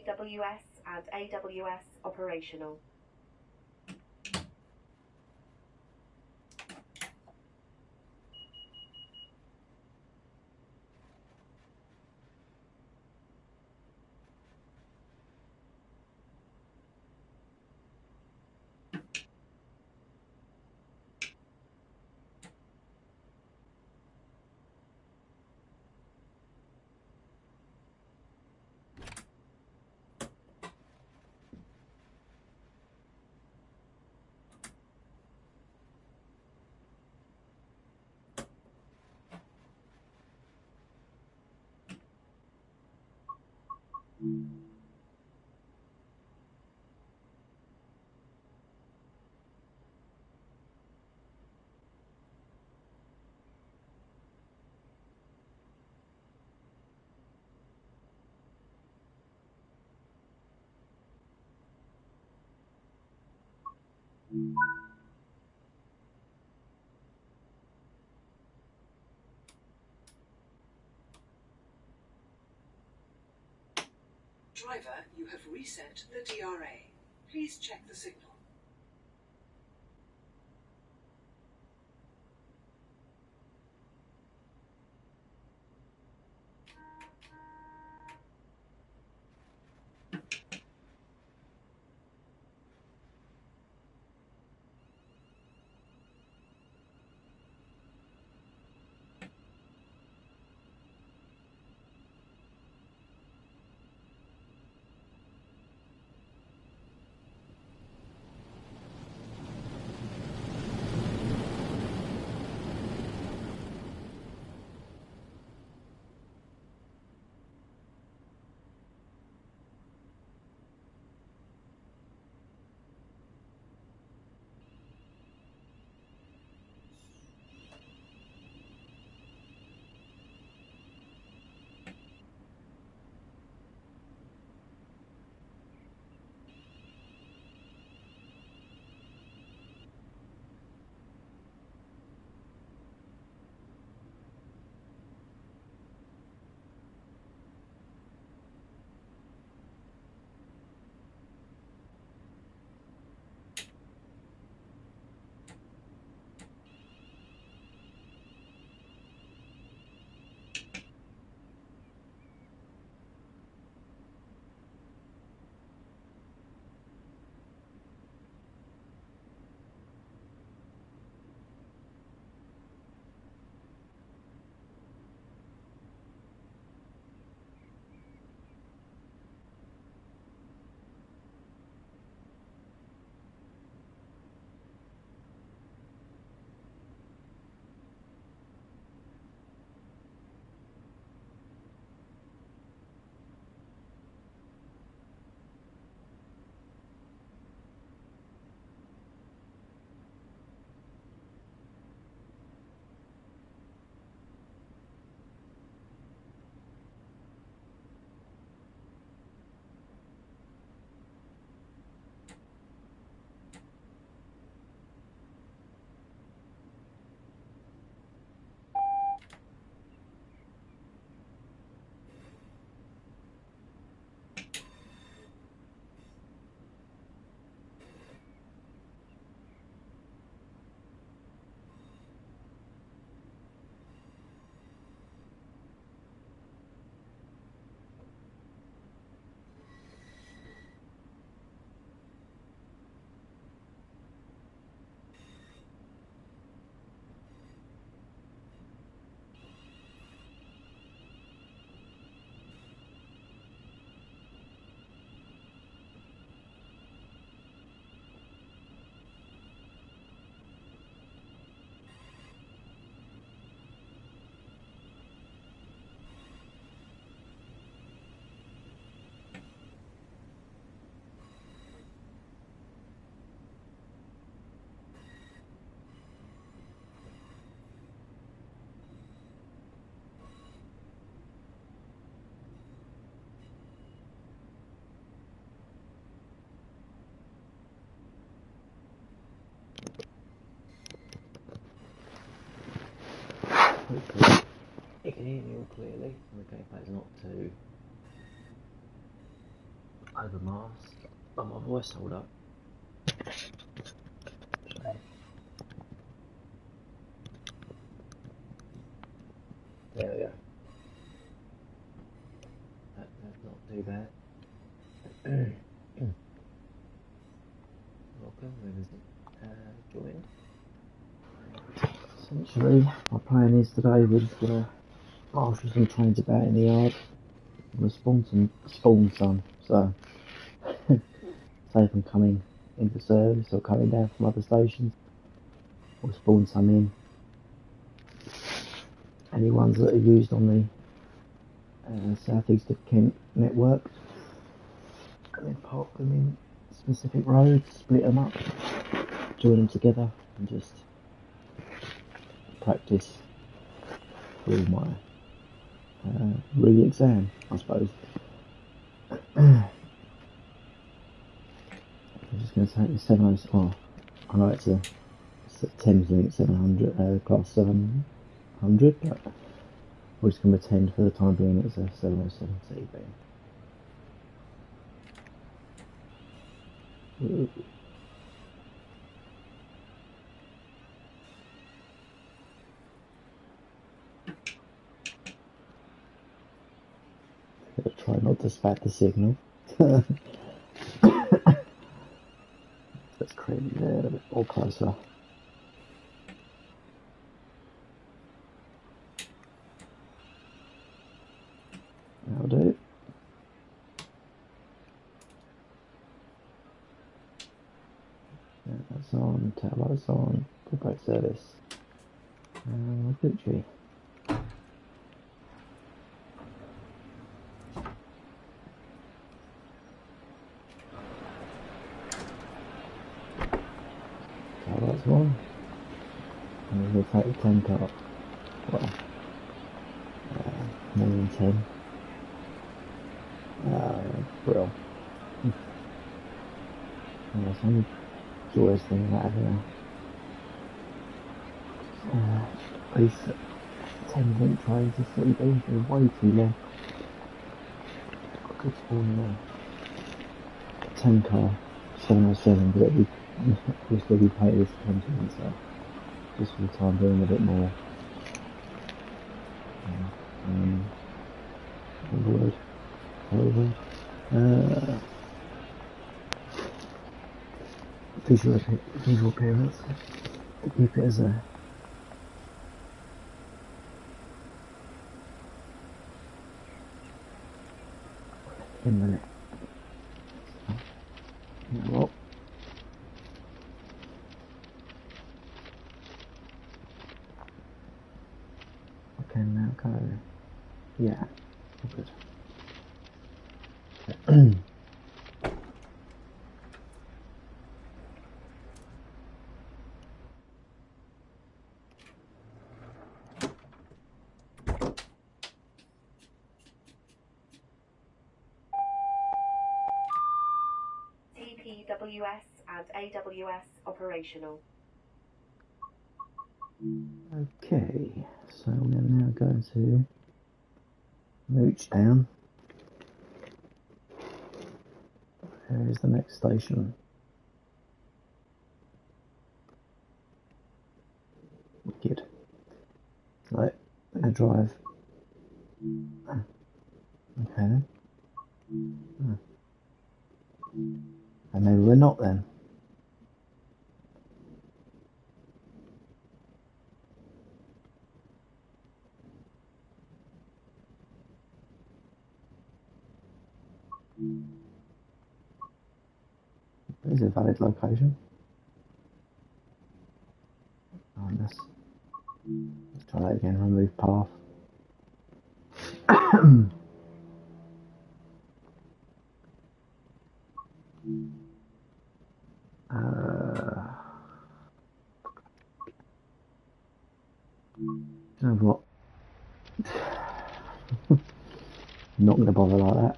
AWS and AWS operational. Driver, you have reset the DRA. Please check the signal. Hopefully you can hear me all clearly. Okay, if that's not too over mask on my voice holder. There we go. That's not too bad. Welcome, whoever's joined. Essentially, my plan is today we're just going to marshal some trains about in the yard. I'm going to spawn some, so say if I'm coming into service or coming down from other stations, we'll spawn some in. Any ones that are used on the South East of Kent network, and then park them in specific roads, split them up, join them together, and just practice through my re-exam, I suppose. I'm just going to take the 706. Oh, I know it's a Thames Link 700, class 700, but we're just going to pretend for the time being it's a 707 CB. Try not to spat the signal. Let's create there a bit more closer. That'll do. Yeah, that's on, taillight's on, good brake service. Gucci. Taillight's on. And we'll take the 10 car. Well, more than 10. Brill. Yeah, so I'm joyous thing about here. These 10 link trains are CB, they're way too long. Good spawn there. 10 car, 707, but we'll still be paid as 10 cents, so just for the time being a bit more. Visual appearance. Keep it as a in minute. Well, I can now go. Yeah, all good. TPWS and AWS operational. Okay, so we're now going to mooch down. Where is the next station? Wicked. So, I'm going to drive. Okay then. And maybe we're not then. Is a valid location. Oh, let's try that again, remove path. You know what? I'm not going to bother like that.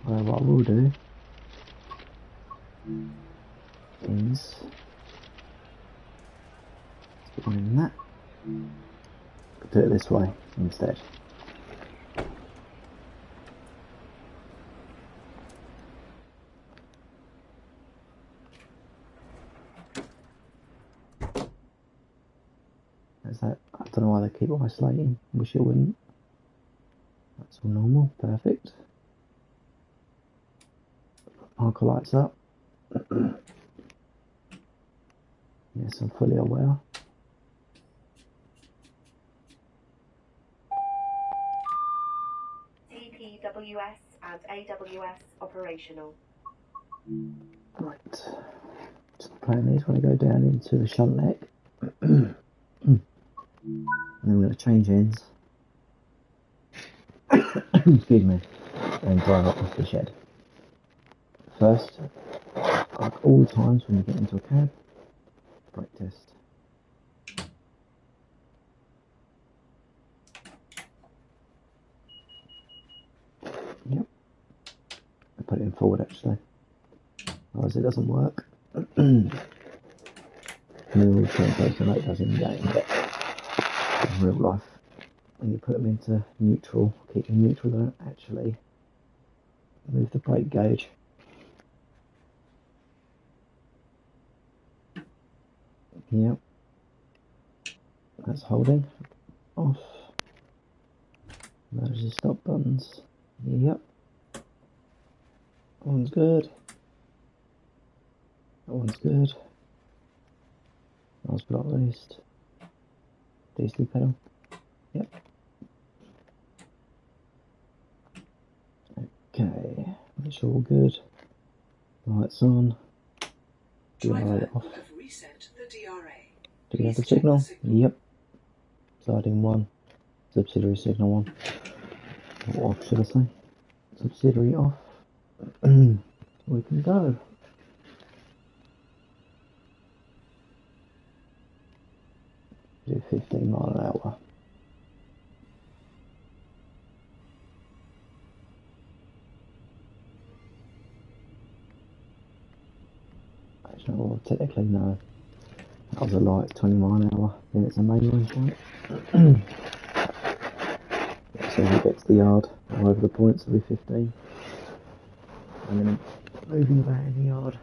Well, what I will do is stick one in that. Do it this way instead. don't know why they keep isolating. Wish it wouldn't. That's all normal. Perfect. Marker lights up. Yes, I'm fully aware. TPWS and AWS operational. Right. Just playing these when I go down into the shunt neck. And then we're going to change ends. Excuse me. And drive up off the shed. First, like all times when you get into a cab, brake test. Yep. I put it in forward actually. Otherwise it doesn't work. And then we'll turn close to it does in game, but in real life, when you put them into neutral, keep them neutral, they don't actually move the brake gauge. Yep. That's holding. Off. Those are stop buttons. Yep. That one's good. That one's good. Last but not least, DC pedal. Yep. Okay, make sure all good. Lights on. DRA off. Have reset the DRA. Do we have the Please check signal? the signal. Yep. Sliding one. Subsidiary signal one. Or off, should I say? Subsidiary off. We can go. Do 15 mile an hour. Actually, well, technically no. That was a light, 20 mile an hour. Then it's a mainline point. So when we get to the yard, all over the points will be 15. And then moving about in the yard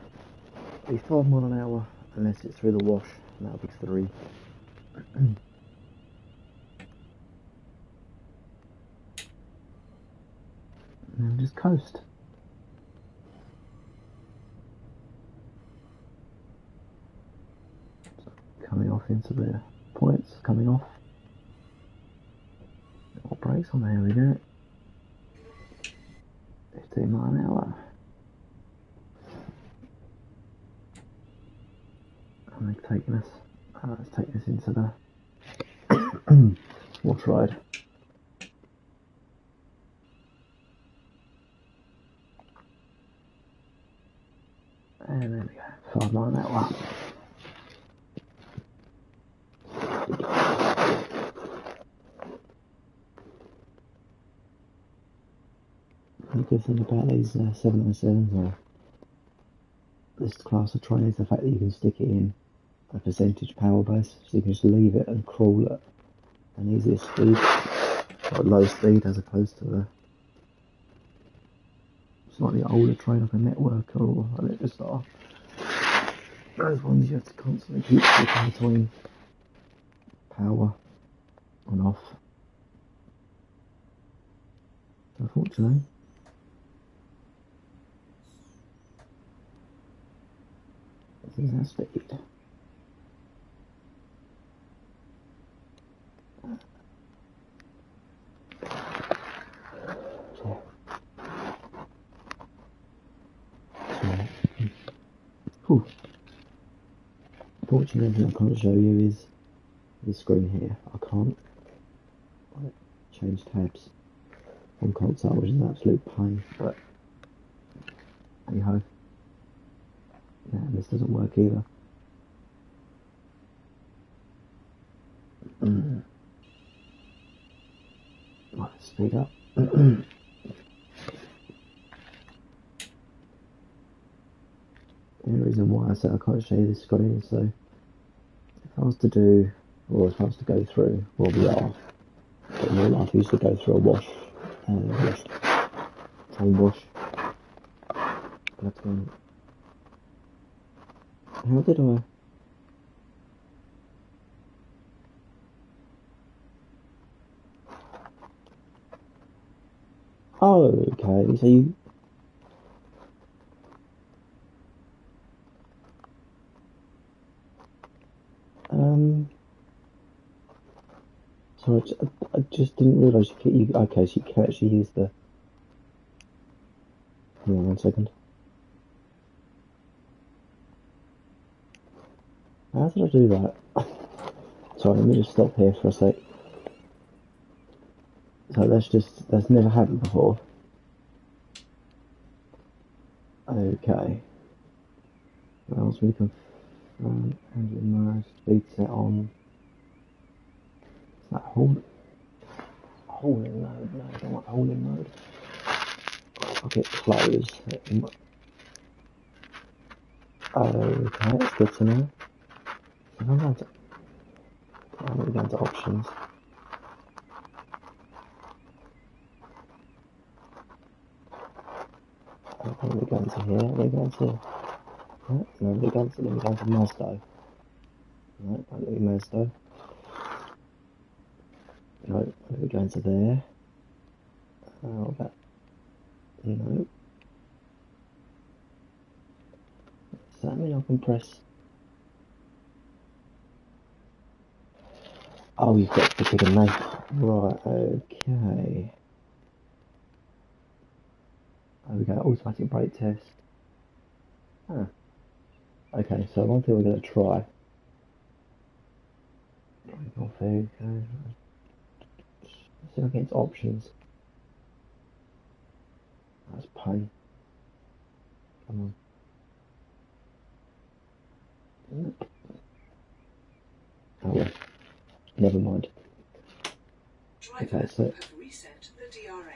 will be 5 mile an hour unless it's through the wash, and that'll be 3. And then just coast. So coming off into the points, coming off. More brakes on there, we go. 15 mile an hour. And they're taking us, let's take this into the wash ride. And there we go, 5 mile an hour. The good thing about these 707s or this class of train is the fact that you can stick it in a percentage power base, so you can just leave it and crawl at an easier speed, or low speed as opposed to a slightly older train like a network or a Electrostar. Those ones you have to constantly keep switching between power on off. So unfortunately, this is our speed. Cool. Unfortunately, I can't show you is this screen here. I can't change tabs on console, which is an absolute pain, but anyhow. Yeah, this doesn't work either. Right, speed up. The reason why I said I can't show you this screen is so if I was to do, or if I was to go through, well, we are, but in real life I used to go through a wash, train wash. But how did I? Oh, okay. So you. Um. Sorry, I just didn't realise you. Okay, so you can actually use the. Hang on 1 second. How did I do that? Sorry, let me just stop here for a sec. So that's never happened before. Okay. Well, so we can engine mode, speed set on. Is that holding mode? No, I don't want holding mode. I'll get close. Okay, that's good to know. I'm going to go into options. Let me go into here. Let me go into. No, let me go into Mazda. No, let me Mazda. No, let me go into there. Oh, that. No. Does that mean I can press? Oh, you've got to pick a name. Right, okay. There we go, automatic brake test. Huh. Okay, so one thing we're going to try. Okay. Let's see if I get into options. That's pain. Come on. Oh well, never mind. Driver, Okay, so you have reset the DRA.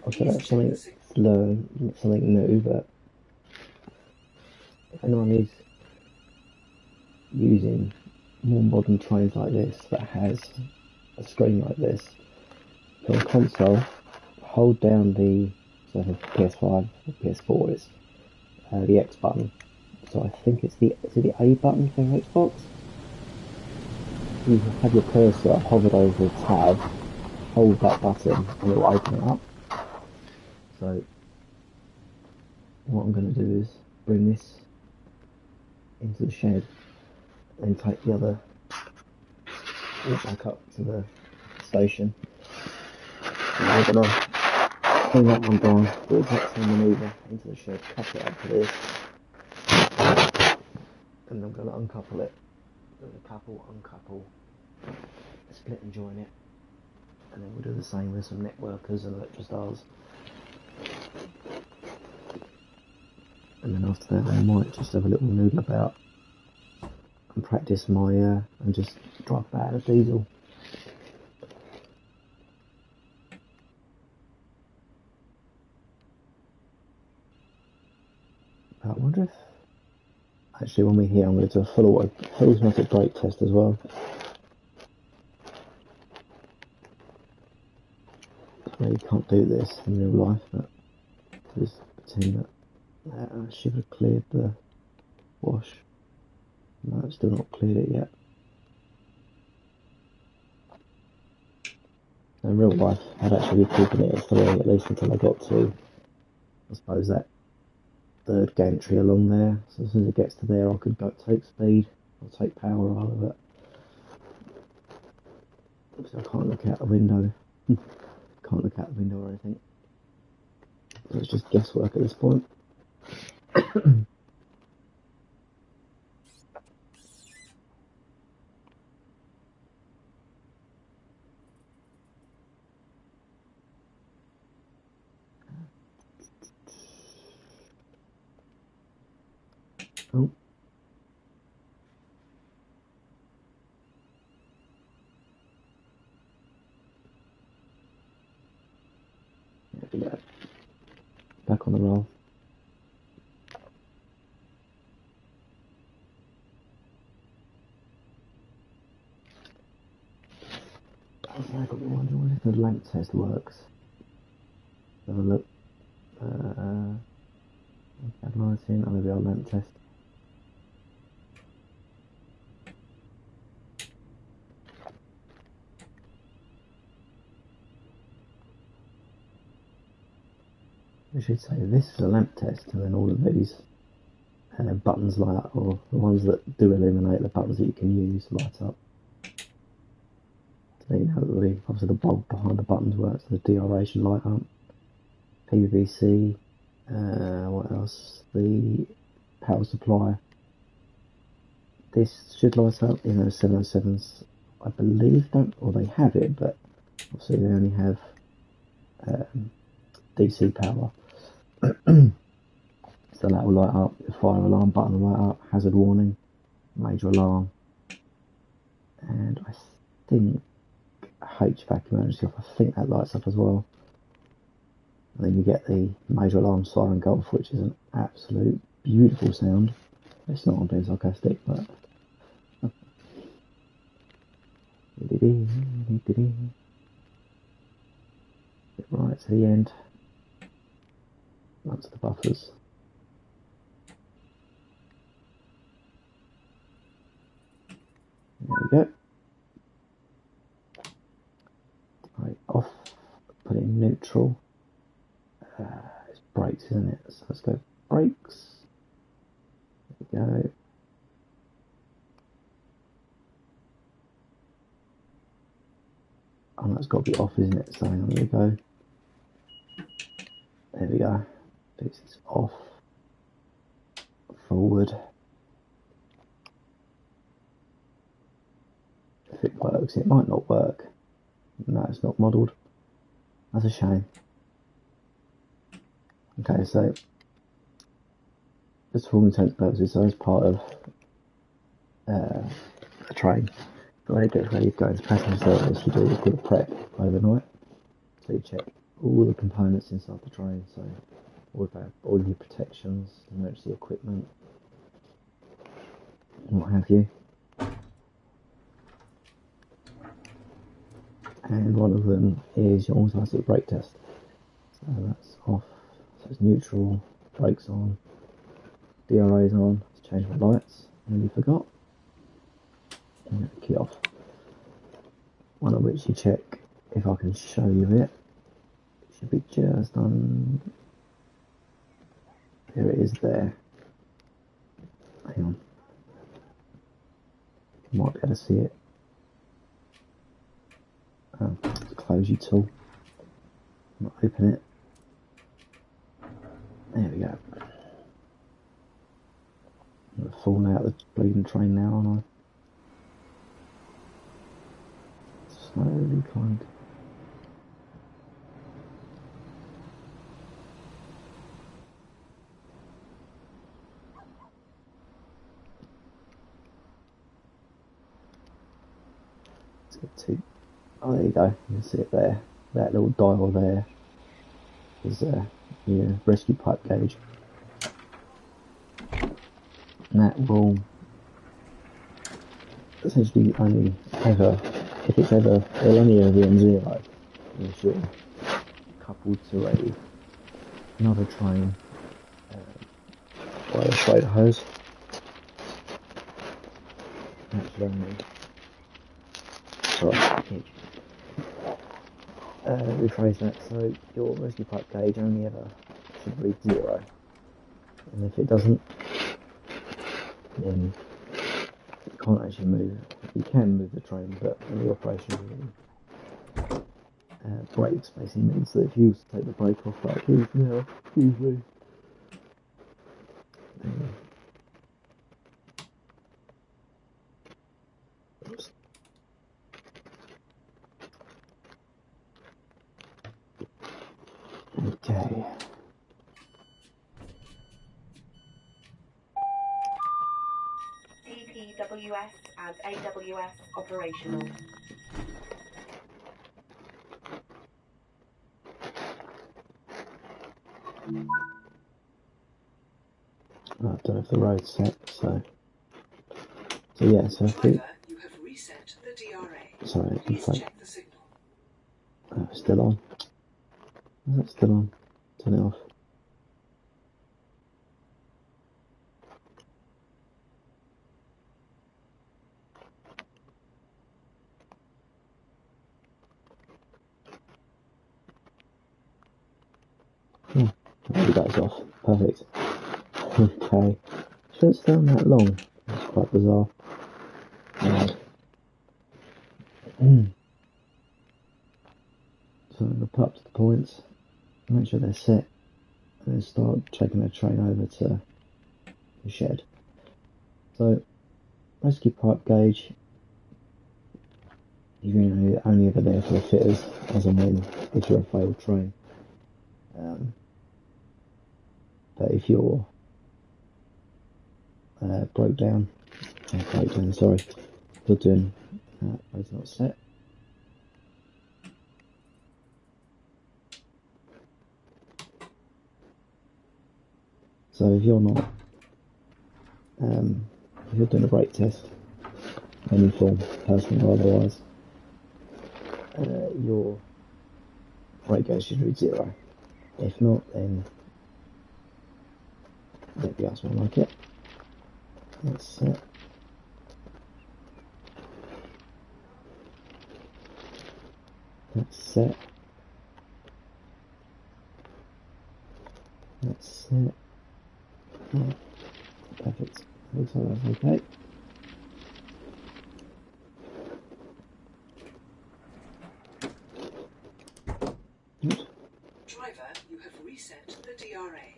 I'll say Please that's check something the signal. to learn, something new, but if anyone is using more modern trains like this that has a screen like this, on console, hold down the, so for PS5 or PS4 is the X button. So I think is it the A button for Xbox? You have your cursor hovered over the tab, hold that button and it will open it up. So what I'm going to do is bring this into the shed and take the other walk back up to the station. And I'm going to bring that one down, do the exact same manoeuvre into the shed, cut it up to this, and I'm going to uncouple it. Couple, uncouple, split and join it, and then we'll do the same with some networkers and electrostars. And then after that, I might just have a little noodle about and practice my and just drive about a diesel. But I wonder if actually when we're here, I'm going to do a full automatic brake test as well. I know you can't do this in real life, but just pretend that I should have cleared the wash. No, it's still not cleared it yet. In real life, I'd actually be keeping it at 3 at least until I got to, I suppose, that third gantry along there. So as soon as it gets to there, I could go take speed, or take power rather, but obviously I can't look out the window. Can't look out the window or anything. So it's just guesswork at this point. Oh. Yeah, back on the roll. I got me wondering if the lamp test works. Have a look. Lighting, maybe our lamp test. I should say this is a lamp test, and then all of these buttons light up, or the ones that do illuminate, the buttons that you can use light up. So you know that obviously the bulb behind the buttons works, the DRA should light up. PVC, what else? The power supply. This should light up. 707s, I believe, don't, or they have it, but obviously they only have DC power. So that will light up. The fire alarm button will light up. Hazard warning, major alarm, and I think HVAC emergency off. I think that lights up as well. And then you get the major alarm siren gulf, which is an absolute beautiful sound. It's not on being sarcastic, but get right to the end. Onto the buffers. There we go. Right, off. Put it in neutral. It's brakes, isn't it? So let's go brakes. There we go. Oh, that's got to be off, isn't it? So there we go. There we go. This is off. Forward. If it works, it might not work. No, it's not modelled. That's a shame. Okay, so just for all intents and purposes, so as part of a train, when it gets ready to go into passenger service, you do a good prep overnight. So you check all the components inside the train, so all of your protections, emergency equipment, and what have you. And one of them is your automatic brake test. So that's off. So it's neutral, brakes on, DRA's on. Let's change my lights. And you forgot. And key off. One of which you check, if I can show you it. It should be just on. There it is there. Hang on. You might be able to see it. Close your tool. Not open it. There we go. I'm falling out of the bleeding train now, aren't I? Slowly climbed. Let's get to. Oh, there you go. You can see it there. That little dial there is your rescue pipe gauge. And that will essentially only ever, if it's ever, it'll only ever be on 0 if you're coupled to another train by a freight hose. Actually, only. Sorry. Rephrase that. So your rescue pipe gauge only ever should read 0, and if it doesn't, then you can't actually move. You can move the train, but in the operation brakes basically means that if you was to take the brake off like this now, excuse me. Oops. Okay. TPWS and AWS operational. I don't know if the road's set, so yeah, so I think. You have reset the DRA. Sorry, Please check the signal. Oh, it's still on. Is that still on? Turn it off. Maybe that's off. Perfect. Okay. Shouldn't stay on that long. That's quite bizarre. So I'm going to put up to the points, make sure they're set, and then start taking the train over to the shed. So, rescue pipe gauge, you're only ever there for the fitters, as and when, if you're a failed train. But if you're sorry, if you're doing, it's not set. So if you're not, if you're doing a brake test, any form, personal or otherwise, your brake gauge should read 0. If not, then maybe that's one like it. That's set. That's set. That's set. Oh, perfect. Looks like that's okay. Oops. Driver, you have reset the DRA.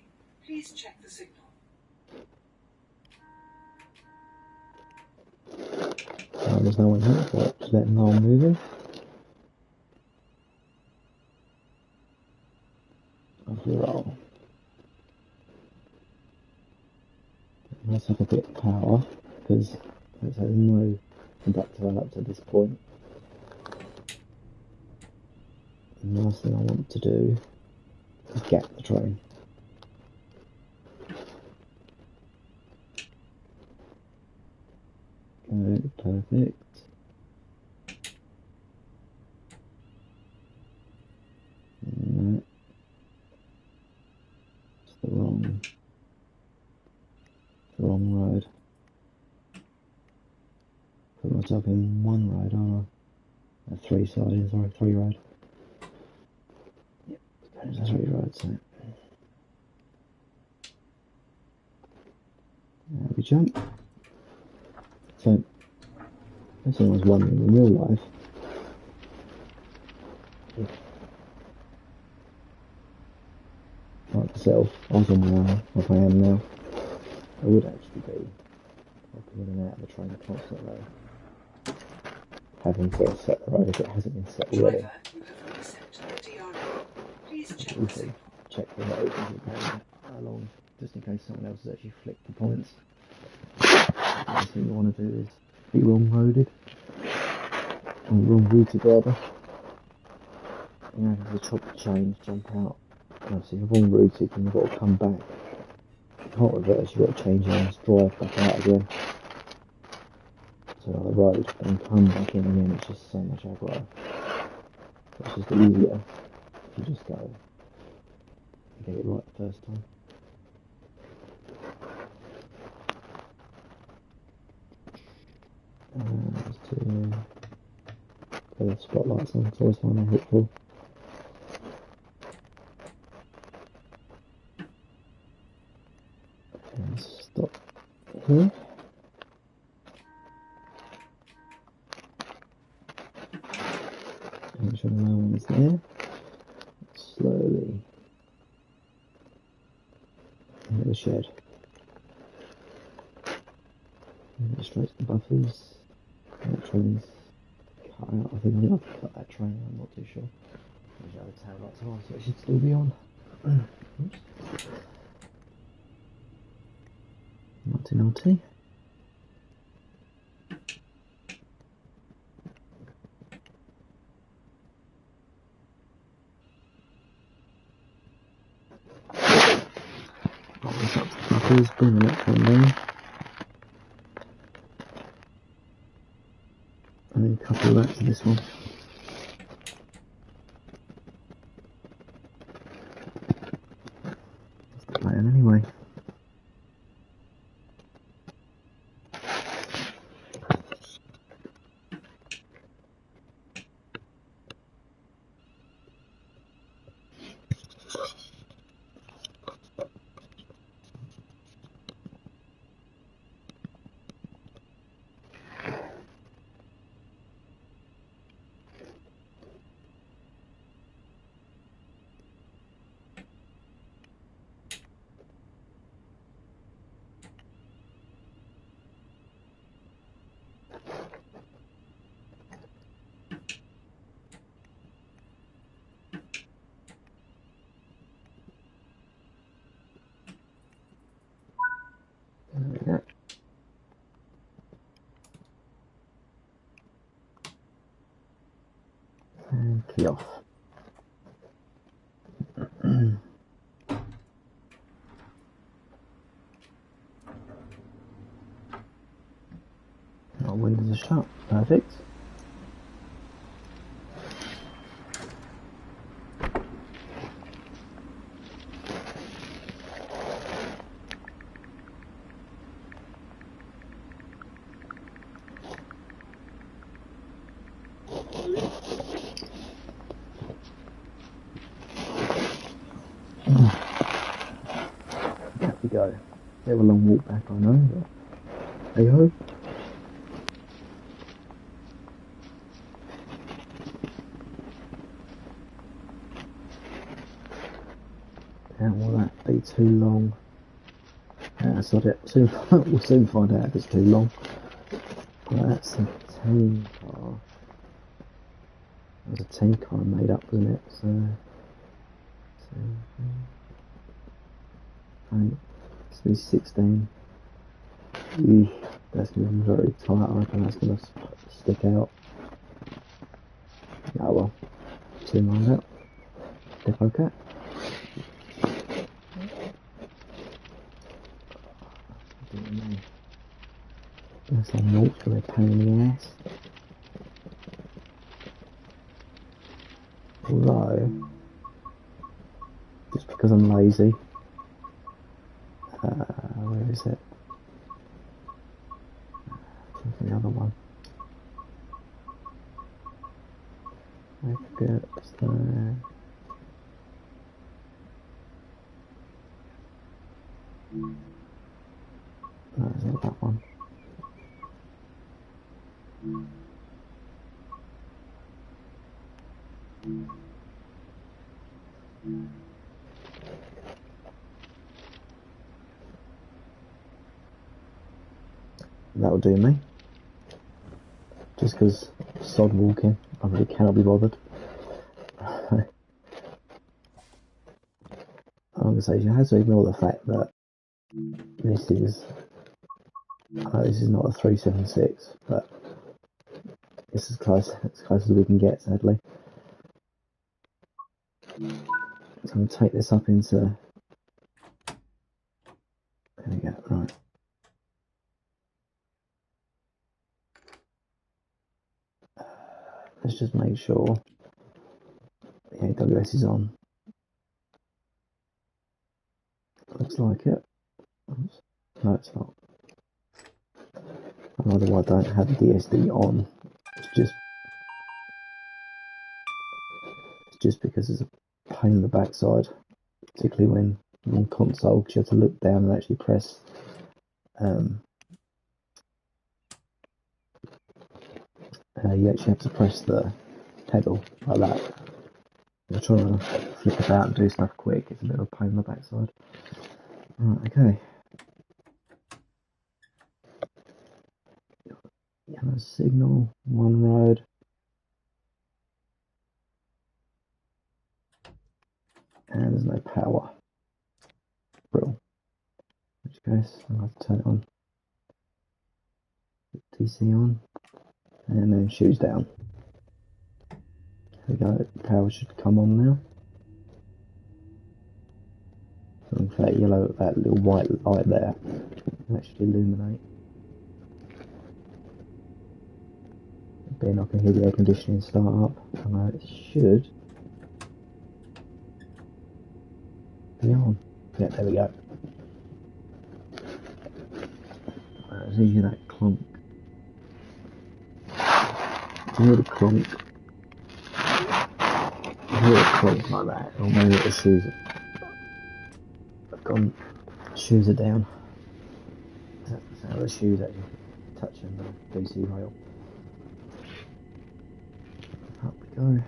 Please check the signal. There's no one here, but just letting know I'm moving. Off you roll. Let's have a bit of power, because there's no conductor up to this point. And the last thing I want to do is gap the train. Good, perfect. No. It's the wrong road. Put myself in one road, aren't I? Three siding, sorry, 3 road. Yep, there's a 3 road, so. There we jump. So, if someone's wondering in real life, if, like myself, I was on my own, like I am now, I would actually be walking in and out of the train constantly, having to set the road if it hasn't been set already. Driver, you have reset the DRA. Please check the Also, signal. check the road as you're going along, just in case someone else has actually flicked the points. The last thing you want to do is be wrong-roaded, or wrong-routed rather. You know, the chop change, jump out. Obviously, you're wrong-routed and you've got to come back. You can't reverse, you've got to change lanes, drive back out again to the road, and come back in again. It's just so much aggro. It's just easier if you just go and get it right the first time. Just to put the spotlights on, because I always find they're helpful. And stop here. Make sure no one's there. Slowly into the shed. And get straight to the buffers. That train's cut out. I think I'm going to cut that train, I'm not too sure. Maybe the tail lights are on, so it should still be on. Oops. Naughty, naughty. Got this up to the buffers, bring the next one down. And then couple that to this one. That's the plan anyway. be off. Our windows are shut. Perfect. There we go. Bit of a long walk back, I know, but hey ho. And will that be too long? Sod it. We'll soon find out if it's too long. That's a team car. That was a team car made up, wasn't it? So 8, 16. That's going to be very tight. I reckon that's going to stick out. Oh well. Soon find out. Depot cat. That's a naught for a pain in the ass. Although, just because I'm lazy, where is it? The other one. I forget. No, it's not that one. That'll do me. Just because sod walking, I really cannot be bothered. I'm going to say you have to ignore the fact that this is not a 376, but it's as close as we can get, sadly. So I'm going to take this up into. There we go. Right. Let's just make sure the AWS is on. Looks like it. Oops. No, it's not. I wonder why I don't have the DSD on. It's just because it's a pain in the backside, particularly when you're on console, because you have to look down and actually press. You actually have to press the pedal like that. You're trying to flip about and do stuff quick. It's a bit of a pain in the backside. Right, okay. Yellow signal, one road. And there's no power. Brill. In which case, I'll have to turn it on. DC on. And then shoes down. There we go, the power should come on now. And that yellow, that little white light there, that should illuminate. Then I can hear the air conditioning start up, and it should be on. Yeah, there we go. As you hear that clunk, you hear the clunk, you hear a clunk like that, or maybe the shoes have gone, shoes are down. That's how the shoes actually touching the DC rail. Up we go.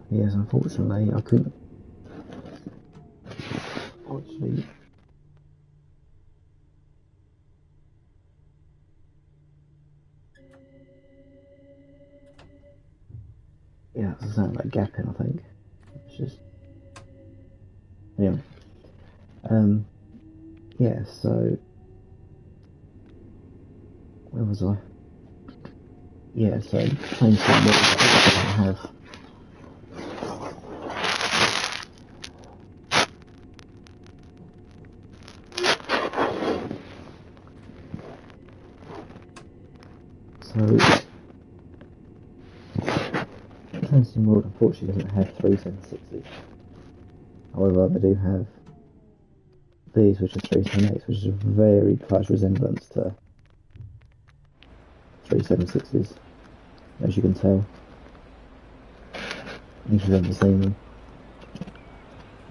Yes, unfortunately, I couldn't. Actually, yeah, it's like that gap in, I think. It's just. Anyway. Yeah, so where was I? Yeah, so plain simple I have so Plain World unfortunately doesn't have 376s. However, they do have these, which are 378s, which is a very close resemblance to 376s, as you can tell. If you've ever seen them.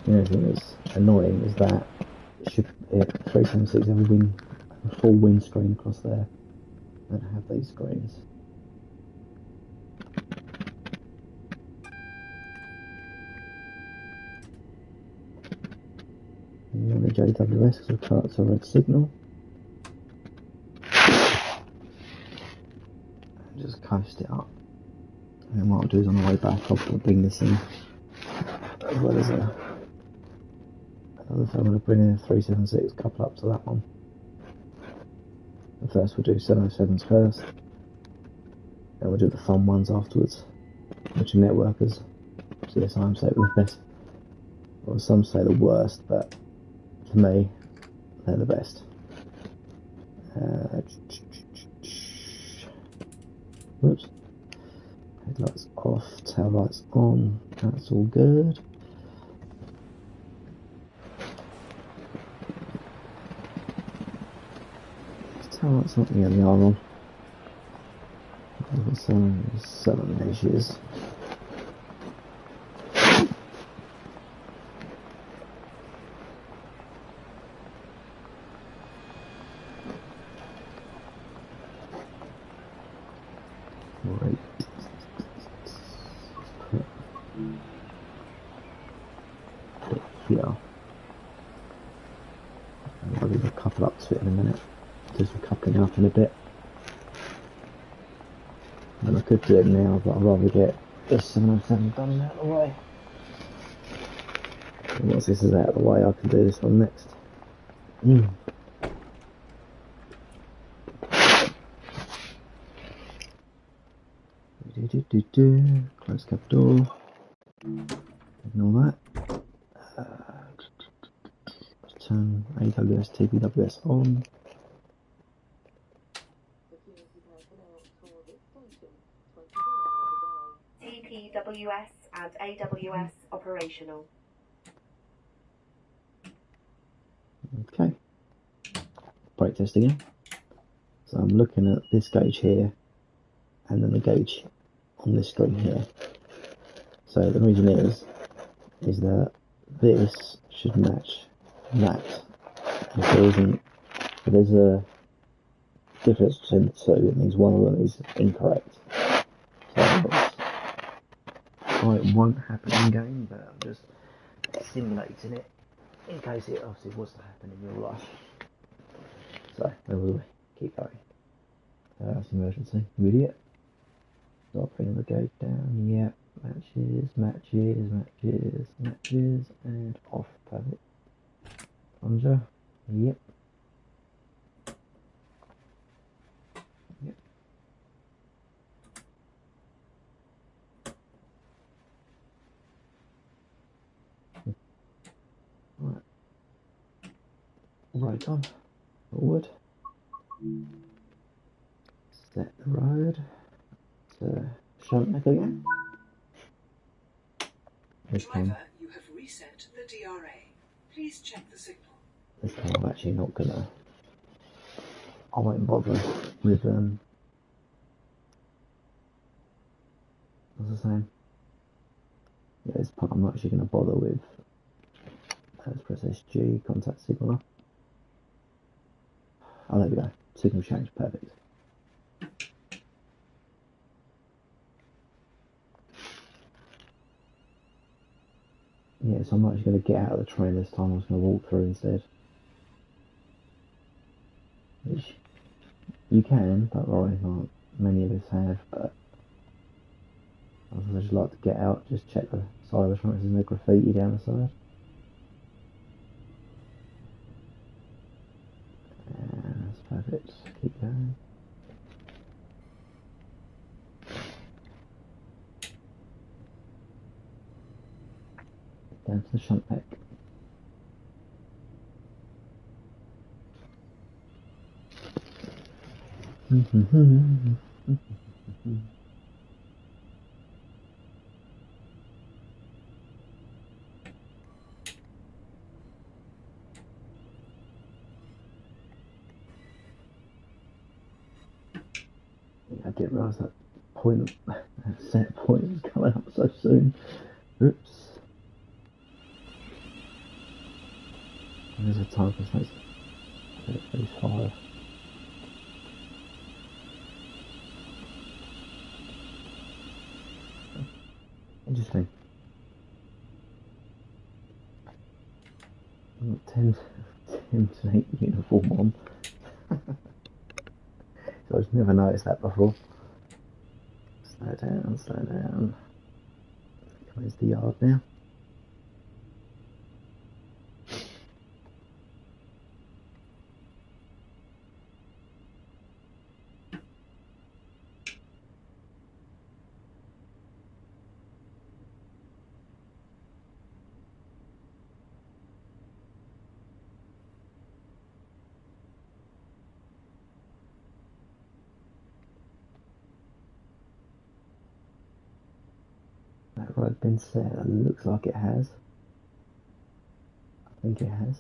The only thing that's annoying is that 376 have a full windscreen across there. They don't have these screens. And on the JWS, because the cart's a red signal. And just coast it up. And then what I'll do is on the way back, I'll bring this in. As well as another thing, I'm going to bring in a 376, couple up to that one. And first we'll do 707s first. Then we'll do the fun ones afterwards, which are networkers. So some say the best, or some say the worst, but to me, they're the best. Whoops. Headlights off, tail lights on, that's all good. Tail lights not near the arm on. 7 inches. Right. Put it here. I'll leave a couple up to it in a minute. Do some coupling up in a bit. And I could do it now, but I'd rather get this 707 done and out of the way. And once this is out of the way, I can do this one next. Close cap door. Ignore that. Turn AWS, TPWS on. TPWS and AWS operational. Okay. Brake test again. So I'm looking at this gauge here, and then the gauge on this screen here. So the reason is that this should match that. If there isn't, if there's a difference between the two, it means one of them is incorrect. So it won't happen in game, but I'm just simulating it in case it obviously was to happen in real life. So there we keep going. That's emergency. You idiot. Start bringing the gauge down. Yep. Matches, matches, matches, matches, and off. Perfect. Plunger. Yep. Yep. Right. Right on. Forward. Set the road. Shunting again. Driver, you have reset the DRA. Please check the signal. This time I'm actually not gonna. I won't bother with what's the saying? Yeah, this part I'm not actually gonna bother with. Let's press SG, contact signaler. Oh, there we go. Signal change, perfect. Yeah, so I'm not actually going to get out of the train this time, I'm just going to walk through instead. Which, you can, but right, not many of us have, but I just like to get out, just check the side of the train, there's no graffiti down the side. Perfect. Keep going. Down to the shunt pack. I didn't realise that set point was coming up so soon. Oops. There's a time constraint. At least 5. Interesting. I've got 10 to 8 uniform on. So I just never noticed that before. Slow down, slow down. Coming into the yard now. That road been set? It looks like it has. I think it has.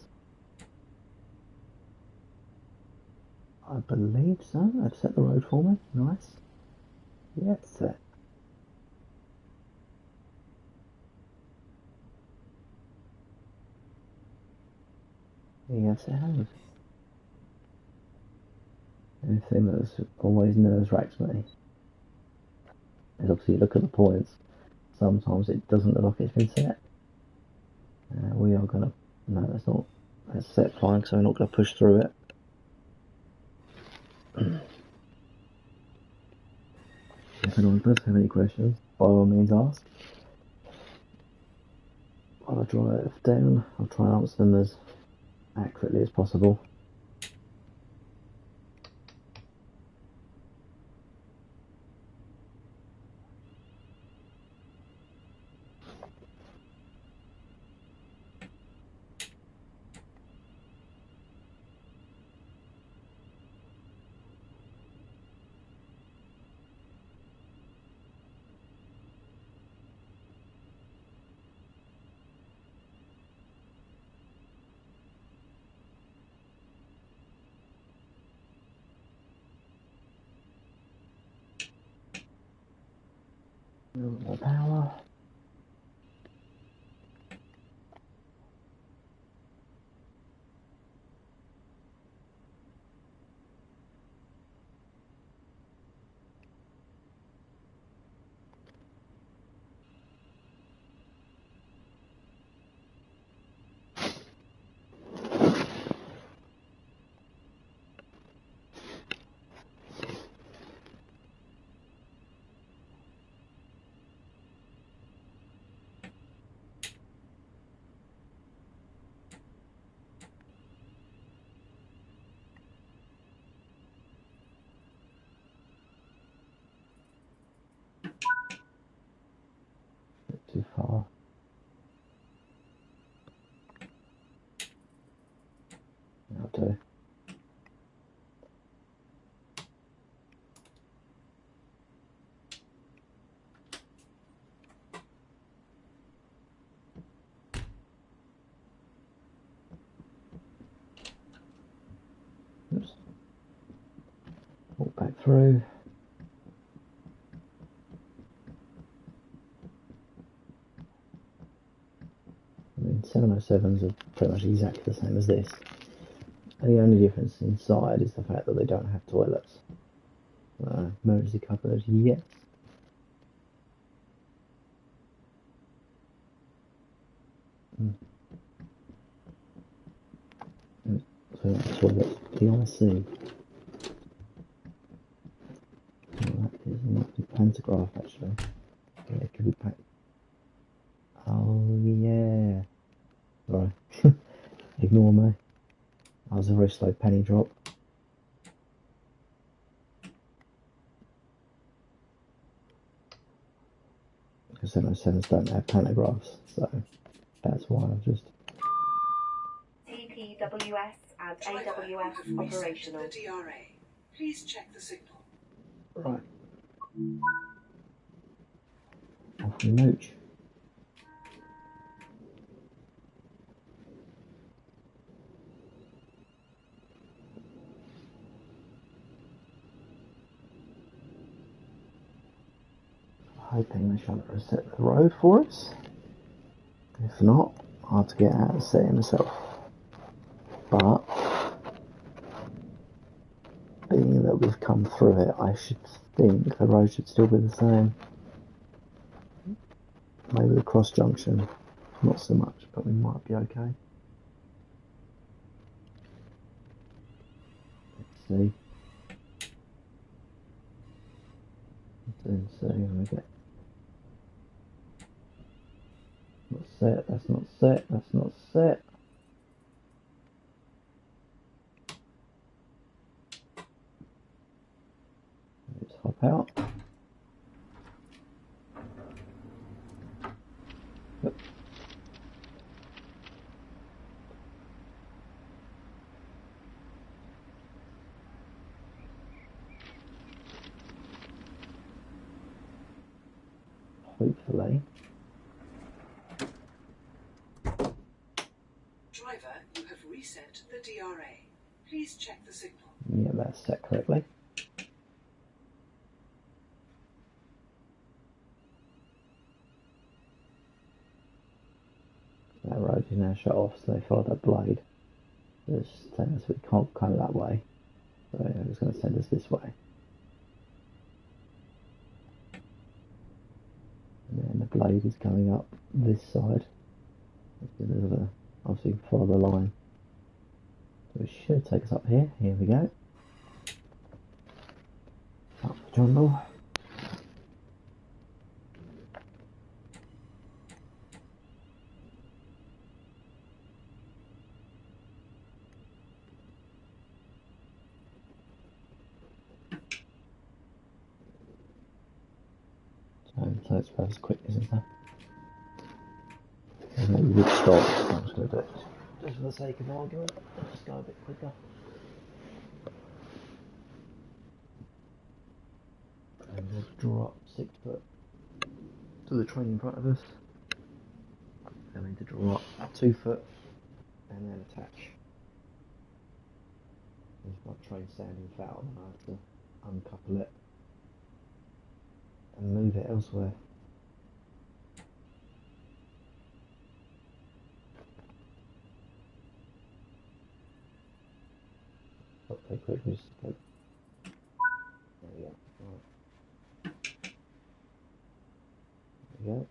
I believe so. They've set the road for me. Nice. Yeah, it's set. Yes, it has. Anything that's always nerves wracks me is obviously you look at the points. Sometimes it doesn't look like it's been set. We are gonna. No, that's not. That's set fine, so we're not gonna push through it. If anyone does have any questions, by all means ask. While I drive down, I'll try and answer them as accurately as possible. A little bit more power. Bit too far. That'll do. Oops. Walk back through. I mean, 707s are pretty much exactly the same as this. And the only difference inside is the fact that they don't have toilets. Emergency cupboard, yes. So that's toilet, the IC. Oh, that is not the pantograph actually. Yeah, it could be Oh yeah. Sorry. Ignore me. That was a very slow penny drop. 90% of centres don't have pantographs, so that's why I've just... TPWS and Driver, you AWS have reset operational. the DRA. Please check the signal. Right. Off we mooch. Hoping they shan't reset the road for us. If not, I'll have to get out and set it myself. But, being that we've come through it, I should think the road should still be the same. Maybe the cross junction, not so much, but we might be okay. Let's see. Let's see when we get... Not set, that's not set, that's not set. Let's hop out. Yep. Hopefully. Driver, you have reset the DRA. Please check the signal. Yeah, that's set correctly. That road is now shut off, so they followed that blade. It's telling us we can't go that way. So it's going to send us this way. And then the blade is coming up this side. Obviously follow the line. So it should take us up here. Here we go. Up the jungle. So it's about as quick as that. And then we would stop. I'm just going to do it just for the sake of argument. Let's just go a bit quicker. And we'll draw up 6 foot to the train in front of us. Then we need to draw up 2 foot and then attach. If my train standing foul, then I have to uncouple it and move it elsewhere. Okay, quick, just go. There we go. Right. There we go.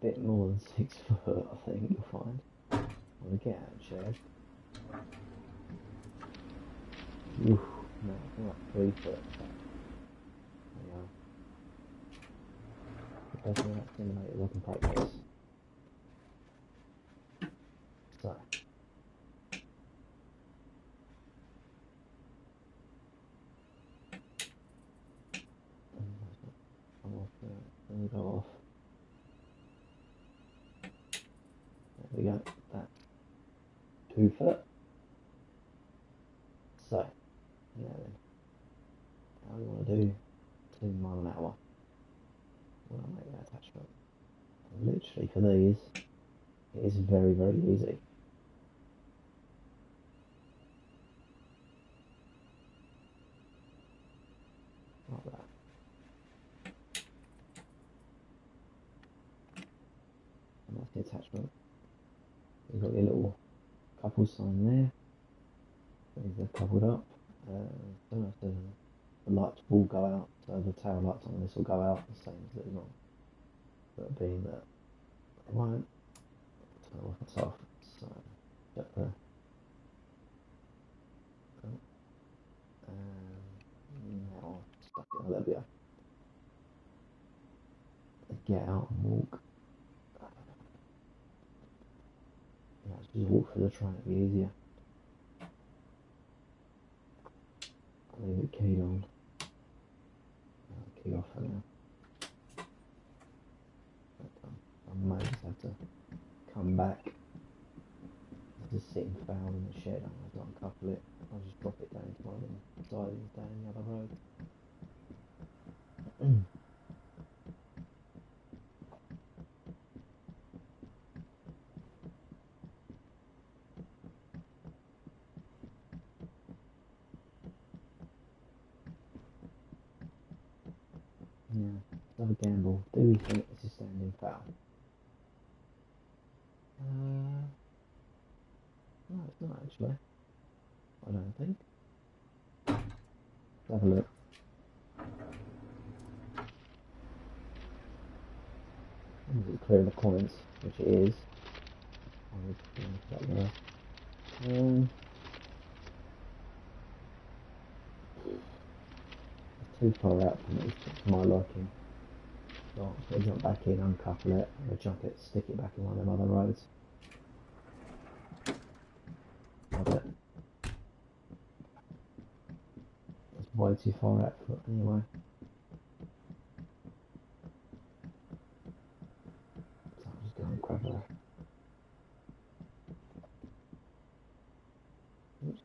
Bit more than 6 foot, I think you'll find. I'm gonna get out of the chair. Oof, no, I think like 3 foot. There we are. Definitely that simulated work in practice. So. I'm off there. Let me go off. There we go. That's 2 foot. So, now then, how do we want to do 2 mile an hour when I make that attachment? And literally for these, it is very, very easy. Like that. And that's the attachment. You've got your little couple sign there. These are coupled up. Don't know if the lights will go out, so the tail lights on this will go out the same as it's on. But being that it won't, turn it off myself. So get the and Oh, there we go. Get out and walk. Yeah, just walk through the train, it'll be easier. I'll leave it keyed on. I'll key off for now. I might just have to come back. Just sitting foul in the shed, I'm going to uncouple it. I'll just drop it down to one of them sidings down the other road. Yeah, have a gamble. Do we think this is standing foul? No, it's not actually. I don't think. Let's have a look. Is it clear in the comments? Which it is. That there. It's too far out from it to my liking. So I'm going to jump back in, uncouple it, I'm going to jump it, stick it back in one of them other roads. Love it. It's way too far out for it anyway. So I'm just going to grab her. Oops.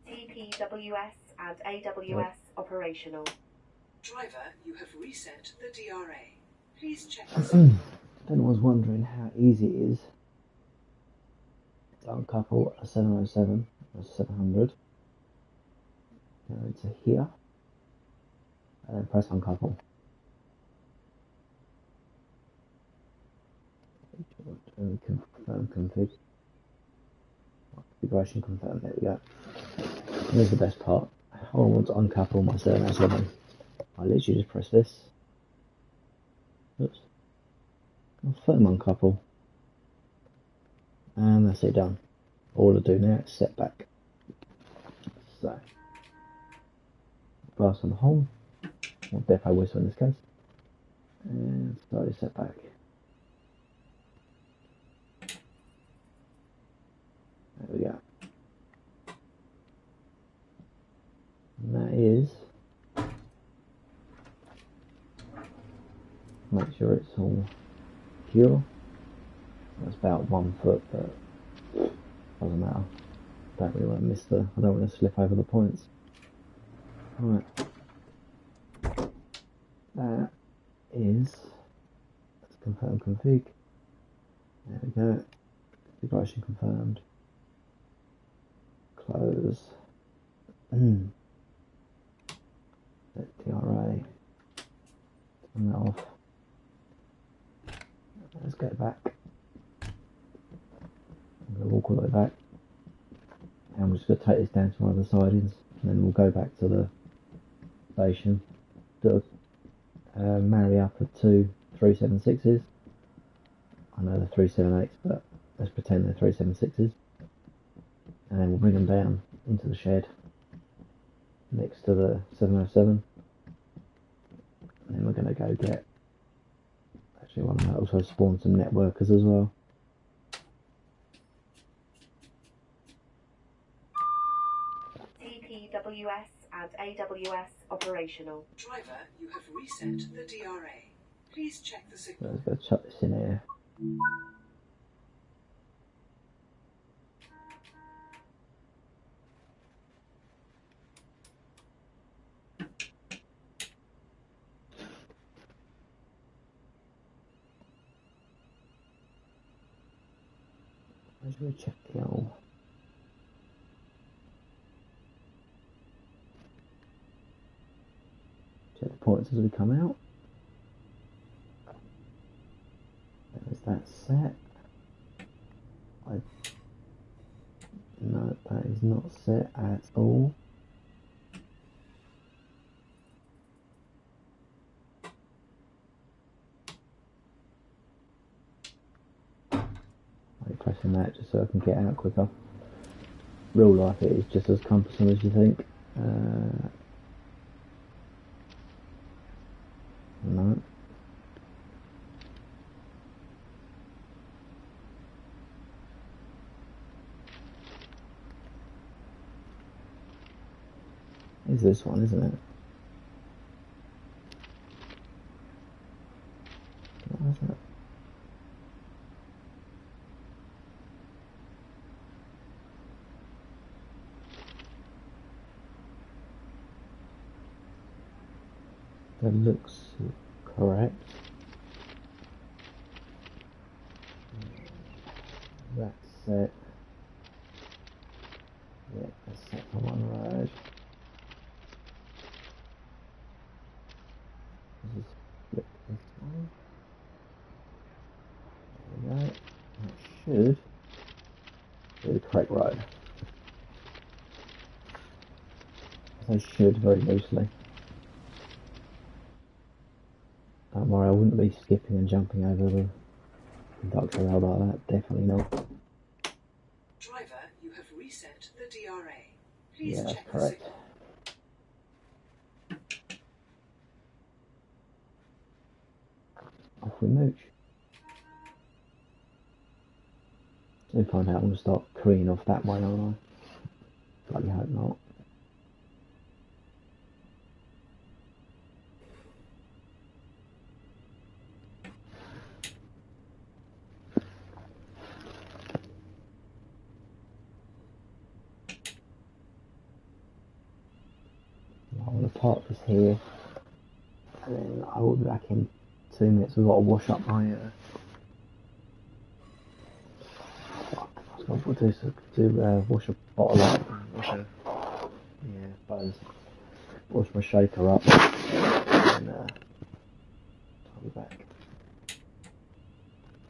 TPWS and AWS operational. Driver, you have reset the DRA. Please check the signal. Then I was wondering how easy it is to uncouple a 707 or 700. Go into here and then press uncouple. Confirm config. Configuration confirm. There we go. Here's the best part. I want to uncouple my 707. I literally just press this. Oops. Confirm uncouple. And that's it done. All I do now is set back. So, blast on the horn, or depot whistle in this case, and slowly set back. There we go. And that is, make sure it's all pure. That's about 1 foot, but doesn't matter. Don't really want to miss the, I don't want to slip over the points. Right. That is, let's confirm config. There we go. Configuration confirmed. Close. Set DRA. Turn that off. Let's go back. I'm going to walk all the way back. And I'm just going to take this down to one of the sidings, and then we'll go back to the station. Do marry up of two 376s. I know they're 378s, but let's pretend they're 376s. And then we'll bring them down into the shed next to the 707. And then we're going to go get, actually one might also spawn some networkers as well. TPWS and AWS operational. Driver, you have reset the DRA. Please check the signal. Let's go chuck this in here. Let's go check the old. Check the points as we come out. There's that set. No, that is not set at all. I'm pressing that just so I can get out quicker. Real life it is just as cumbersome as you think. No. It's this one, isn't it? What is that? That looks correct. That's it. Yeah, that's set for one road. This is flip this way. There we go. That should be the correct road. I say should very loosely. Don't worry, I wouldn't be skipping and jumping over the conductor rail like that. Definitely not. Driver, you have reset the DRA. Please Yeah, that's check the correct. signal. Off we mooch. Soon find out I'm going to start careening off that way, aren't I? Bloody hope not. I'm going to park this here, and then I will be back in 2 minutes. We've got to wash up my. What do wash a bottle up, wash my shaker up, and I'll be back. It's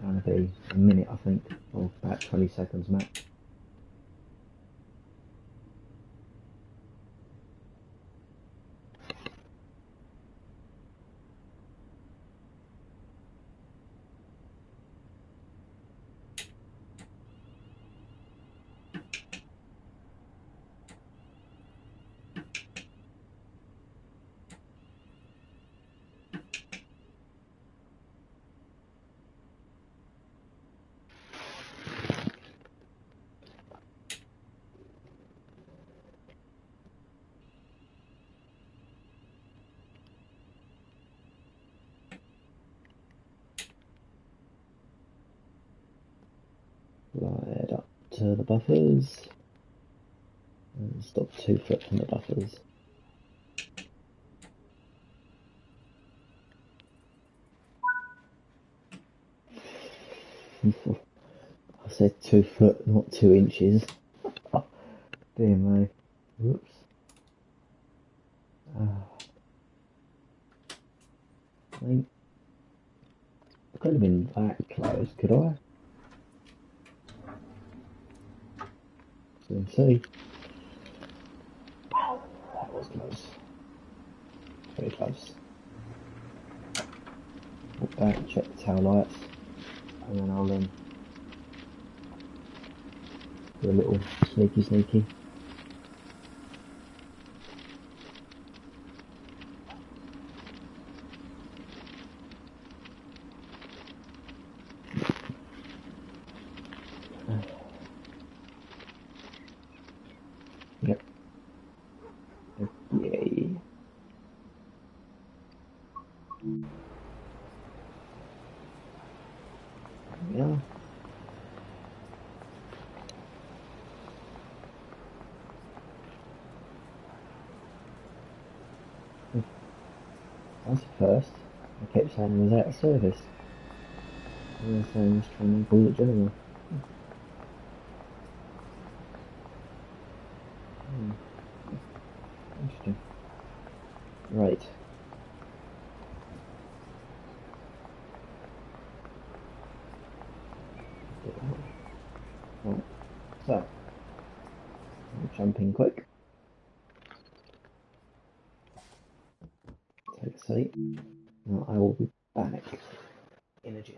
going to be a minute, I think, or about 20 seconds max. Right up to the buffers, and stop 2 foot from the buffers. I said 2 foot, not 2 inches. Dear me. Whoops. I mean, I could have been that close, could I? Soon see. Wow, that was close. Very close. Walk back, check the tail lights, and then I'll do a little sneaky. Yep. Yay. Yeah. That's the first. I kept saying it was out of service. I was saying I was trying to call it general. Interesting. Right. Right. So, jump in quick. Take a seat. And I will be back in a jiff.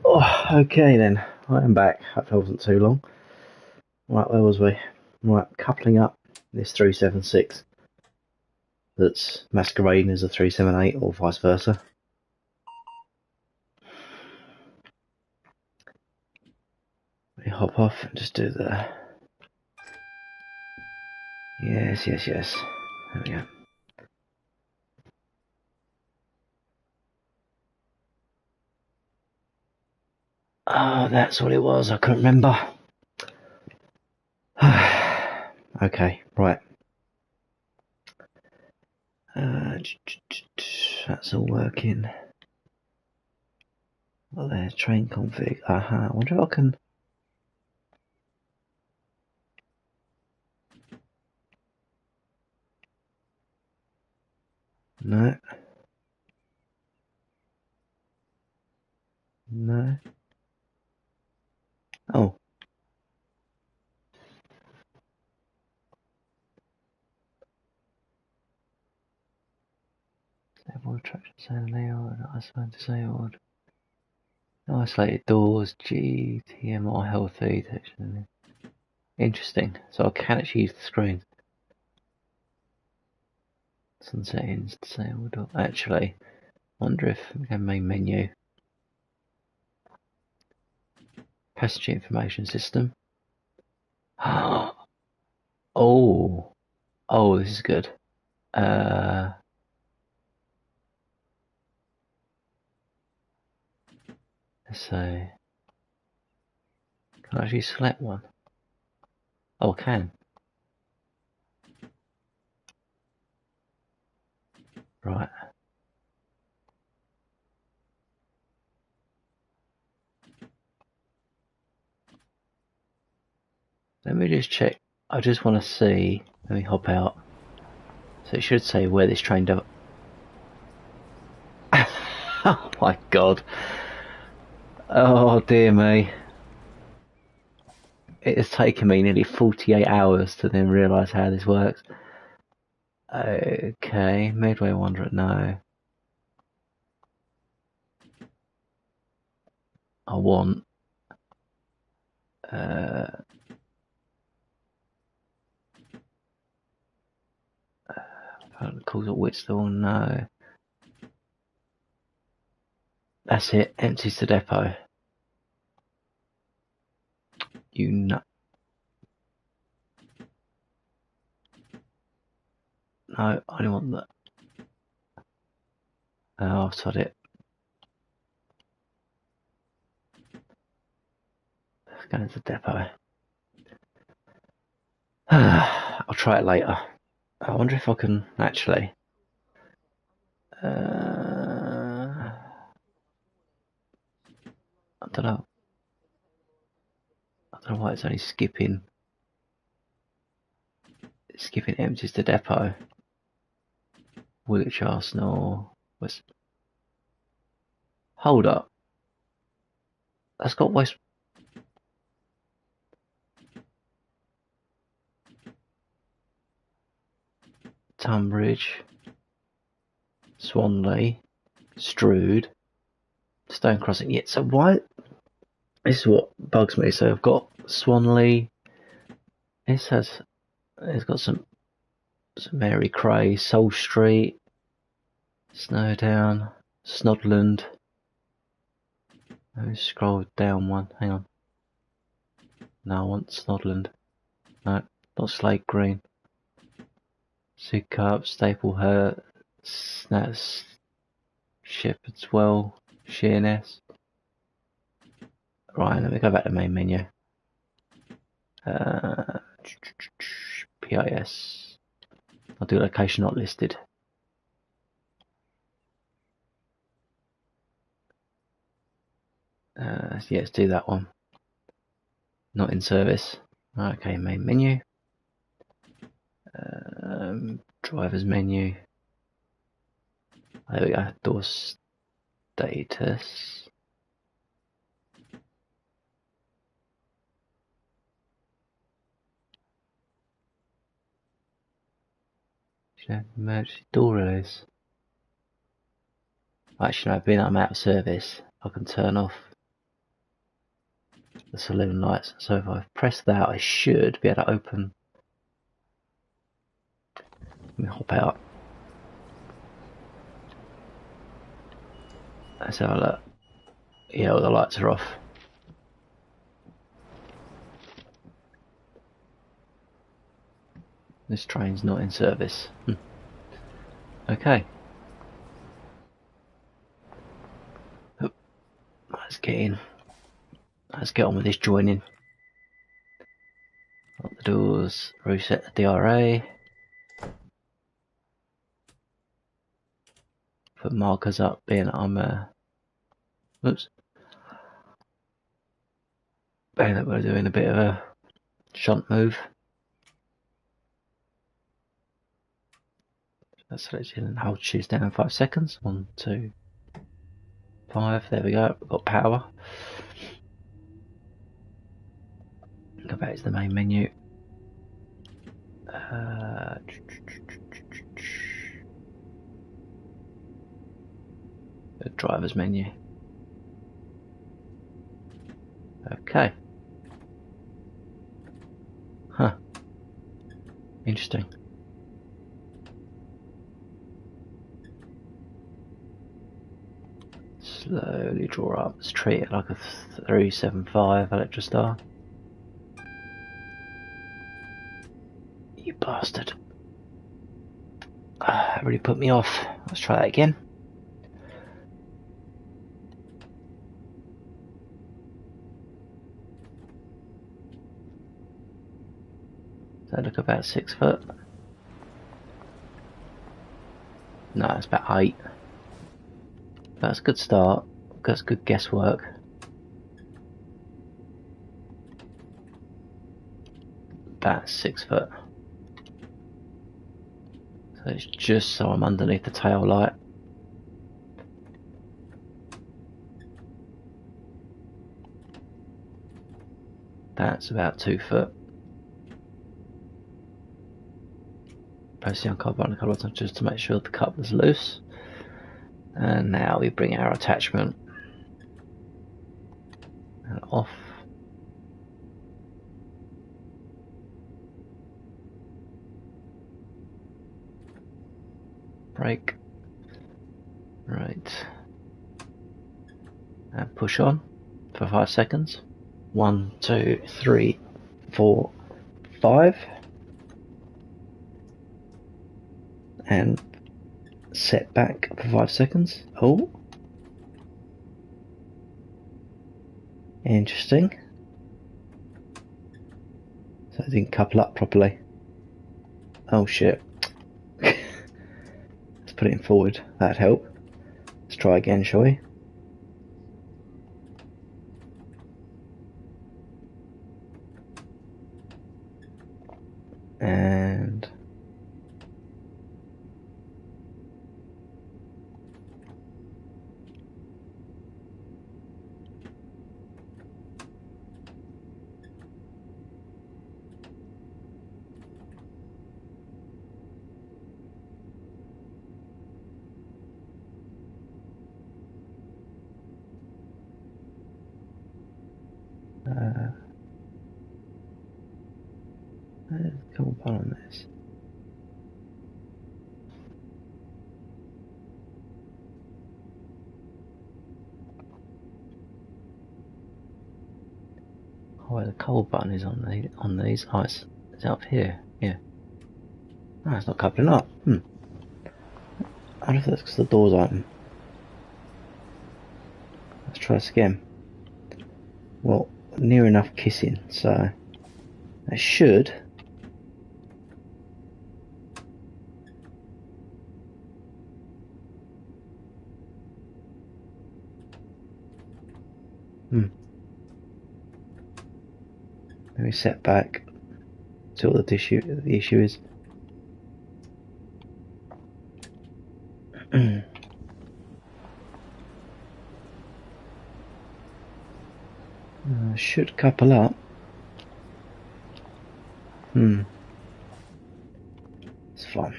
Oh, okay then. I am back. That wasn't too long. Right, where was we? Right, coupling up this 376 that's masquerading as a 378 or vice versa. We hop off and just do the... Yes. There we go. Oh, that's what it was. I couldn't remember. Okay, right. That's all working. Oh, there's train config. I wonder if I can. No. No. Oh. Disabled traction sound layout. Isolated disabled. Isolated doors. GTMR healthy detection. Interesting. So I can actually use the screen. Some settings disabled. Actually, wonder if we can main menu. Passenger information system. Oh. Oh, this is good. Let's say. Can I actually select one? Oh, I can. Right. Let me just check. I just want to see. Let me hop out. So it should say where this train does. Oh my god. Oh dear me. It has taken me nearly 48 hours to then realise how this works. Okay, Midway Wanderer, no. I want calls it Whitstable, no. That's it, empties the depot. You know. No, I don't want that. Oh, I've sod it. Let's go into the depot. I'll try it later. I wonder if I can actually. I don't know. I don't know why it's only skipping. Skipping empties the depot. Woolwich Arsenal. Hold up. That's got West. Tunbridge. Swanley. Strood. Stone Crossing. Yeah, so why? This is what bugs me. So I've got Swanley. It's got some Mary Cray, Soul Street, Snowdown, Snodland. Let me scroll down one. Hang on. No, I want Snodland. No, not Slade Green. Sidcup, Staplehurst, Snats, Shepherd's Well, Sheerness. Right, let me go back to main menu. PIS. I'll do location not listed. Yeah, let's do that one. Not in service. Okay, main menu. Driver's menu. There we go. Door status. Emergency door release. Actually, no, being I'm out of service, I can turn off the saloon lights. So if I press that, I should be able to open. Let me hop out. Let's have a look. Yeah, all the lights are off. This train's not in service. Okay. Let's get in. let's get on with this joining. Lock the doors, reset the DRA. Put markers up, being that I'm oops. Being that we're doing a bit of a shunt move. Let's select it and hold choose down 5 seconds. 1, 2, 5. There we go. We've got power. Go back to the main menu. The driver's menu. Okay. Huh. Interesting. Slowly draw up. Let's treat it like a 375 Electrostar. You bastard. That really put me off. Let's try that again. Does that look about 6 foot? No, it's about 8. That's a good start. That's good guesswork. About 6 foot. So it's just so I'm underneath the tail light. That's about 2 foot. Press the uncouple button a couple of times just to make sure the coupler's loose. And now we bring our attachment and off. Brake. Right. And push on for 5 seconds. 1, 2, 3, 4, 5. And set back for 5 seconds. Oh. Interesting. So it didn't couple up properly. Oh shit. Let's put it in forward. That'd help. Let's try again, shall we? And come on this. Oh, the cold button is on these. Oh, it's up here. Yeah. Oh, it's not coupling up. I wonder if that's because the door's open. Let's try this again. Well, near enough kissing, so I should. Let me set back. See what the issue is. Should couple up. It's fine.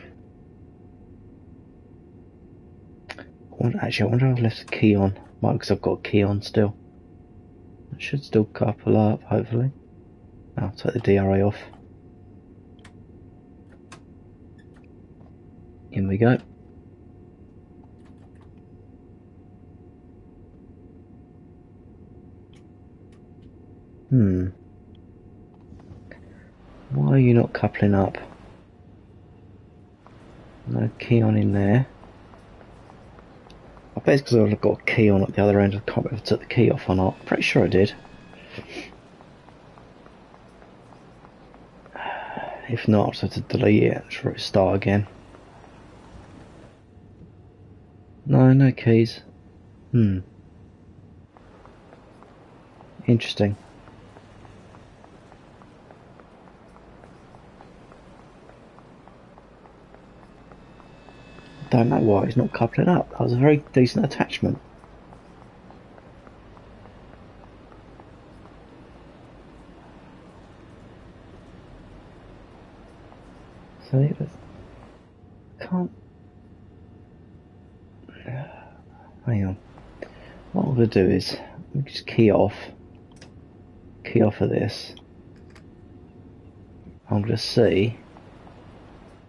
Actually, I wonder if I've left the key on. Might because I've got a key on still. It should still couple up, hopefully. I'll take the DRA off. In we go. Why are you not coupling up? No key on in there. I bet it's because I've got a key on at the other end. I can't remember if I took the key off or not. Pretty sure I did. If not, I have to delete it and start again. No keys. Interesting. Don't know why it's not coupling up. That was a very decent attachment. See, can't. Hang on. What I'm going to do is just key off of this. I'm going to see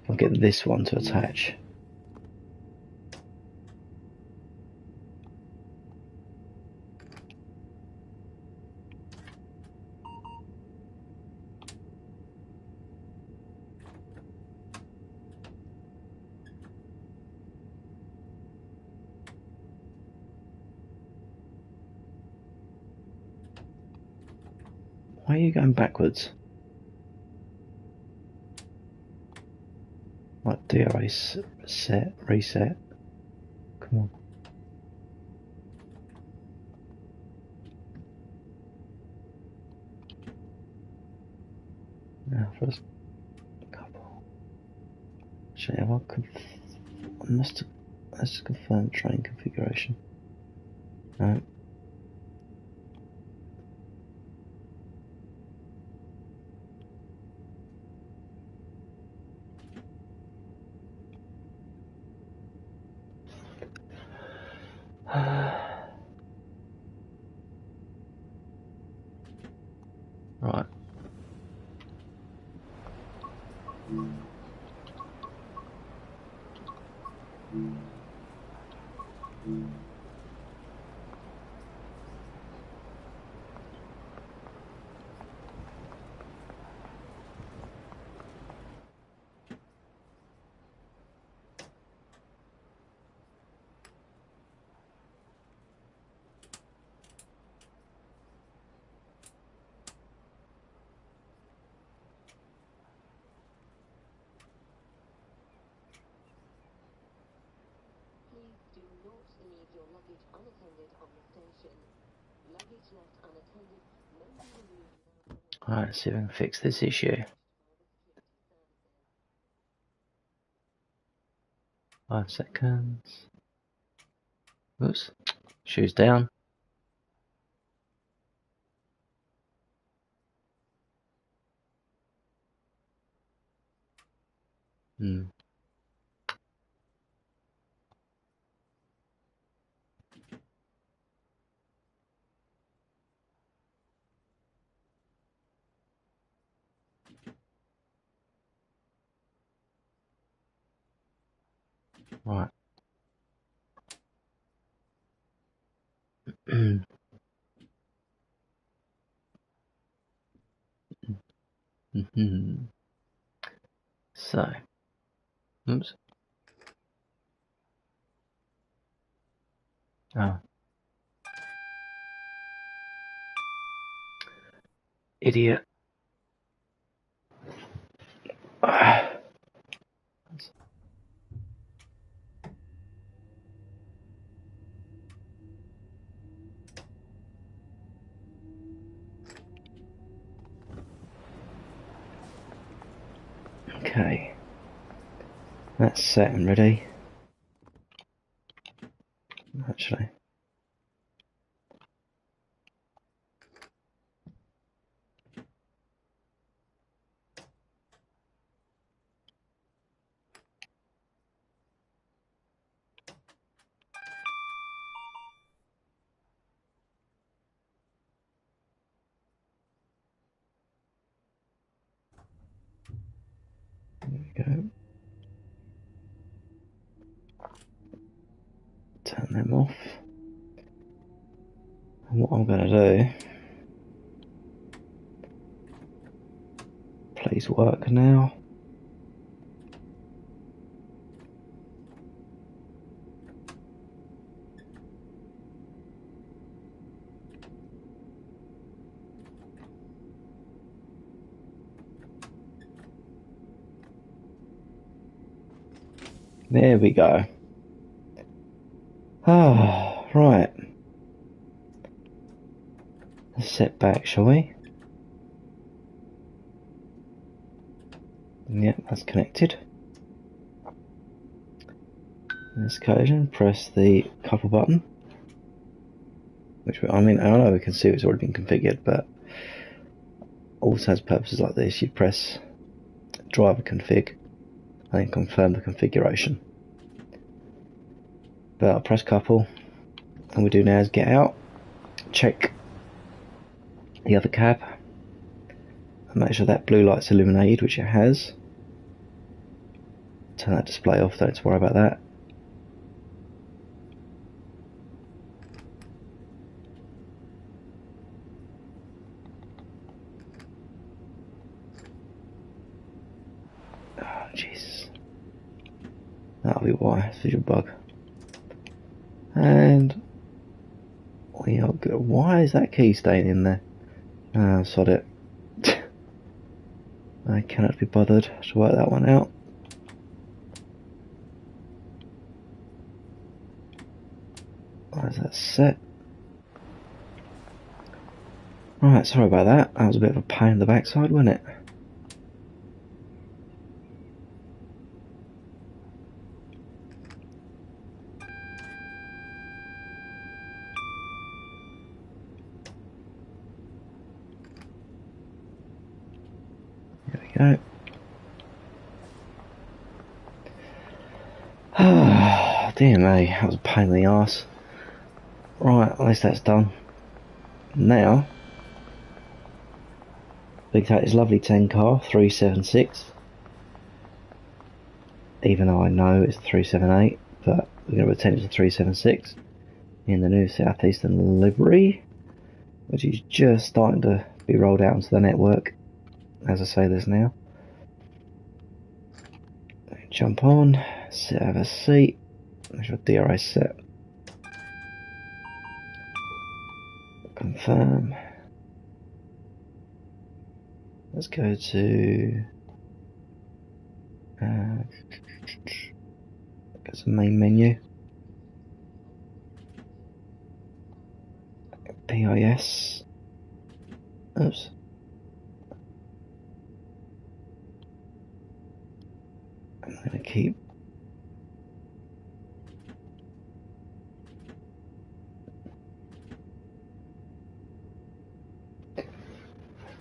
if I can get this one to attach. Why are you going backwards? Like DRA reset. Come on. Now first couple. Actually, I must have confirm train configuration. No. Right. Please do not leave your luggage unattended on the station. Luggage left unattended may be removed now. Alright, let's see if I can fix this issue. 5 seconds. Oops. Shoes down. Right. So, oops. Oh. Idiot. Okay. That's set and ready. Actually. There we go. Turn them off. And what I'm going to do, please work now. There we go. Ah, right. Let's set back, shall we? Yep, that's connected. In this occasion, press the couple button. Which, I mean, I know we can see it's already been configured, but all intents and purposes like this, you press driver config and then confirm the configuration. But I'll press couple, and we do now is get out, check the other cab, and make sure that blue light's illuminated, which it has. Turn that display off, don't need to worry about that. Oh, Jesus. That'll be why, it's a visual bug. And we are good. Why is that key staying in there? Ah, sod it. I cannot be bothered to work that one out. Why is that set? Right, sorry about that. That was a bit of a pain in the backside, wasn't it? There we go. Dear me, that was a pain in the arse. Right, at least that's done. Now, we can take this lovely 10 car, 376. Even though I know it's 378, but we're going to pretend it's a 376 in the new Southeastern livery, which is just starting to be rolled out onto the network as I say this now. Jump on, have a seat, make sure DRA set. Confirm. Let's go to go to main menu. PIS. Oops. I'm going to keep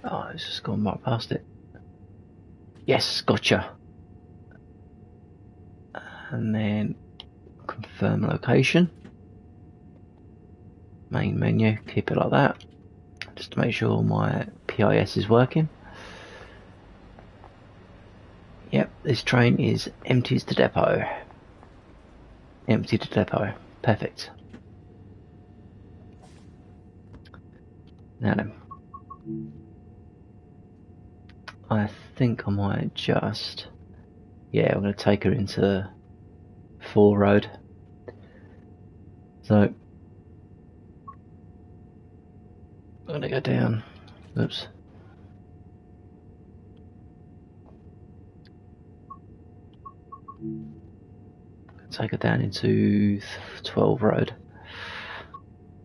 oh, it's just gone right past it. Yes, gotcha. And then confirm location. Main menu, keep it like that. Just to make sure my PIS is working. Yep, this train is empties to depot. Empty to depot. Perfect. Now then. I think I might just... yeah, I'm going to take her into 4 Road. So, I'm going to go down. Oops. Take her down into 12 Road.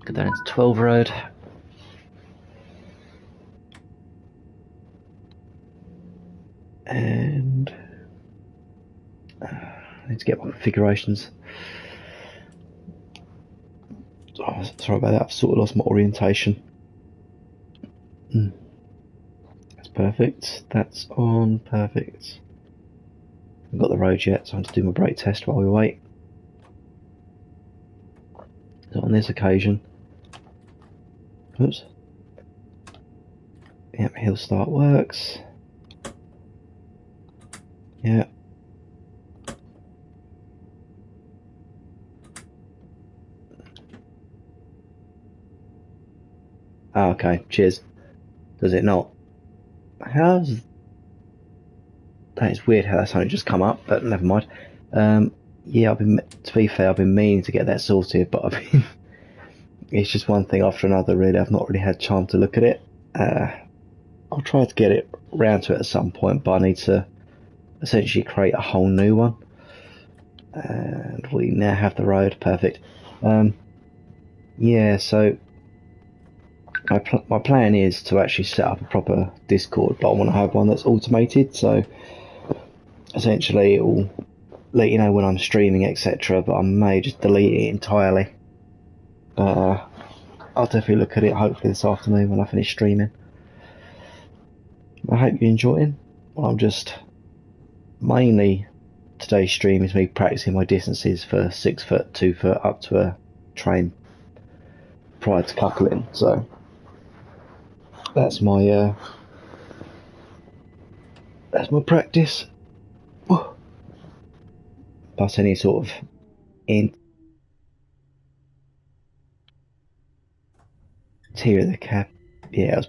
Go down into 12 Road. And I need to get my configurations. Oh, sorry about that, I've sort of lost my orientation. That's perfect. That's on. Perfect. I've got the road yet, so I'm going to do my brake test while we wait. So on this occasion, oops. Yep, hill start works. Yeah. Oh, okay, cheers. Does it not? How's... that is weird how that's only just come up, but never mind. Yeah, to be fair, I've been meaning to get that sorted, but it's just one thing after another really. I've not really had time to look at it. I'll try to get it round to it at some point, but I need to essentially create a whole new one. And we now have the road. Perfect. Yeah, so my plan is to actually set up a proper Discord, but I want to have one that's automated, so essentially it will let you know when I'm streaming, etc., but I may just delete it entirely. But I'll definitely look at it hopefully this afternoon when I finish streaming. I hope you're enjoying. I'm just mainly today's stream is me practicing my distances for 6 foot, 2 foot up to a train prior to coupling. So that's my practice. Plus any sort of interior of the cab. Yeah, it was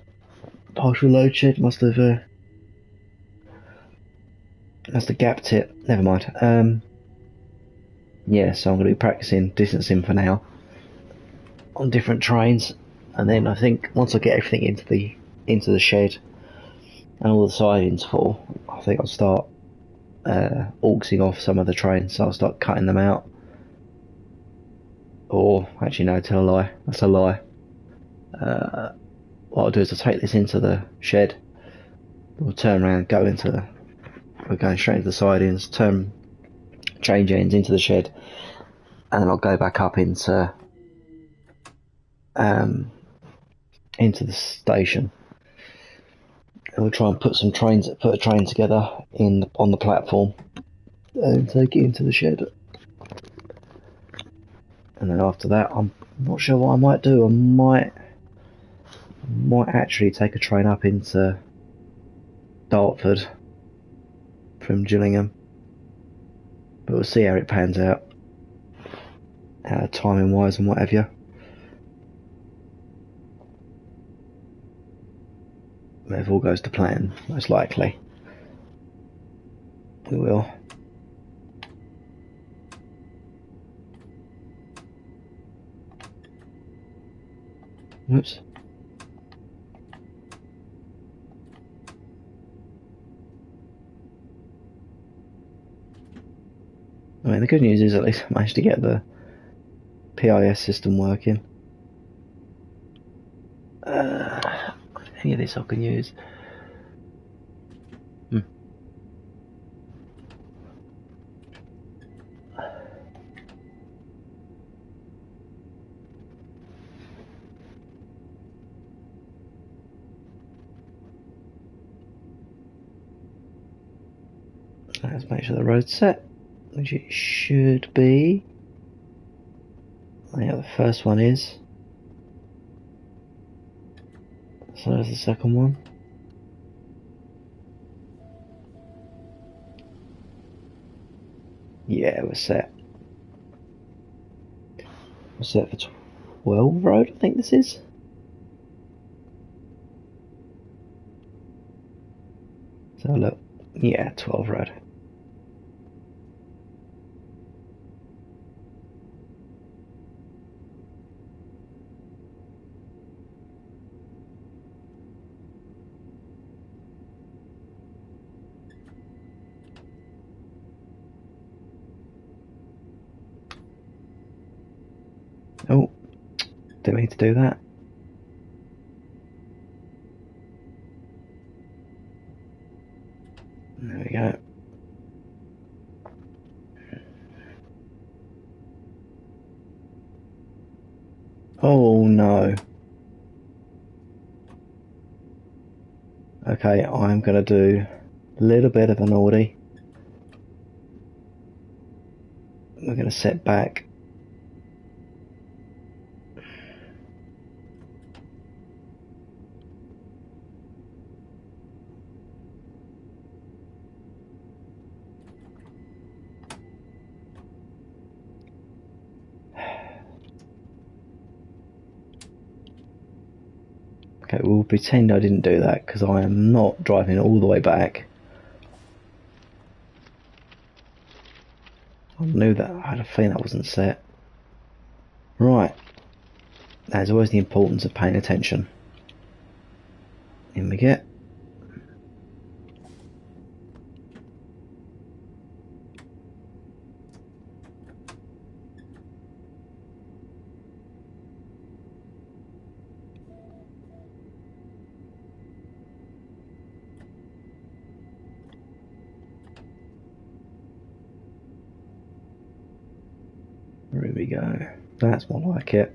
partial load shed. Must have gapped it. Never mind. Yeah, so I'm going to be practicing distancing for now on different trains, and then I think once I get everything into the shed and all the sidings full, I think I'll start auxing off some of the trains. So I'll start cutting them out. Or actually, no, tell a lie. That's a lie. What I'll do is I'll take this into the shed. We'll turn around, we're going straight into the sidings, change ends into the shed, and then I'll go back up into the station. And we'll try and put a train together on the platform and take it into the shed. And then after that, I'm not sure what I might do. I might actually take a train up into Dartford from Gillingham, but we'll see how it pans out, timing wise and what have you. If all goes to plan, most likely we will. Oops. I mean, the good news is at least I managed to get the PIS system working. Any of this I can use. Let's make sure the road's set, which it should be. Yeah, the first one is. So there's the second one. Yeah, we're set. We're set for 12 road, I think this is. So look, yeah, 12 road. Oh, didn't mean to do that. There we go. Oh no. Okay, I'm gonna do a little bit of an Audi. We're gonna set back. Okay, we'll pretend I didn't do that because I am not driving all the way back. I knew that. I had a feeling that wasn't set. Right. There's always the importance of paying attention. In we get. go. That's more like it.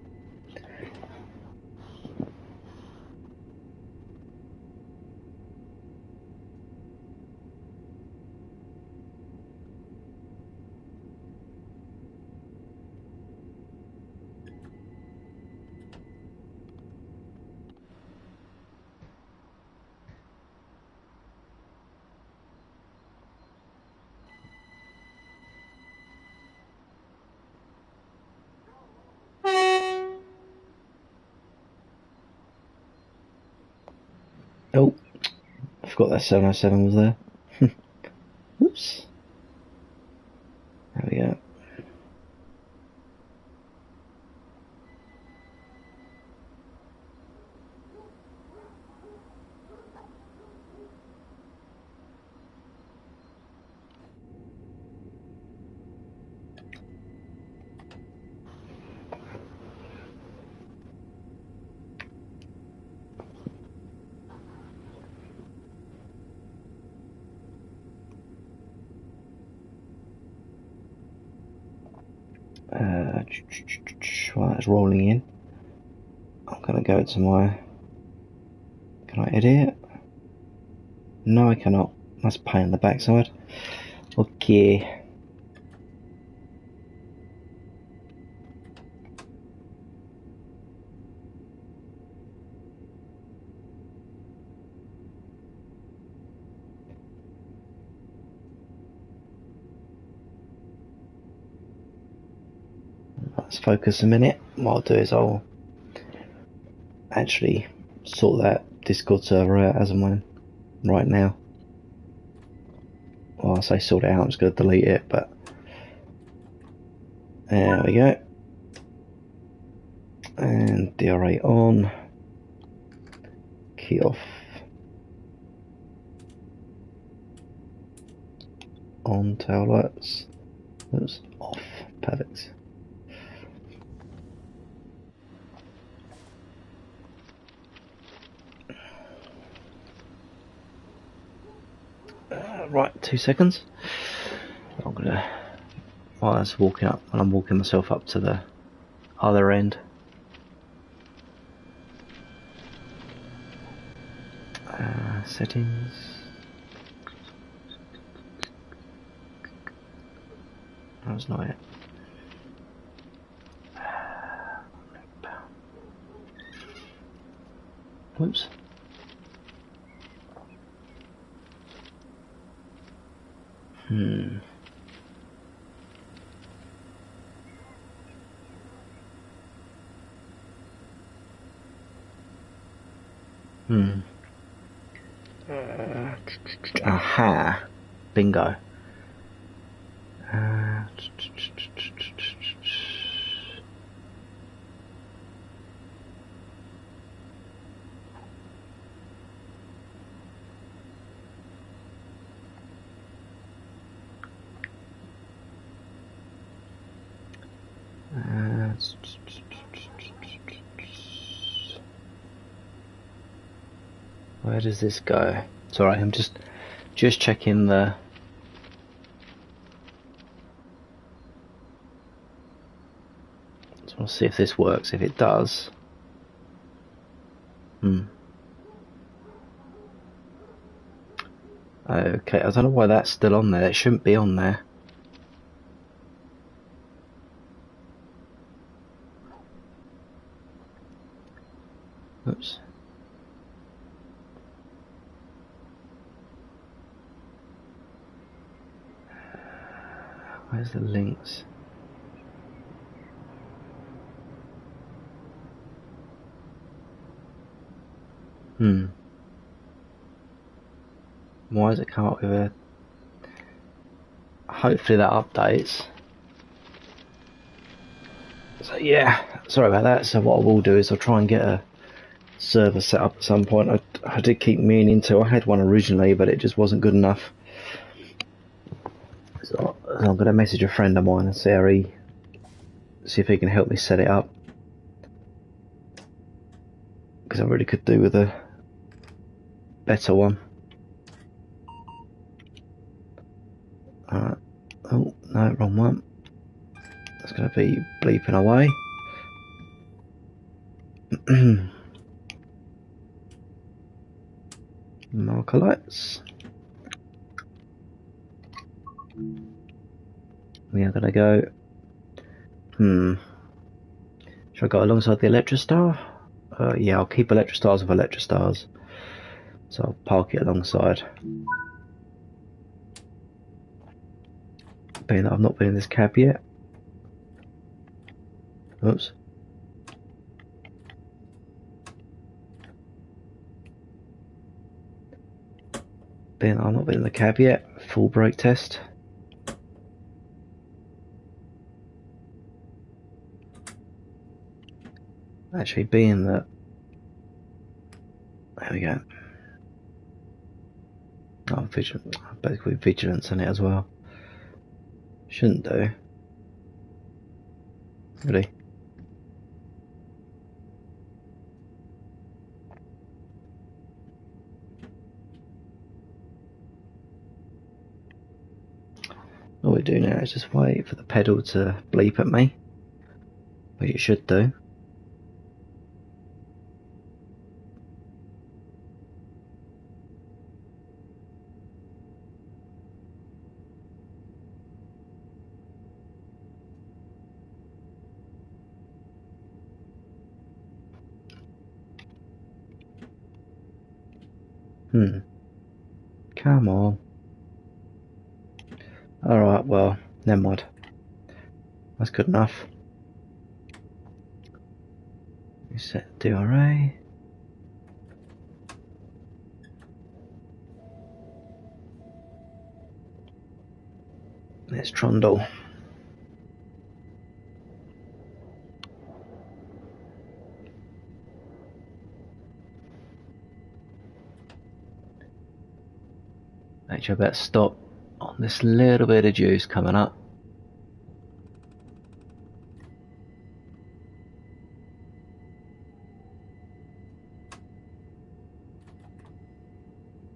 Oh, I forgot that 707 was there. Oops. There we go. While that's rolling in, I'm going to go to my... Can I edit it? No, I cannot. That's a pain in the backside. Okay. Let's focus a minute. What I'll do is I'll actually sort that Discord server out as and when right now. Well, I say sort it out, I'm just going to delete it, but there we go. And DRA on, key off, on tail lights, oops, off, perfect. Right, 2 seconds. I'm gonna, while that's walking up, and I'm walking myself up to the other end. Settings. That's not it. Whoops. Hmm. Aha. Bingo. Where does this go? Sorry, I'm just checking the... Just want to see if this works. If it does... Okay, I don't know why that's still on there. It shouldn't be on there. Oops. Where's the links? Why does it come up with a... Hopefully that updates. So yeah, sorry about that. So what I will do is I'll try and get a server set up at some point. I did keep meaning to. I had one originally, but it just wasn't good enough. So I'm going to message a friend of mine and see if he can help me set it up. Because I really could do with a better one. Alright. Oh, no, wrong one. Let's going to be bleeping away. Marker lights. We are going to go. Should I go alongside the Electrostar? Yeah, I'll keep Electrostars with Electrostars. So I'll park it alongside. Being that I've not been in this cab yet. Oops. Being that I've not been in the cab yet. Full brake test. Actually, being that. There we go. Oh, basically vigilance in it as well. Shouldn't do. Really. All we do now is just wait for the pedal to bleep at me, which it should do. Come on. Alright, well, never mind. That's good enough. Reset DRA. Let's trundle. Actually, I better stop on this little bit of juice coming up.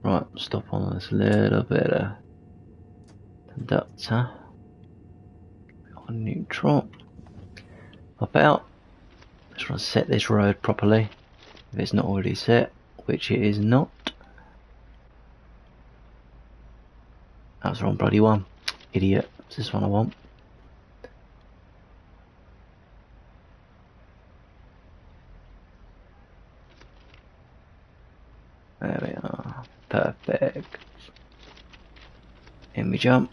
Right, stop on this little bit of conductor. On neutral. Pop out. Just want to set this road properly. If it's not already set, which it is not. That was the wrong bloody one. Idiot. It's this one I want. There we are. Perfect. In we jump.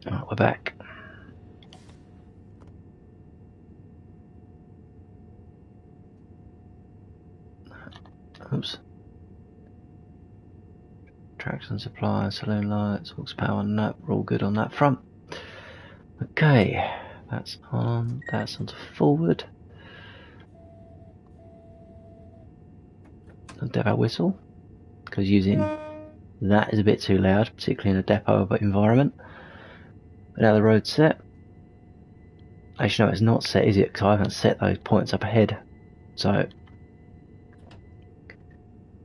Alright, we're back. Oops. Traction supply, saloon lights, aux power and that, we're all good on that front. Okay, that's on, that's onto forward. A depot whistle, because using that is a bit too loud, particularly in a depot environment. But now the road's set. Actually no, it's not set, is it? Because I haven't set those points up ahead. So,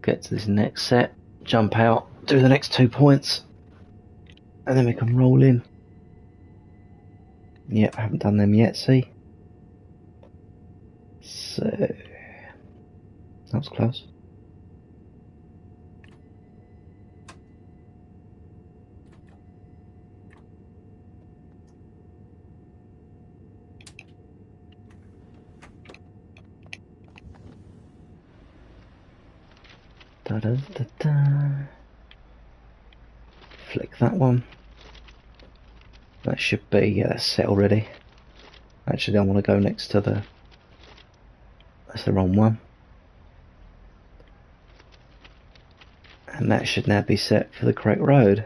get to this next set, jump out, do the next 2 points, and then we can roll in. Yep, I haven't done them yet, see? So, that was close. Da da da da. Flick that one. That should be, yeah, that's set already. Actually, I want to go next to the. That's the wrong one. And that should now be set for the correct road,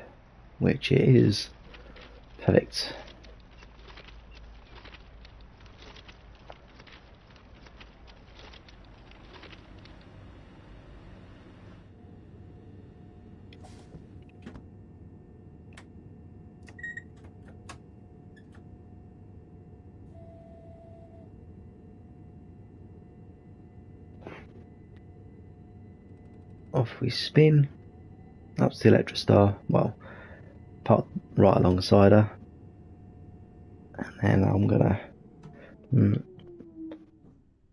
which it is. Perfect. Off we spin. Up to the Electrostar. Well, park right alongside her. And then I'm gonna,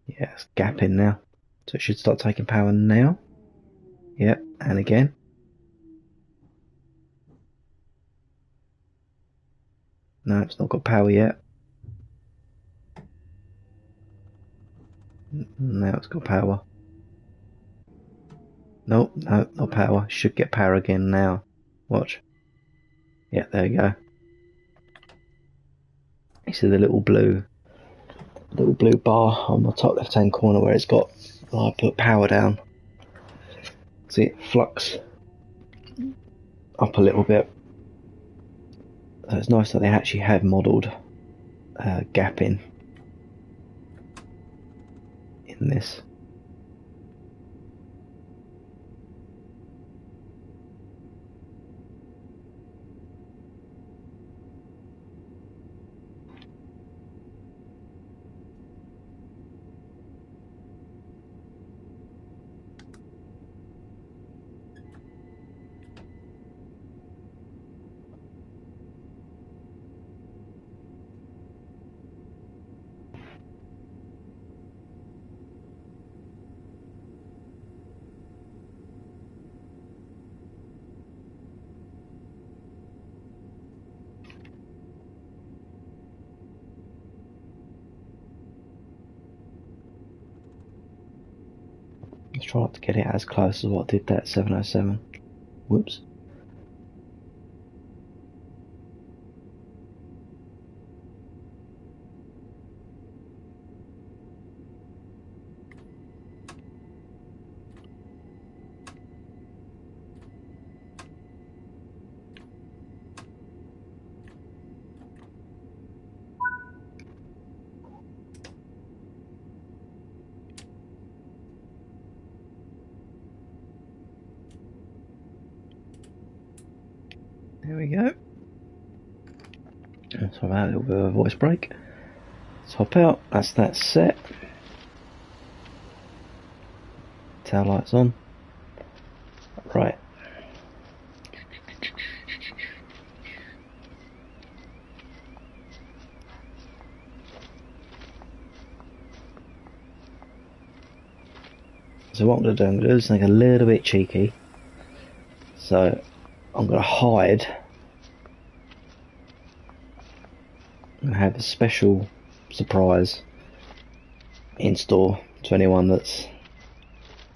yeah, it's gapping now. So it should start taking power now. Yep, and again. No, it's not got power yet. Now it's got power. Nope, no, not power. Should get power again now. Watch. Yeah, there you go. You see the little blue bar on the top left hand corner where it's got, I put power down. See it flux up a little bit. So it's nice that they actually have modelled gapping in this. Let's try not to get it as close as what did that 707. Whoops. There we go. Let's have a little bit of a voice break. Let's hop out. That's that set. Tail lights on. Right. So what I'm going to do is something a little bit cheeky. So I'm going to hide. I have a special surprise in store to anyone that's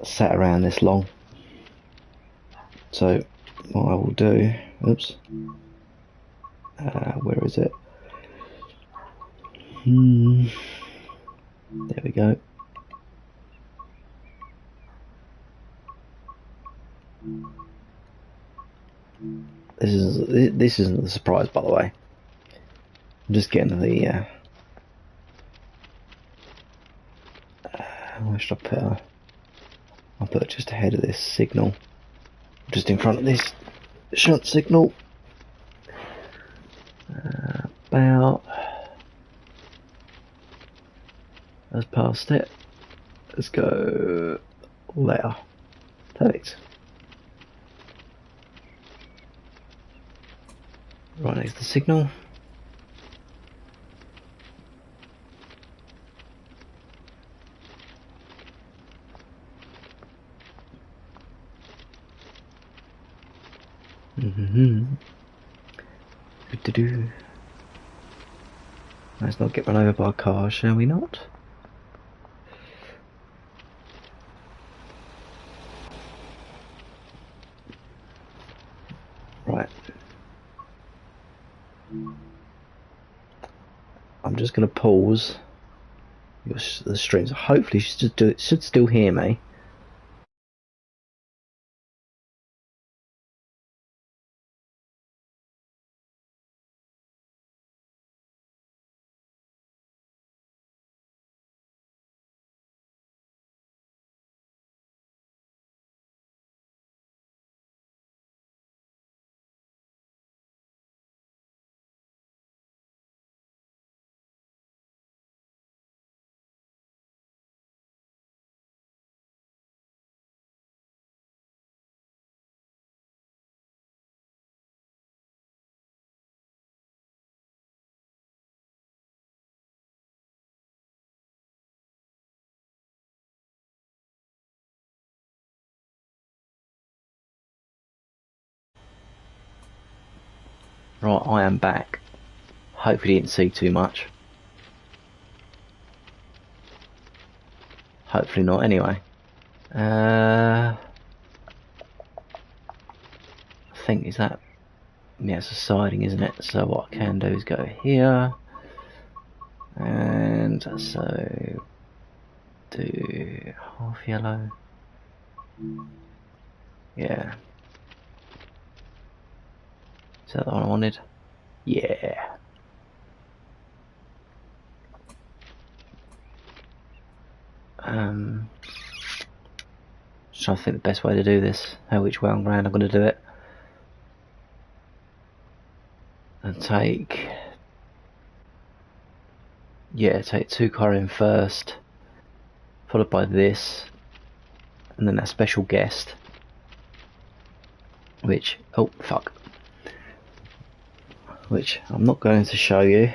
sat around this long. So what I will do, oops, where is it? There we go. This isn't the surprise, by the way. I'm just getting the where should I put her? I'll put it just ahead of this signal, just in front of this shunt signal. About that's past it. Let's go there. Perfect. Right next to the signal. Good to do. Let's not get run over by a car, shall we not? Right. I'm just going to pause the stream. So hopefully it should still hear me. Right, I am back. Hopefully you didn't see too much. Hopefully not anyway. I think is that... Yeah, it's a siding, isn't it? So what I can do is go here. And so... do half yellow. Yeah. Is that the one I wanted? Yeah. Just trying to think the best way to do this. Which way I'm going to do it. And take... yeah, take 2 car in first. Followed by this. And then that special guest. Which... oh, fuck. Which I'm not going to show you.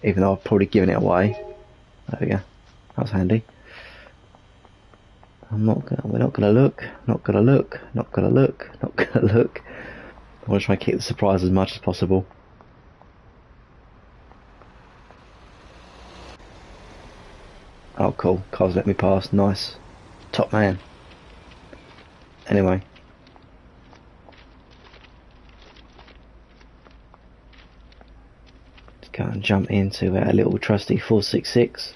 Even though I've probably given it away. There we go. That was handy. We're not gonna look, not gonna look, not gonna look, not gonna look. I want to try and keep the surprise as much as possible. Oh cool, cars let me pass, nice. Top man. Anyway. Let's go and jump into our little trusty 466.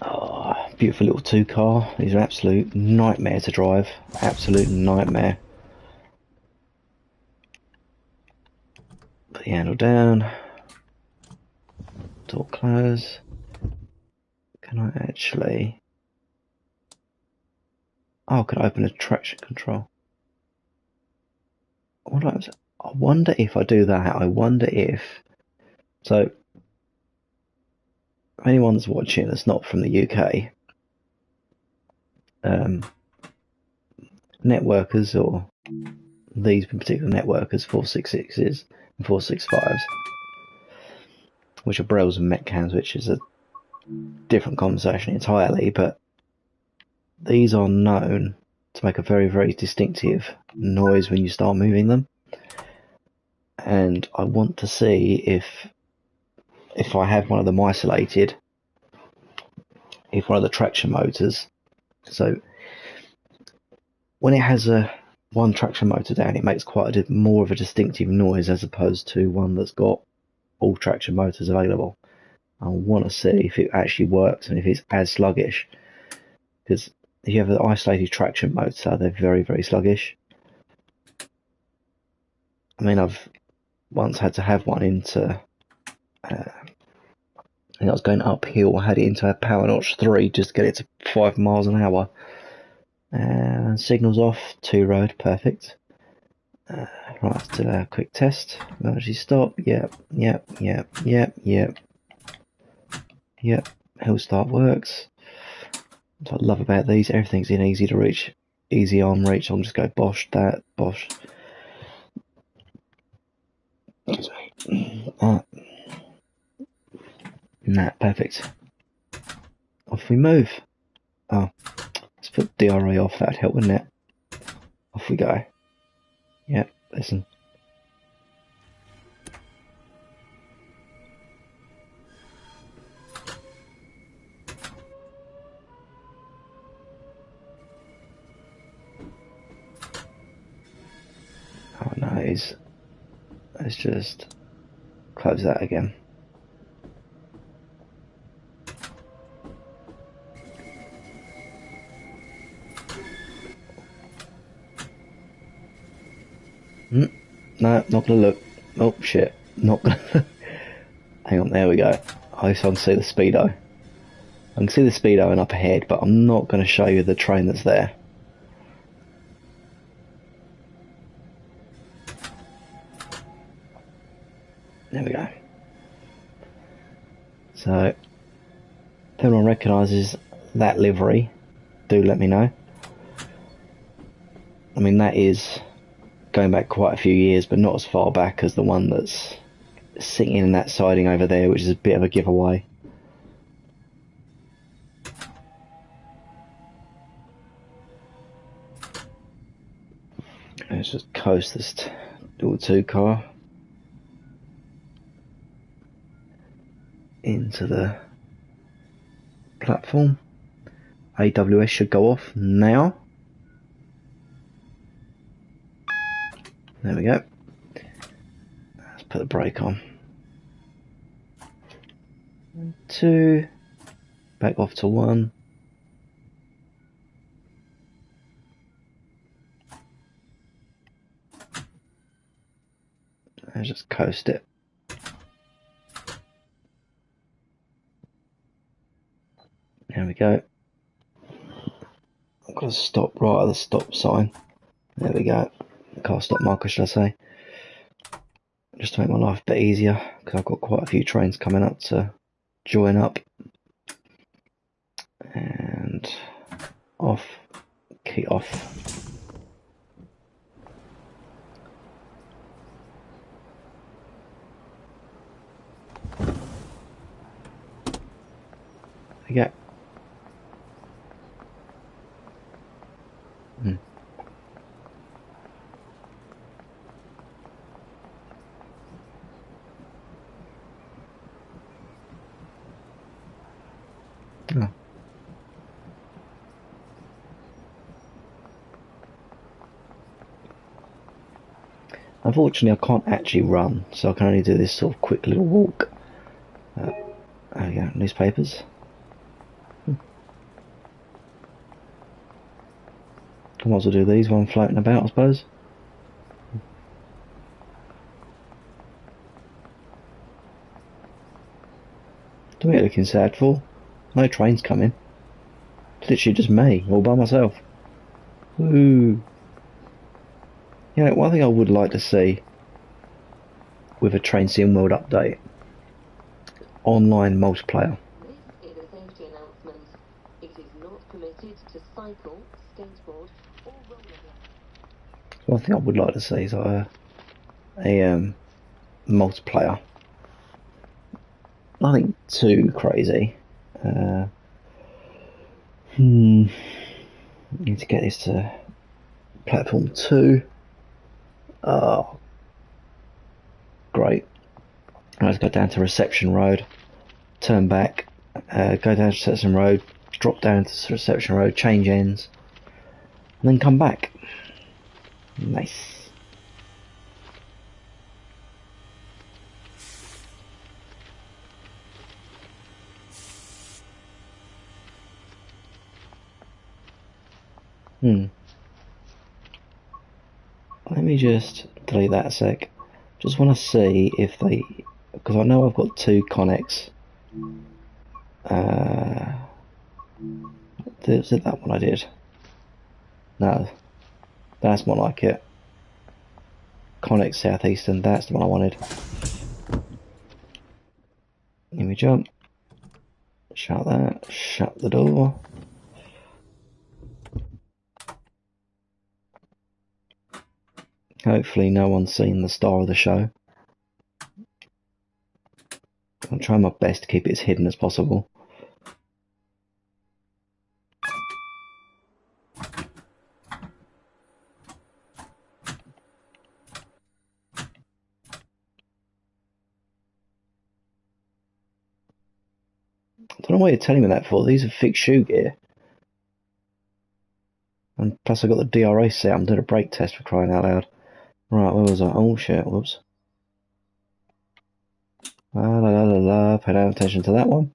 Oh, beautiful little 2 car. These are absolute nightmare to drive. Absolute nightmare. Put the handle down. Door close. Can I actually... oh, I could open a traction control. I wonder if I do that, I wonder if... so, if anyone's watching that's not from the UK, networkers, or these in particular networkers, 466s and 465s, which are Brels and Metcans, which is a different conversation entirely, but these are known to make a very, very distinctive noise when you start moving them. And I want to see if I have one of them isolated, if one of the traction motors, so when it has one traction motor down, it makes quite a more of a distinctive noise as opposed to one that's got all traction motors available. I want to see if it actually works and if it's as sluggish, because if you have an isolated traction motor, they're very, very sluggish. I mean, I've once had to have one into... and I was going uphill, I had it into a power notch 3 just to get it to 5 miles an hour. And signals off, 2 road, perfect. Right, let's do a quick test. Emergency stop, yep. Hill start works. What I love about these, everything's in easy to reach, easy arm reach. I'll just go bosh, that, bosh. Nah, perfect. Off we move. Oh, let's put DRA off, that'd help, wouldn't it? Off we go. Yep, listen. Oh no, let's just close that again. No, not gonna look. Oh shit, not gonna look. Hang on, there we go. I can see the speedo. I can see the speedo and up ahead, but I'm not going to show you the train that's there. There we go. So, if anyone recognises that livery, do let me know. I mean, that is going back quite a few years, but not as far back as the one that's sitting in that siding over there, which is a bit of a giveaway. Let's just coast this Door 2 car into the platform. AWS should go off now. There we go. Let's put the brake on. 2, back off to 1. And just coast it. There we go. I've got to stop right at the stop sign. There we go. Car stop marker, should I say. Just to make my life a bit easier, because I've got quite a few trains coming up to join up. And off. Key off. There we go. Oh. Unfortunately, I can't actually run, so I can only do this sort of quick little walk. There we go, newspapers. I might as well do these while I'm floating about, I suppose. What are you looking sad for? No trains coming. It's literally just me, all by myself. Woo! You know, one thing I would like to see with a Train Sim World update, online multiplayer. This is a safety announcement. It is not permitted to cycle, skateboard, or rollerblade. One thing I would like to see is a multiplayer. Nothing too crazy. Need to get this to platform 2. Oh, great. Let's go down to Reception Road, turn back, go down to Reception Road, drop down to Reception Road, change ends, and then come back. Nice. Let me just delete that a sec. Just want to see if they, because I know I've got 2 Connex. Was it that one I did? No, that's more like it. Connex Southeastern, that's the one I wanted. Here we jump. Shut that, shut the door. Hopefully no one's seen the star of the show. I'll try my best to keep it as hidden as possible. I don't know why you're telling me that for. These are fixed shoe gear. And plus I got the DRA set. I'm doing a brake test, for crying out loud. Right, where was I? Oh shit, whoops. La la la la la, pay no attention to that one.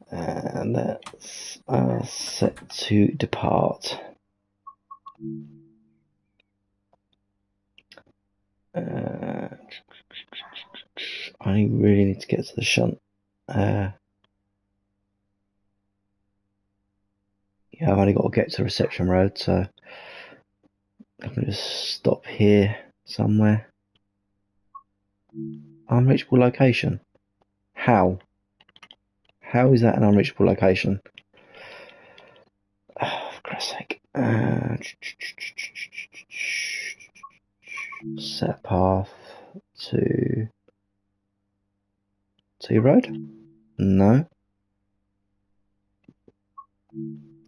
And that's set to depart. I really need to get to the shunt. Yeah, I've only got to get to Reception Road, so I can just stop here somewhere. Unreachable location? How? How is that an unreachable location? Oh, for Christ's sake. Set path to T Road? No.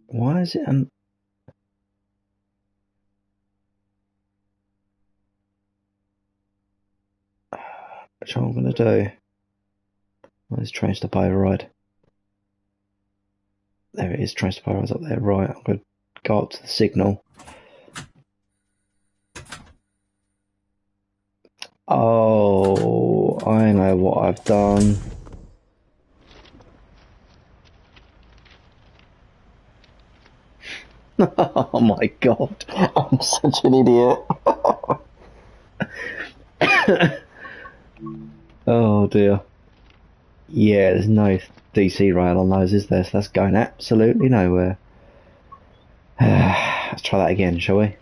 Why is it which I'm going to do. Where's train stop override? There it is, train stop override's up there. Right, I'm going to go up to the signal. Oh, I know what I've done. Oh my god, I'm such an idiot. Oh dear. Yeah, there's no DC rail on those, is there? So that's going absolutely nowhere. Let's try that again, shall we?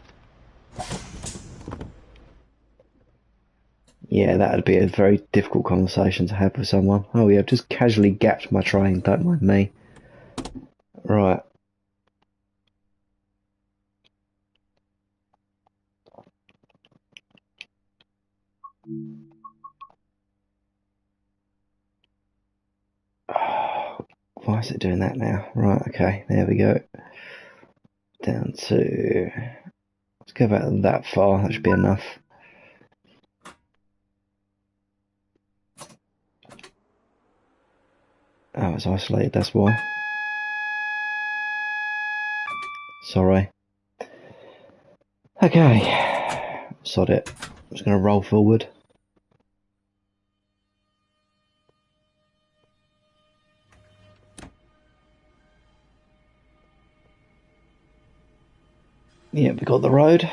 Yeah, that would be a very difficult conversation to have with someone. Oh yeah, I've just casually gapped my train, don't mind me. Right. Why is it doing that now? Right, okay, there we go. Down to... Let's go back that far, that should be enough. Oh, it's isolated, that's why. Sorry. Okay. Sod it. I'm just going to roll forward. Yeah, we got the road.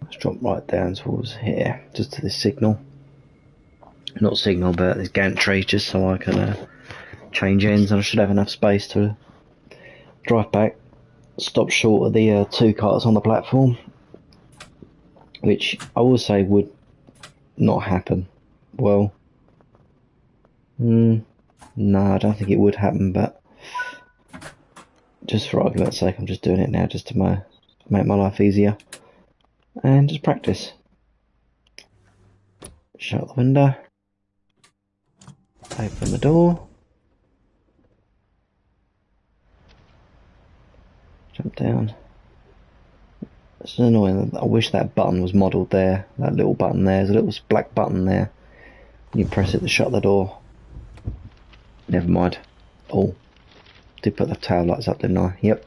Let's drop right down towards here, just to this signal. Not signal, but this gantry, just so I can change ends, and I should have enough space to drive back. Stop short of the two cars on the platform, which I will say would not happen. Well, no, I don't think it would happen, but just for argument's sake, I'm just doing it now, just to make my life easier and just practice. Shut the window, open the door, jump down. It's annoying. I wish that button was modelled there. That little button there. There's a little black button there. You press it to shut the door. Never mind. Oh, did put the tail lights up, didn't I? Yep.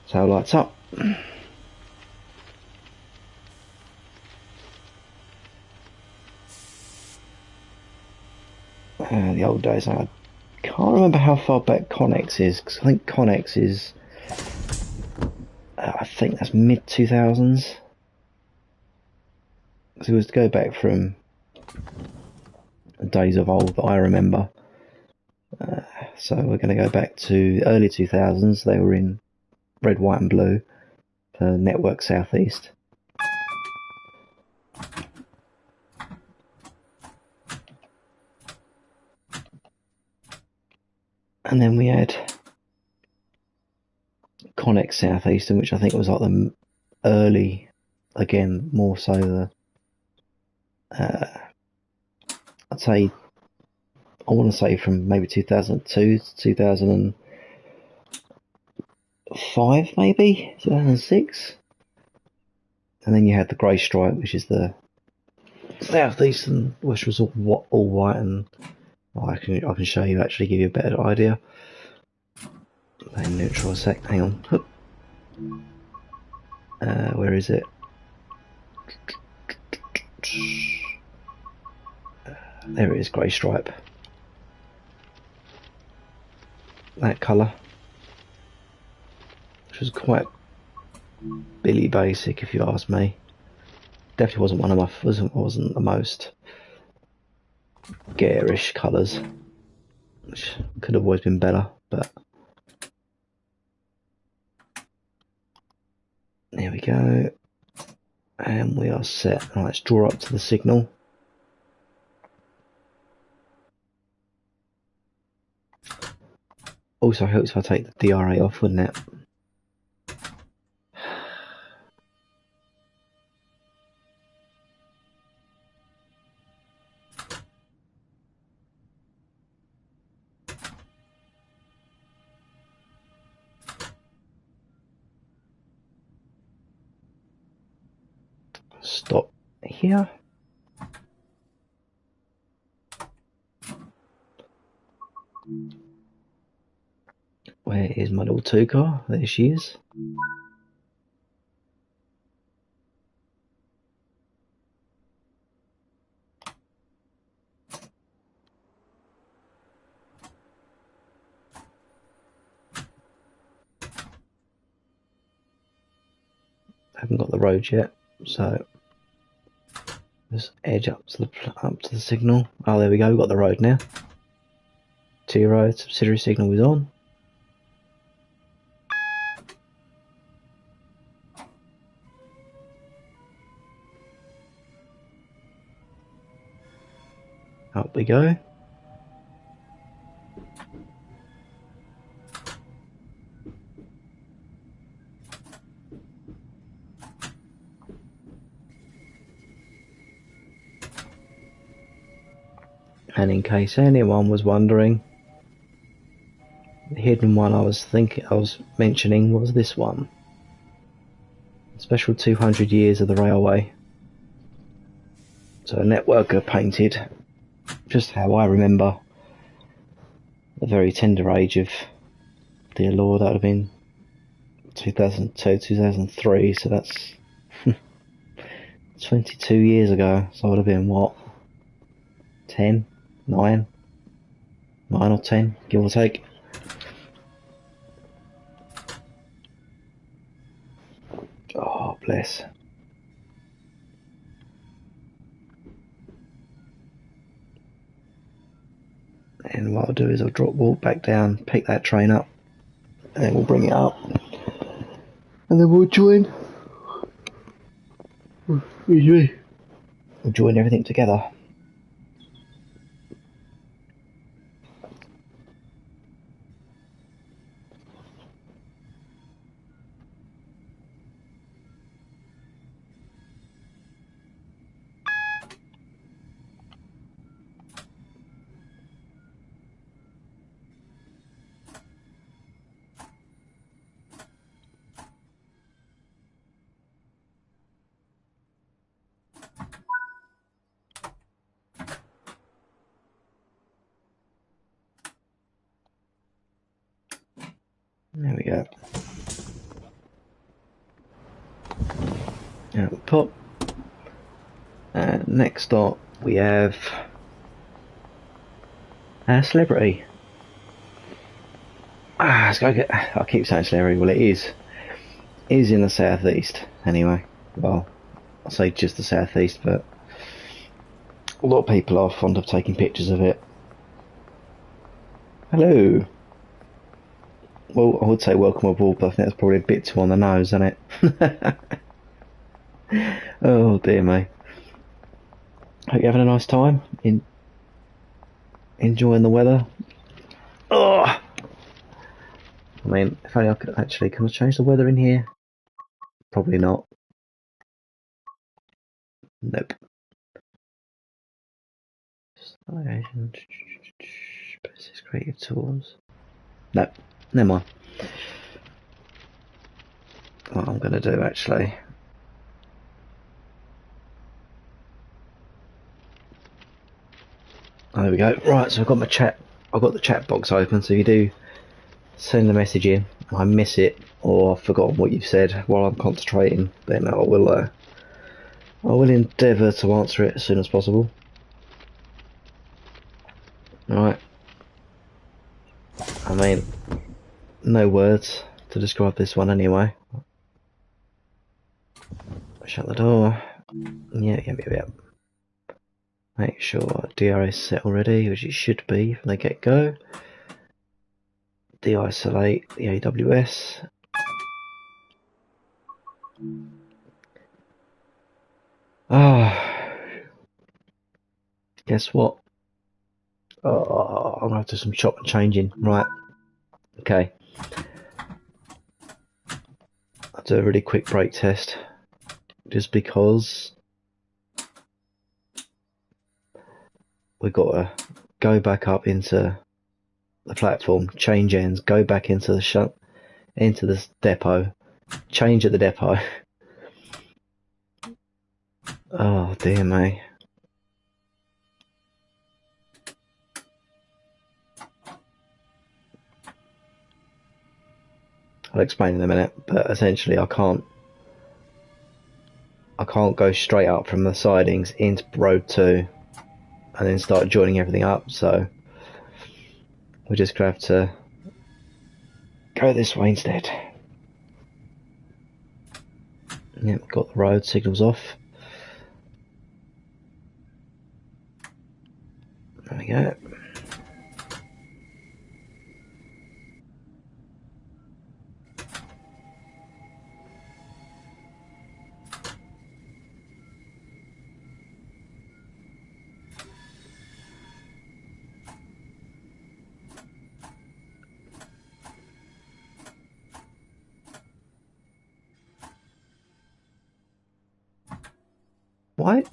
Tail lights up. The old days. I can't remember how far back Connex is, because I think Connex is... I think that's mid-2000s. Because it was to go back from the days of old that I remember. So we're going to go back to early 2000s. They were in red, white and blue for Network Southeast. And then we had Connex Southeastern, which I think was like the early, again, more so the, I'd say, I want to say from maybe 2002 to 2005, maybe 2006. And then you had the Grey Stripe, which is the Southeastern, which was all white and I can show you, actually give you a better idea. Let me neutral a sec, hang on. Where is it? There it is, grey stripe. That colour, which was quite Billy basic if you ask me. Definitely wasn't one of my wasn't the most garish colours, which could have always been better, but there we go. And we are set. Right, let's draw up to the signal. Also helps if I take the DRA off, wouldn't it? Stop here. Where is my little 2 car? There she is. Haven't got the road yet, so just edge up to the signal. Oh, there we go. We've got the road now. T-road subsidiary signal is on. Up we go. And in case anyone was wondering, the hidden one I was mentioning was this one. Special 200 years of the railway. So a networker painted just how I remember the very tender age of Dear Lord. That would have been 2002, 2003, so that's 22 years ago. So I would have been what? 10? 9 or 10, give or take. Oh, bless. And what I'll do is I'll walk back down, pick that train up, and then we'll bring it up. And then we'll join. We'll join everything together. There we go. Now we pop. And next stop we have our celebrity. Let's go get. I keep saying celebrity. Well, it is. It is in the southeast anyway. Well, I say just the southeast, but a lot of people are fond of taking pictures of it. Hello. Well, I would say welcome aboard, but I think that's probably a bit too on the nose, isn't it? Oh dear me. Hope you're having a nice time. Enjoying the weather. Oh! I mean, if only I could actually. Can I change the weather in here? Probably not. Nope. Basic creative tools. Nope. Never mind. What I'm going to do actually. There we go. Right, so I've got my chat. I've got the chat box open. So if you do send a message in, I miss it or I've forgotten what you've said while I'm concentrating, then I will endeavour to answer it as soon as possible. Right. I mean, no words to describe this one anyway. Shut the door. Yeah. Make sure DRA is set already, which it should be from the get-go. De-isolate the AWS. Guess what? I'm gonna have to do some chop and changing. Right. Okay. I'll do a really quick brake test. Just because we've got to go back up into the platform, change ends, go back into the into this depot, change at the depot. Oh dear me. I'll explain in a minute, but essentially I can't go straight up from the sidings into road 2 and then start joining everything up, so we're just gonna have to go this way instead. Yep, got the road signals off. There we go. What?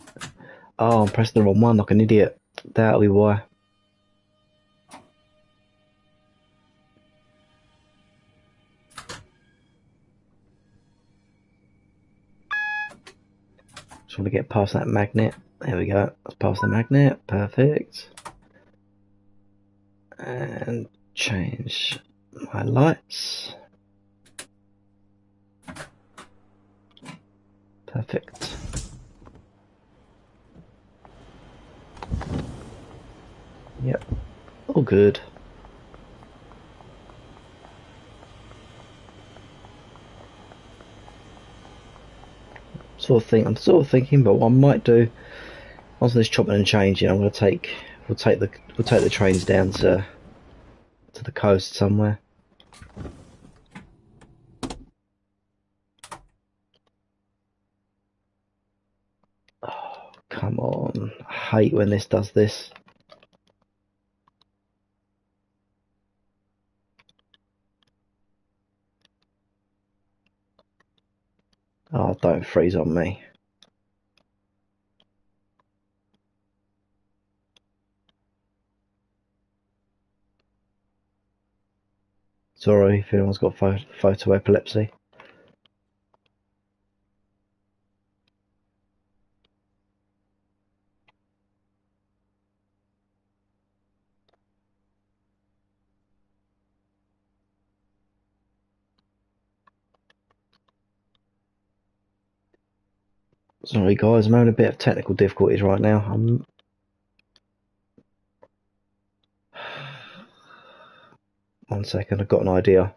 Oh, I'm pressing the wrong one like an idiot. That'll be why. Just want to get past that magnet. There we go. Let's pass the magnet. Perfect. And change my lights. Perfect. Yep. All good. I'm sort of thinking, but what I might do, once this chopping and changing, we'll take the trains down to the coast somewhere. Oh, come on. I hate when this does this. Oh, don't freeze on me. Sorry if anyone's got photo epilepsy. Sorry guys, I'm having a bit of technical difficulties right now. One second, I've got an idea.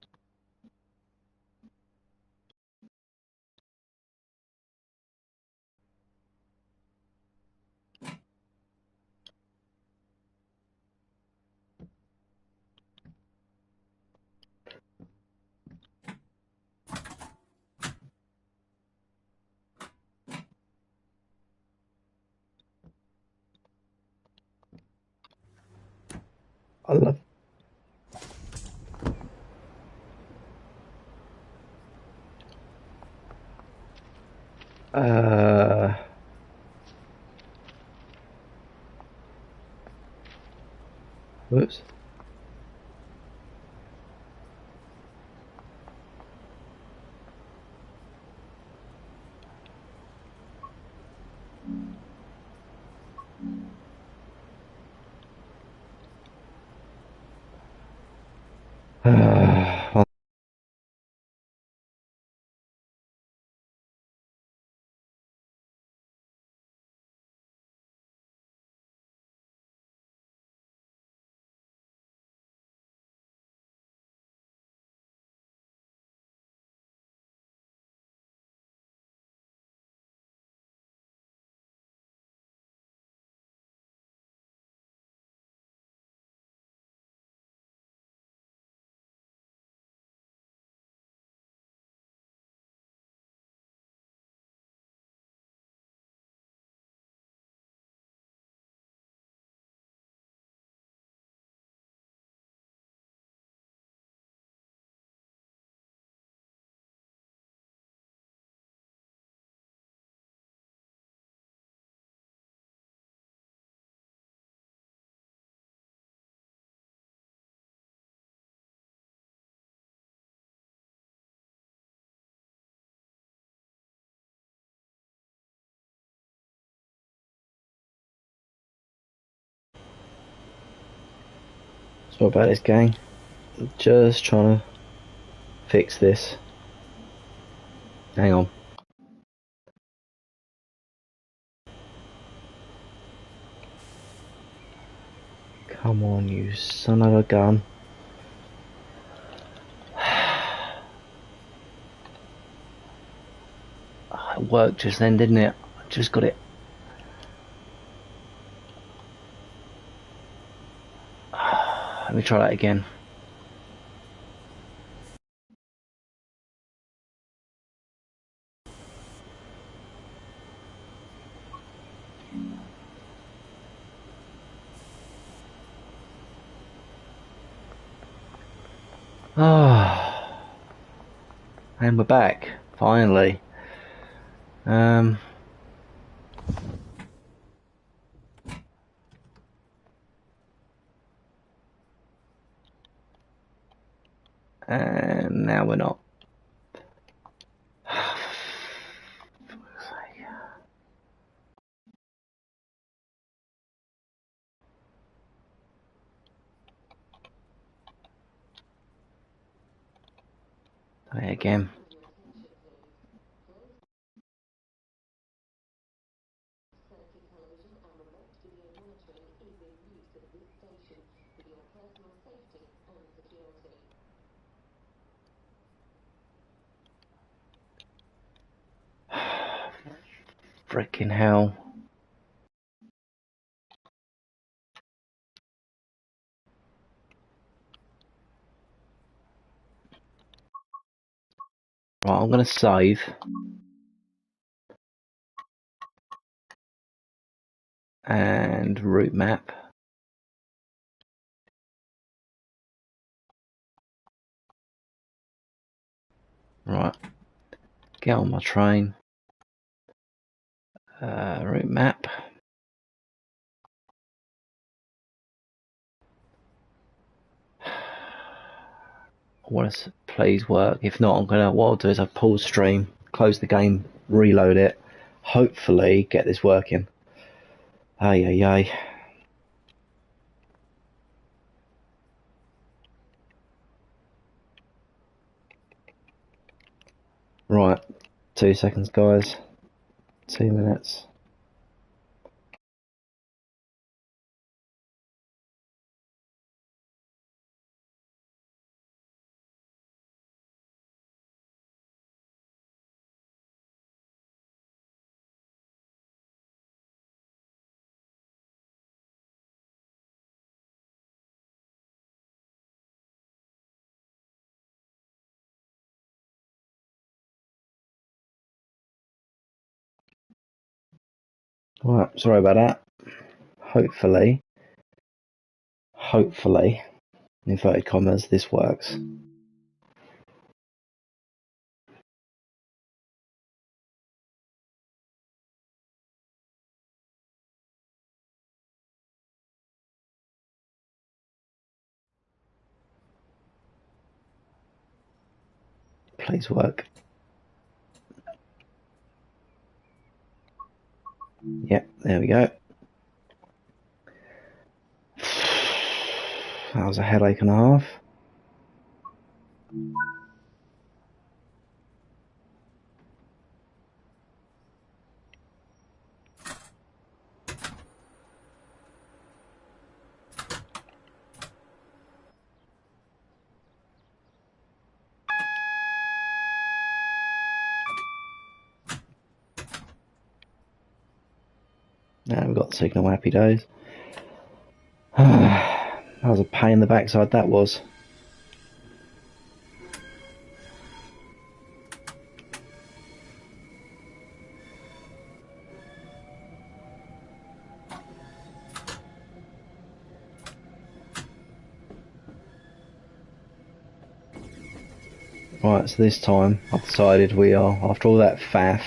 I love. Whoops. Sorry about this, gang. Just trying to fix this. Hang on. Come on, you son of a gun. It worked just then, didn't it? I just got it. Let me try that again. And we're back, finally. And now we're not. Try it again. Freaking hell. Right, I'm going to save. And route map. Right. Get on my train. Route map. What does please work? If not, what I'll do is I'll pause stream, close the game, reload it, hopefully get this working. Ay ay ay. Right, 2 seconds, guys. 2 minutes. Right, sorry about that. Hopefully, in inverted commas, this works. Please work. Yep, there we go. That was a headache and a half. Now we've got signal, happy days. That was a pain in the backside, that was. Right, so this time I've decided we are, after all that faff,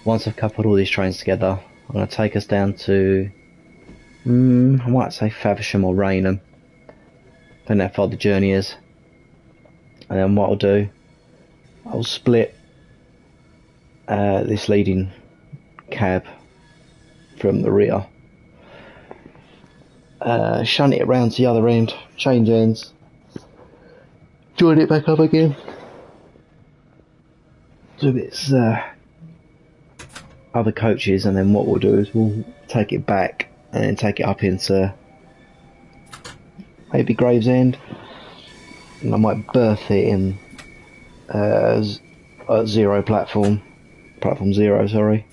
once I've coupled all these trains together, I'm going to take us down to, I might say Faversham or Rainham. Don't know how far the journey is. And then what I'll do, I'll split this leading cab from the rear. shunt it round to the other end, change ends, join it back up again. Do its other coaches, and then what we'll do is we'll take it back and then take it up into maybe Gravesend, and I might berth it in zero platform 0, sorry.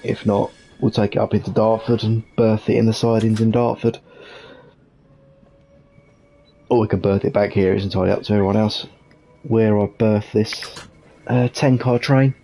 If not, we'll take it up into Dartford and berth it in the sidings in Dartford. Or we can berth it back here, it's entirely up to everyone else. Where I berth this 10-car train.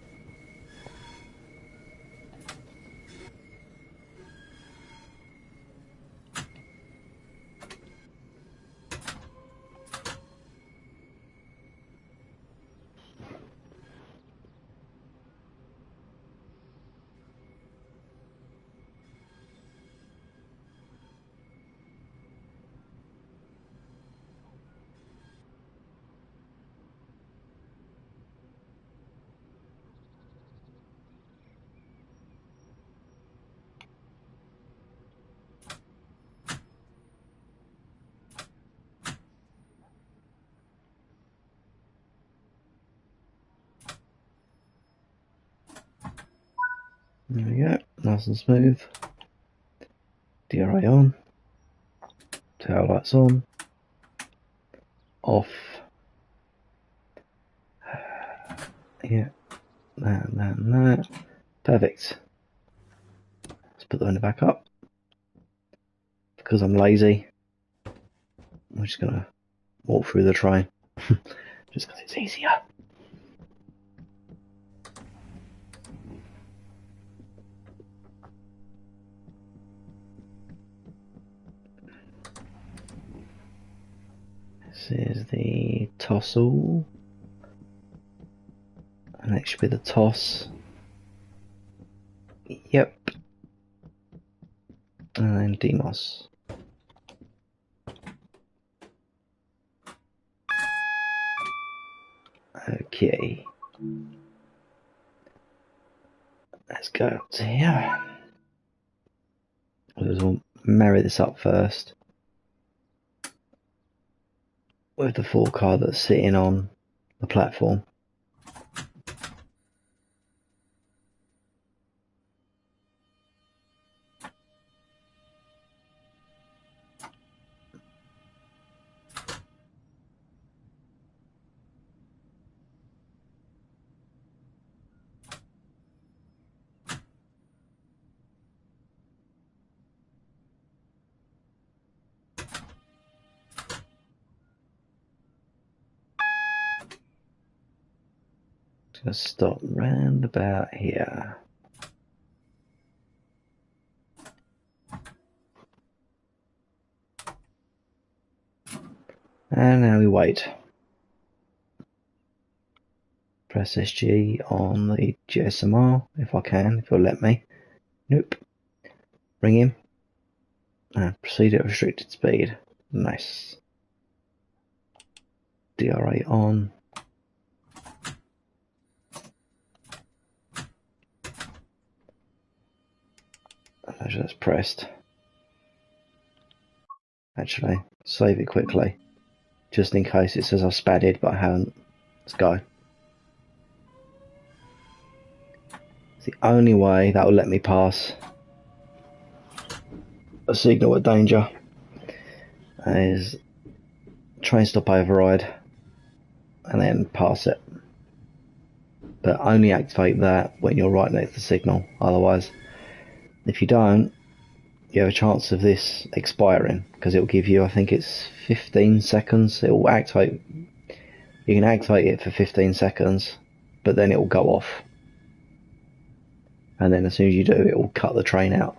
There we go, nice and smooth. DRA on, tail lights on, off. Yeah, that. Perfect. Let's put the window back up. Because I'm lazy, I'm just gonna walk through the train. Just because it's easier. This is the Tossle, and it should be the Toss. Yep. And then Demos. Okay. Let's go up to here. We'll marry this up first with the 4 car that's sitting on the platform. Gonna stop round about here. And now we wait. Press SG on the GSMR if I can, if it'll let me. Nope. Ring him. And proceed at restricted speed. Nice. DRA on. That's pressed. Actually, save it quickly. Just in case it says I've spadded, but I haven't. Let's go. It's the only way that will let me pass a signal at danger is train stop override and then pass it. But only activate that when you're right next to the signal. Otherwise, if you don't, you have a chance of this expiring because it will give you, I think it's 15 seconds. It will activate. You can activate it for 15 seconds, but then it will go off. And then as soon as you do, it will cut the train out.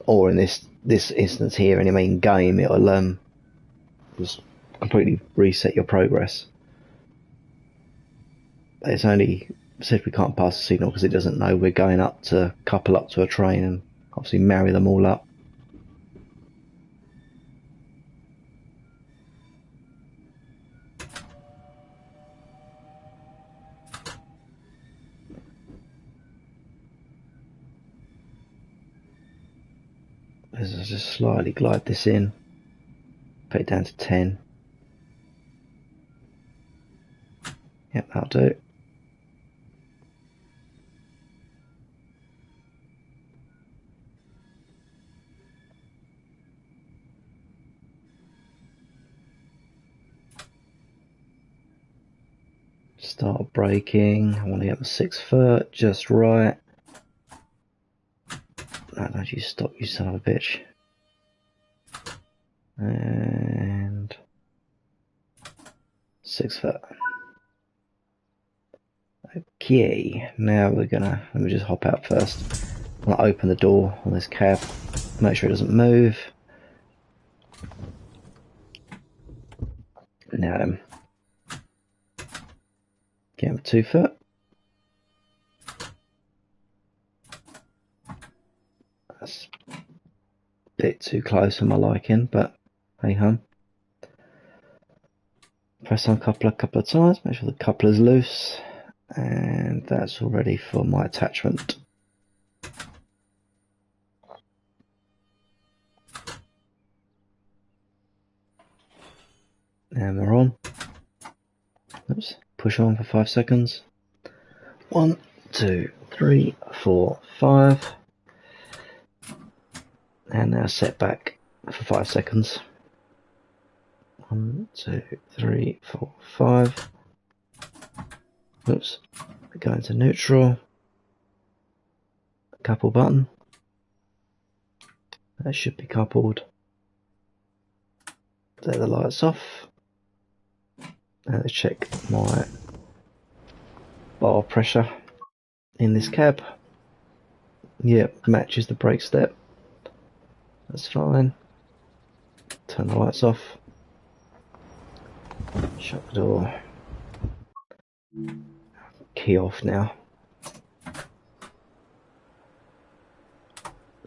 Or in this instance here, in the main game, it'll just completely reset your progress. It's only said we can't pass the signal because it doesn't know we're going up to couple up to a train and obviously marry them all up. is I just slightly glide this in, put it down to 10. Yep, that'll do. Start braking. I want to get the 6 foot just right. No, don't you stop, you son of a bitch. And 6 foot. Okay, now we're gonna, let me just hop out first. I'm gonna open the door on this cab, make sure it doesn't move. Now then, get him 2 foot. That's a bit too close for my liking, but hey hum. Press on coupler a couple of times, make sure the coupler's loose, and that's all ready for my attachment. And we're on. Oops. Push on for 5 seconds. 1, 2, 3, 4, 5. And now set back for 5 seconds. 1, 2, 3, 4, 5. Oops. We go into neutral. Couple button. That should be coupled. There, the lights off. Now let's check my bar pressure in this cab. Yep, matches the brake step. That's fine. Turn the lights off. Shut the door. Key off now.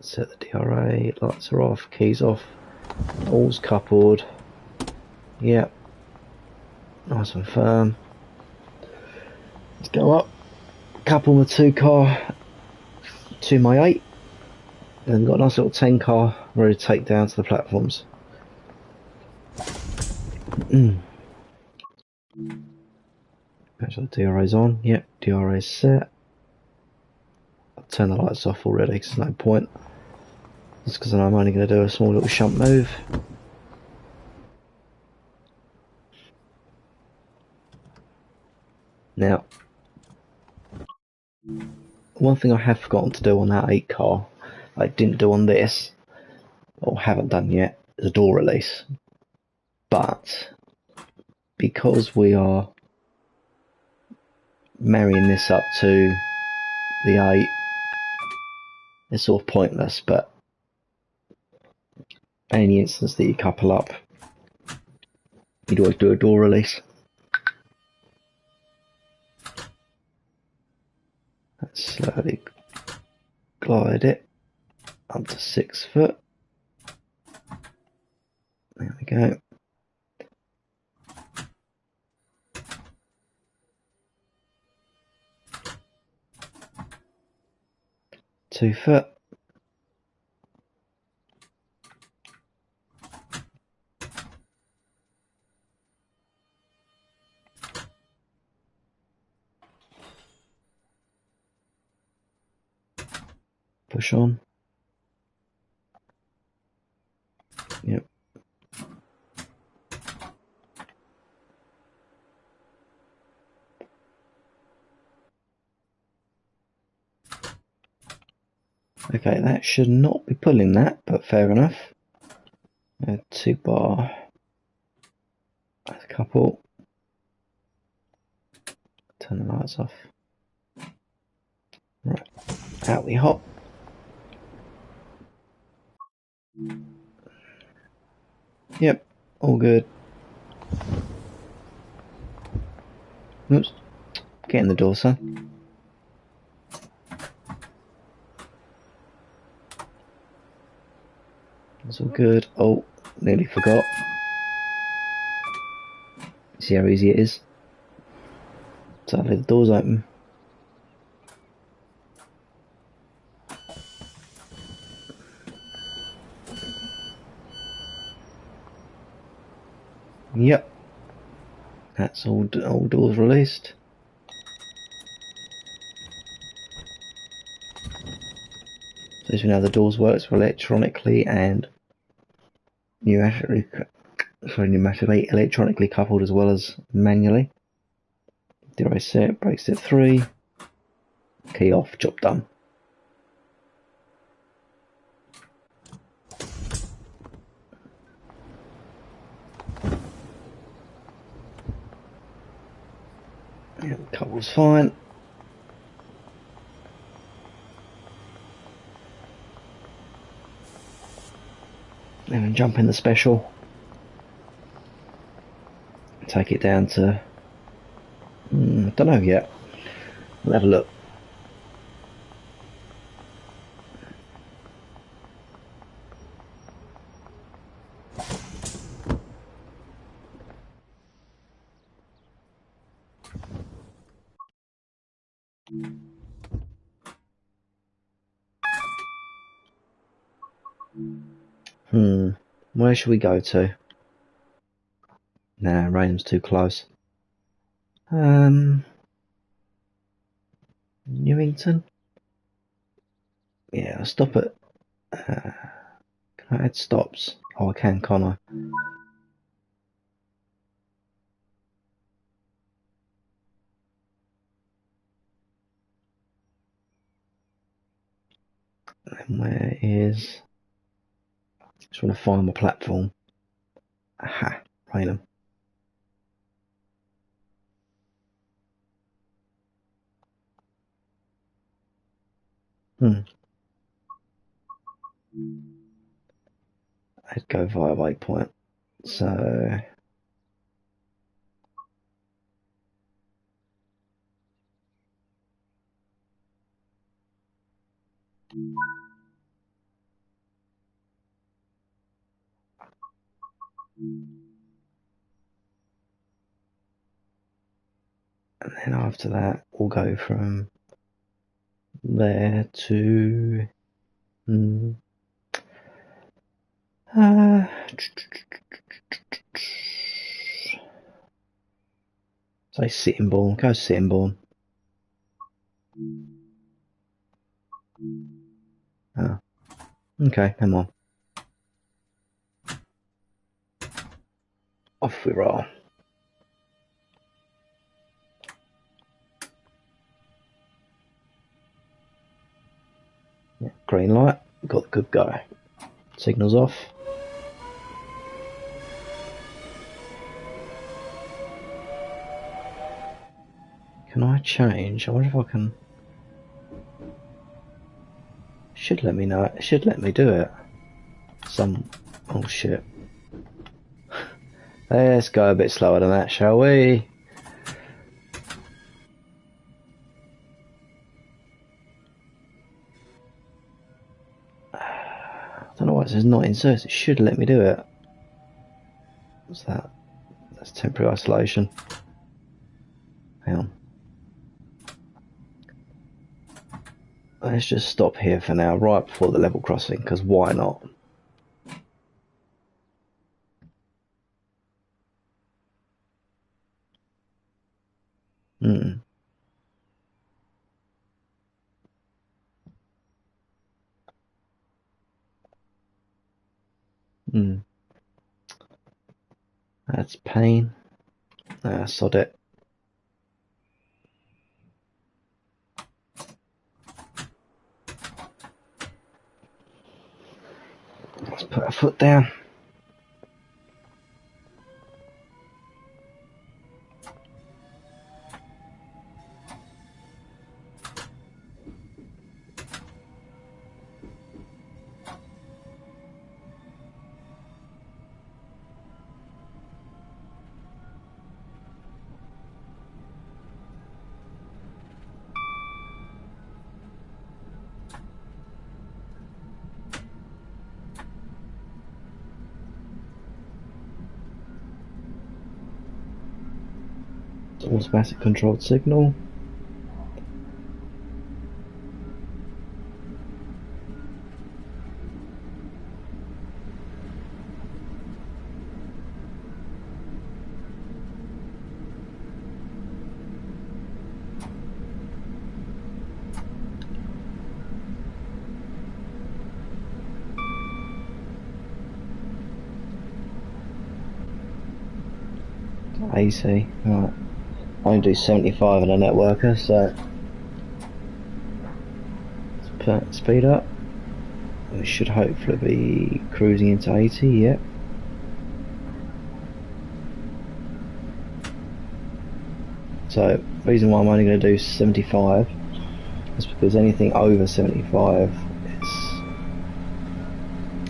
Set the DRA, lights are off, keys off, all's coupled. Yep. Nice and firm. Let's go up. Couple my 2 car to my 8. And then got a nice little 10 car ready to take down to the platforms. Make sure the DRA's on. Yep, DRA's set. I'll turn the lights off already because there's no point. Just because I'm only going to do a small little shunt move. Now, one thing I have forgotten to do on that 8 car, I didn't do on this, or haven't done yet, is a door release. But, because we are marrying this up to the 8, it's sort of pointless, but any instance that you couple up, you'd always do a door release. Let's slowly glide it up to 6 foot. There we go. Two foot. Push on. Yep. Okay, that should not be pulling that, but fair enough. 2 bar. That's a couple. Turn the lights off. Right, out we hop. Yep, all good. Oops, get in the door, son. That's all good. Oh, nearly forgot. See how easy it is? So the door's open. Yep, that's all doors released. So as we know, the doors works electronically and pneumatically, electronically coupled as well as manually. DRA set, brake step 3, key off, job done. Yeah, the couple's fine. And jump in the special. Take it down to, don't know yet. We'll have a look. Where should we go to? Nah, Raynham's too close. Newington? Yeah, I'll stop at... can I add stops? Oh, I can, can't I? And where is... Just want to find my platform. Aha, Raynham. I'd go via waypoint. So... And then after that, we'll go from there to... say Sittingbourne. Go Sittingbourne. Oh. Okay, come on. Off we roll. Yeah, green light. Got the good go. Signals off. Can I change? I wonder if I can... Should let me know. It should let me do it. Oh shit. Let's go a bit slower than that, shall we? I don't know why it says not insert. It should let me do it. What's that? That's temporary isolation. Hang on. Let's just stop here for now, right before the level crossing, because why not? That's pain. Sod it. Let's put our foot down. Automatic controlled signal. AC. Right. I only do 75 on a networker, so let's put speed up. We should hopefully be cruising into 80, yep. So, the reason why I'm only going to do 75 is because anything over 75 is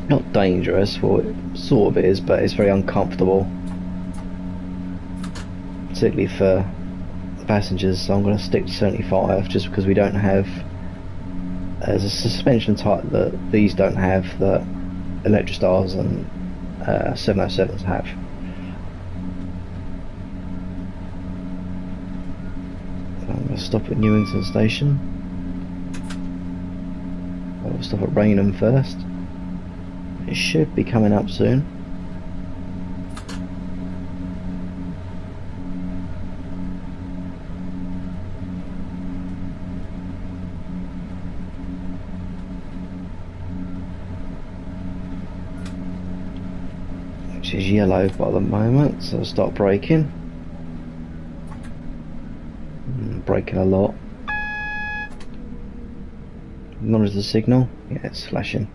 not dangerous, well it sort of is, but it's very uncomfortable. Particularly for the passengers, so I'm going to stick to 75 just because we don't have, as a suspension type that these don't have, that Electrostars and 707s have. So I'm going to stop at Newington Station. I'll stop at Rainham first. It should be coming up soon. Which is yellow by the moment, so I'll start braking. Braking a lot. Acknowledge the signal. Yeah, it's flashing.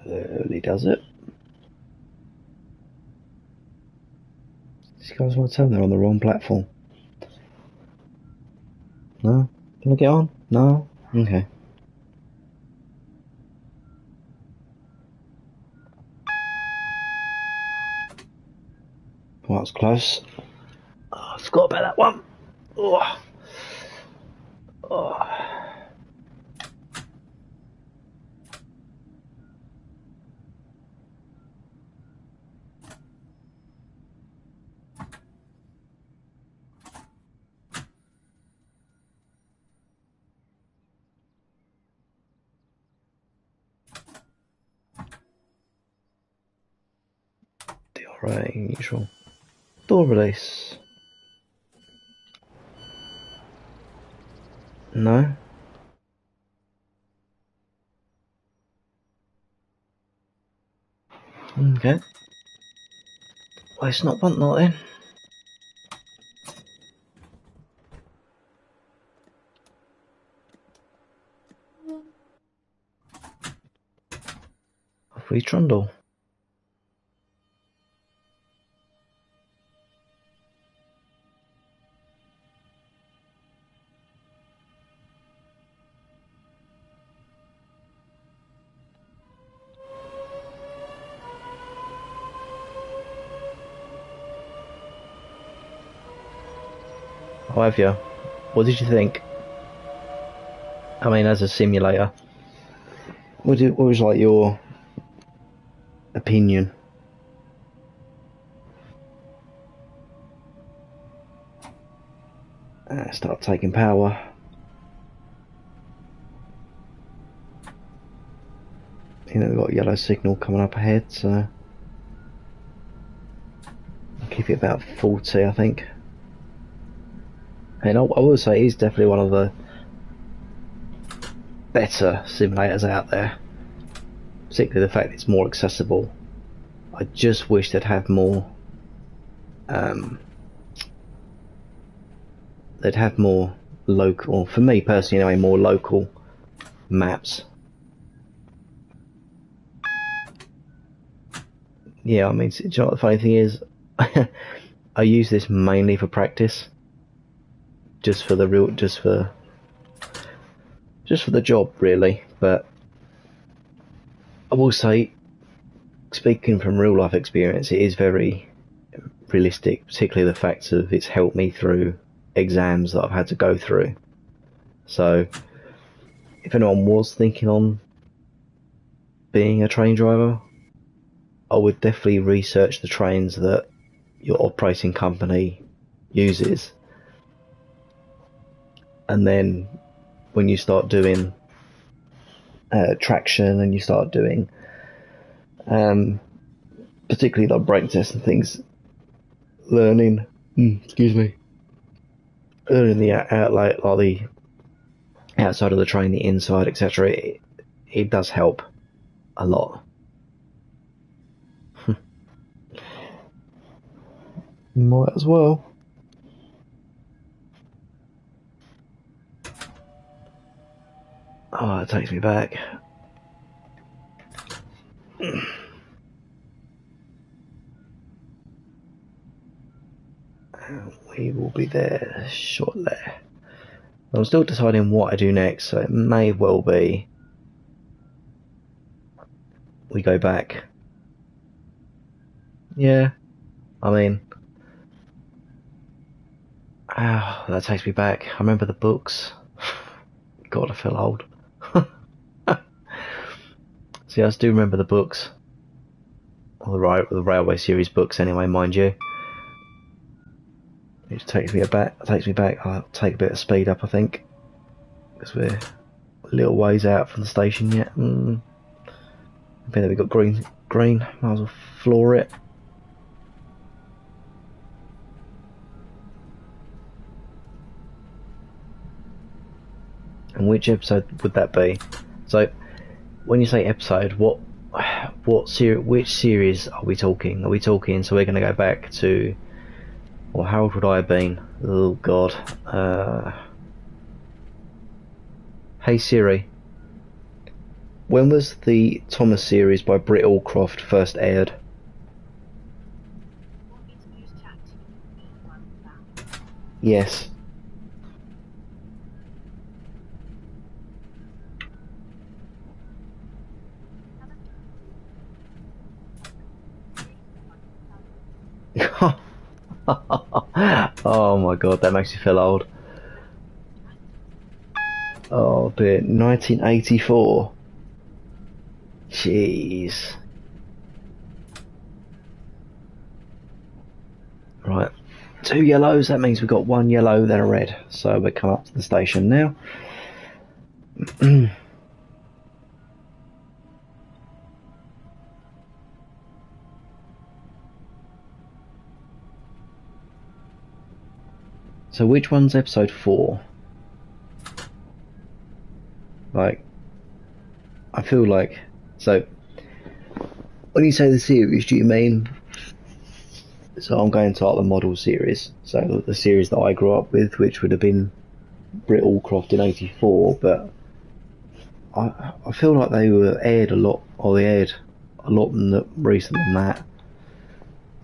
Early does it. These guys want to tell them they're on the wrong platform. No? Can I get on? No? Okay. Well, that's close. Oh, I forgot about that one. Oh. Oh. DRA neutral. Door release. No? Okay. Well, it's not want that then. Off we trundle. How have you? What did you think? I mean, as a simulator, what was like your opinion? Start taking power. You know, we've got a yellow signal coming up ahead, so I'll keep it about 40, I think. And I will say he's definitely one of the better simulators out there, particularly the fact it's more accessible. I just wish they'd have more local, for me personally anyway, more local maps. Yeah, I mean, do you know what the funny thing is? I use this mainly for practice, just for the job really. But I will say, speaking from real life experience, it is very realistic, particularly the fact of it's helped me through exams that I've had to go through. So if anyone was thinking on being a train driver, I would definitely research the trains that your operating company uses, and then when you start doing traction and you start doing particularly like brake tests and things, learning learning the outlet, like the outside of the train, the inside, etc. It does help a lot. Might as well. Oh, it takes me back. We will be there shortly. I'm still deciding what I do next, so it may well be we go back. Yeah, I mean, that takes me back. I remember the books. God, I feel old. See, I do remember the books. Or the Railway series books, anyway, mind you. It takes me back. I'll take a bit of speed up, I think, because we're a little ways out from the station yet. I think we've got green. Might as well floor it. And which episode would that be? So, when you say episode, which series are we talking? Are we talking? So we're going to go back to. Well, how old would I have been? Oh God. Hey Siri. When was the Thomas series by Britt Allcroft first aired? Yes. Oh my God, that makes you feel old. Oh dear, 1984. Jeez. Right, 2 yellows, that means we've got 1 yellow, then a red. So we're coming up to the station now. So which one's episode 4? Like, I feel like, so when you say the series, do you mean, so I'm going to like the model series, so the series that I grew up with, which would have been Britt Allcroft in 84, but I feel like they were aired a lot, or they aired a lot recent than that.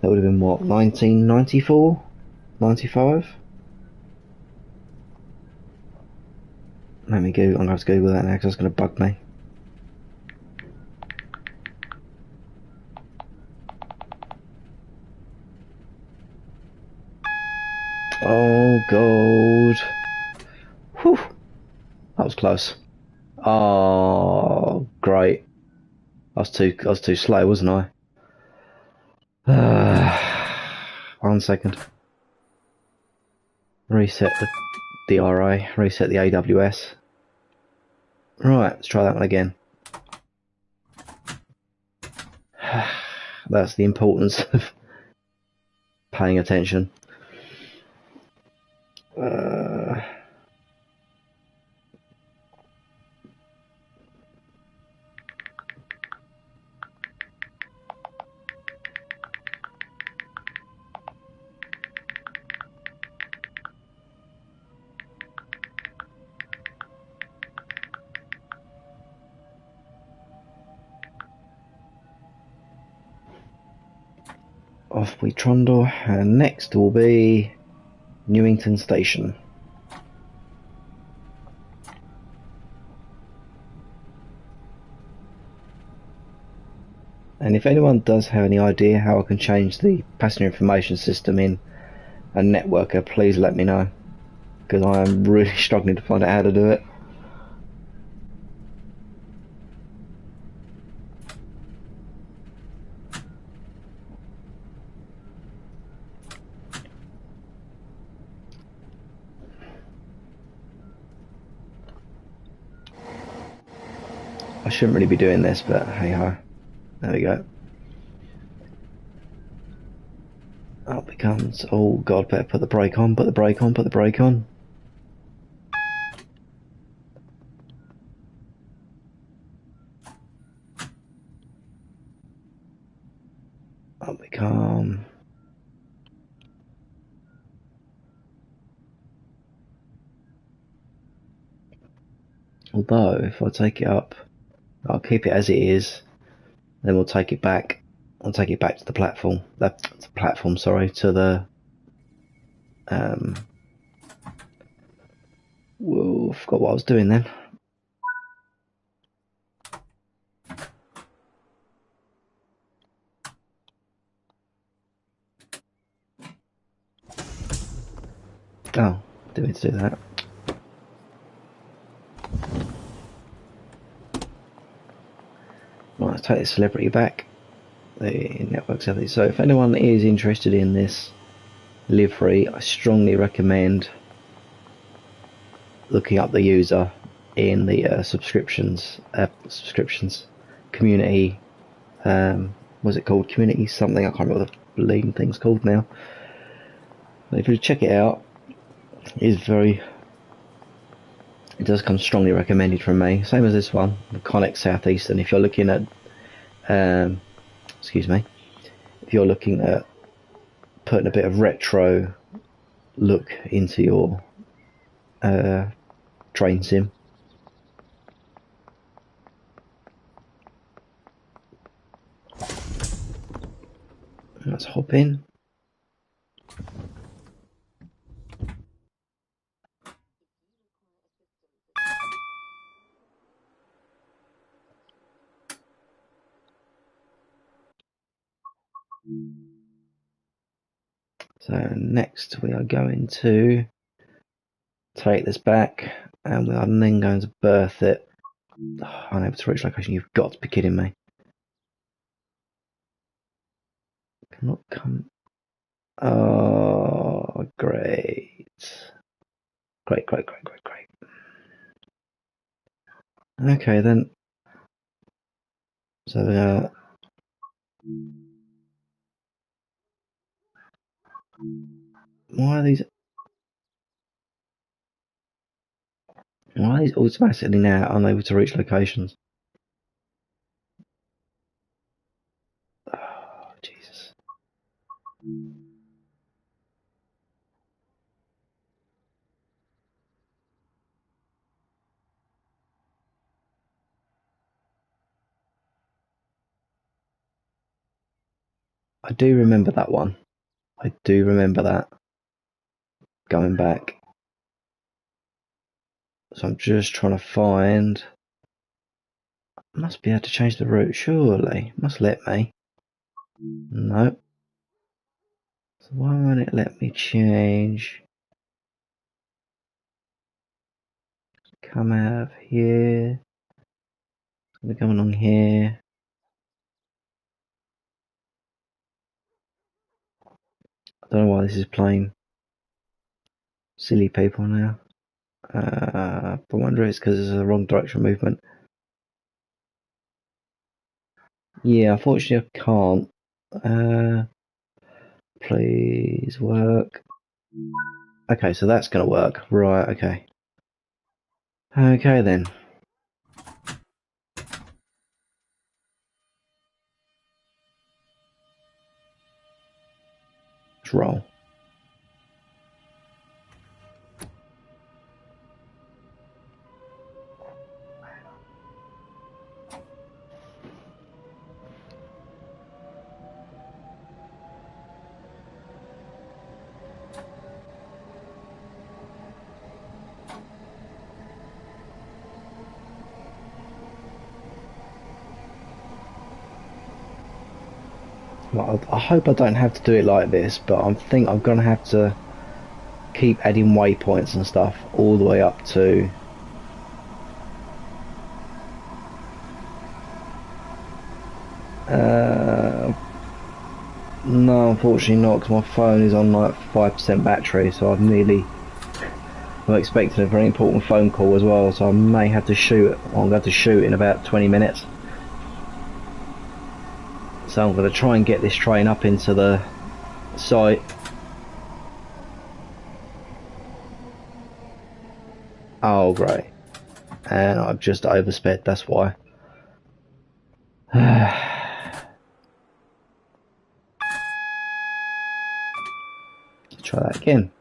That would have been what, 1994? 95? Let me go, I'm going to have to Google that now because it's going to bug me. Oh God. Whew. That was close. Oh, great. I was too slow, wasn't I? 1 second. Reset the DRA, reset the AWS. Right, let's try that one again. That's the importance of paying attention. Off we trundle, and next will be Newington Station. And if anyone does have any idea how I can change the passenger information system in a networker, please let me know, because I am really struggling to find out how to do it. I shouldn't really be doing this, but hey ho. There we go. Up it comes. Oh god, better put the brake on, put the brake on, put the brake on. Up we come. Although, if I take it up, I'll keep it as it is, then we'll take it back. I'll take it back to the platform. Sorry, to the whoa, forgot what I was doing then. Oh, didn't mean to do that. Right, let's take the celebrity back. The network's everything. So if anyone is interested in this livery, I strongly recommend looking up the user in the subscriptions community. What's it called? Community something. I can't remember what the bleeding thing's called now. But if you check it out, it does come strongly recommended from me. Same as this one, the Connex Southeastern. If you're looking at, if you're looking at putting a bit of retro look into your train sim. Let's hop in. So next we are going to take this back and we are then going to berth it. Oh, unable to reach location. You've got to be kidding me. Cannot come. Oh, great. Great. Okay then. So why are these automatically now unable to reach locations? Oh, Jesus. I do remember that one. I do remember that. Going back. So I'm just trying to find. Must be able to change the route, surely. Must let me. No. So why won't it let me change? Come out of here. We're going along here. I don't know why this is playing silly people now. I wonder if it's because it's the wrong direction movement. Yeah, unfortunately I can't. Please work. Okay, so that's going to work. Right, okay. Okay then. Let's roll. Well, I hope I don't have to do it like this, but I think I'm going to have to keep adding waypoints and stuff all the way up to no, unfortunately not, because my phone is on like 5% battery, so I've nearly I'm expecting a very important phone call as well, so I may have to shoot. I'm going to shoot in about 20 minutes. So I'm going to try and get this train up into the site. Oh, great. And I've just oversped, that's why. Try that again.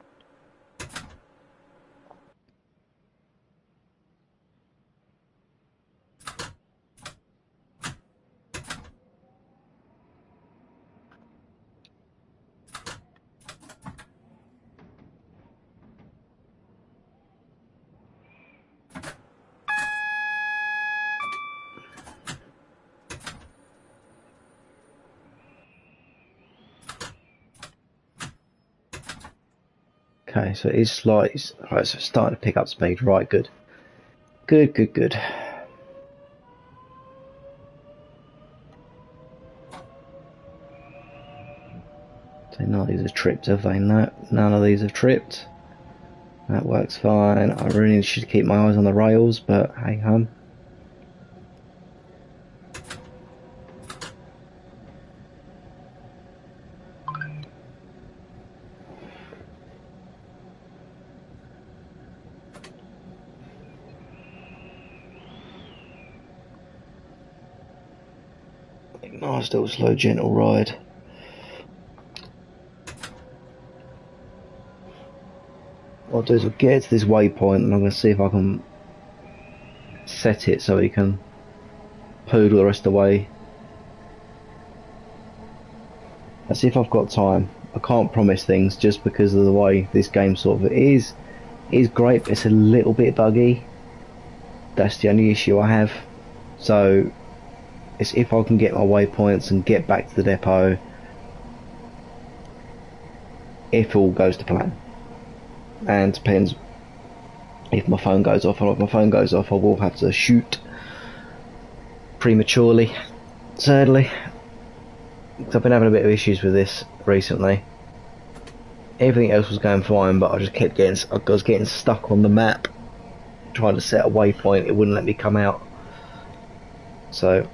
Okay, so it is slightly... Right, so it's starting to pick up speed. Right, good. Good, good, good. So none of these have tripped, have they? No, none of these have tripped. That works fine. I really should keep my eyes on the rails, but hey hum. Nice little slow gentle ride. What I'll do is I'll get to this waypoint and I'm going to see if I can set it so he can poodle the rest of the way. Let's see if I've got time. I can't promise things just because of the way this game sort of is. It is great, but it's a little bit buggy. That's the only issue I have. So it's if I can get my waypoints and get back to the depot, if all goes to plan. And depends if my phone goes off, or if my phone goes off I will have to shoot prematurely, sadly. I've been having a bit of issues with this recently. Everything else was going fine, but I just kept I was getting stuck on the map trying to set a waypoint. It wouldn't let me come out, so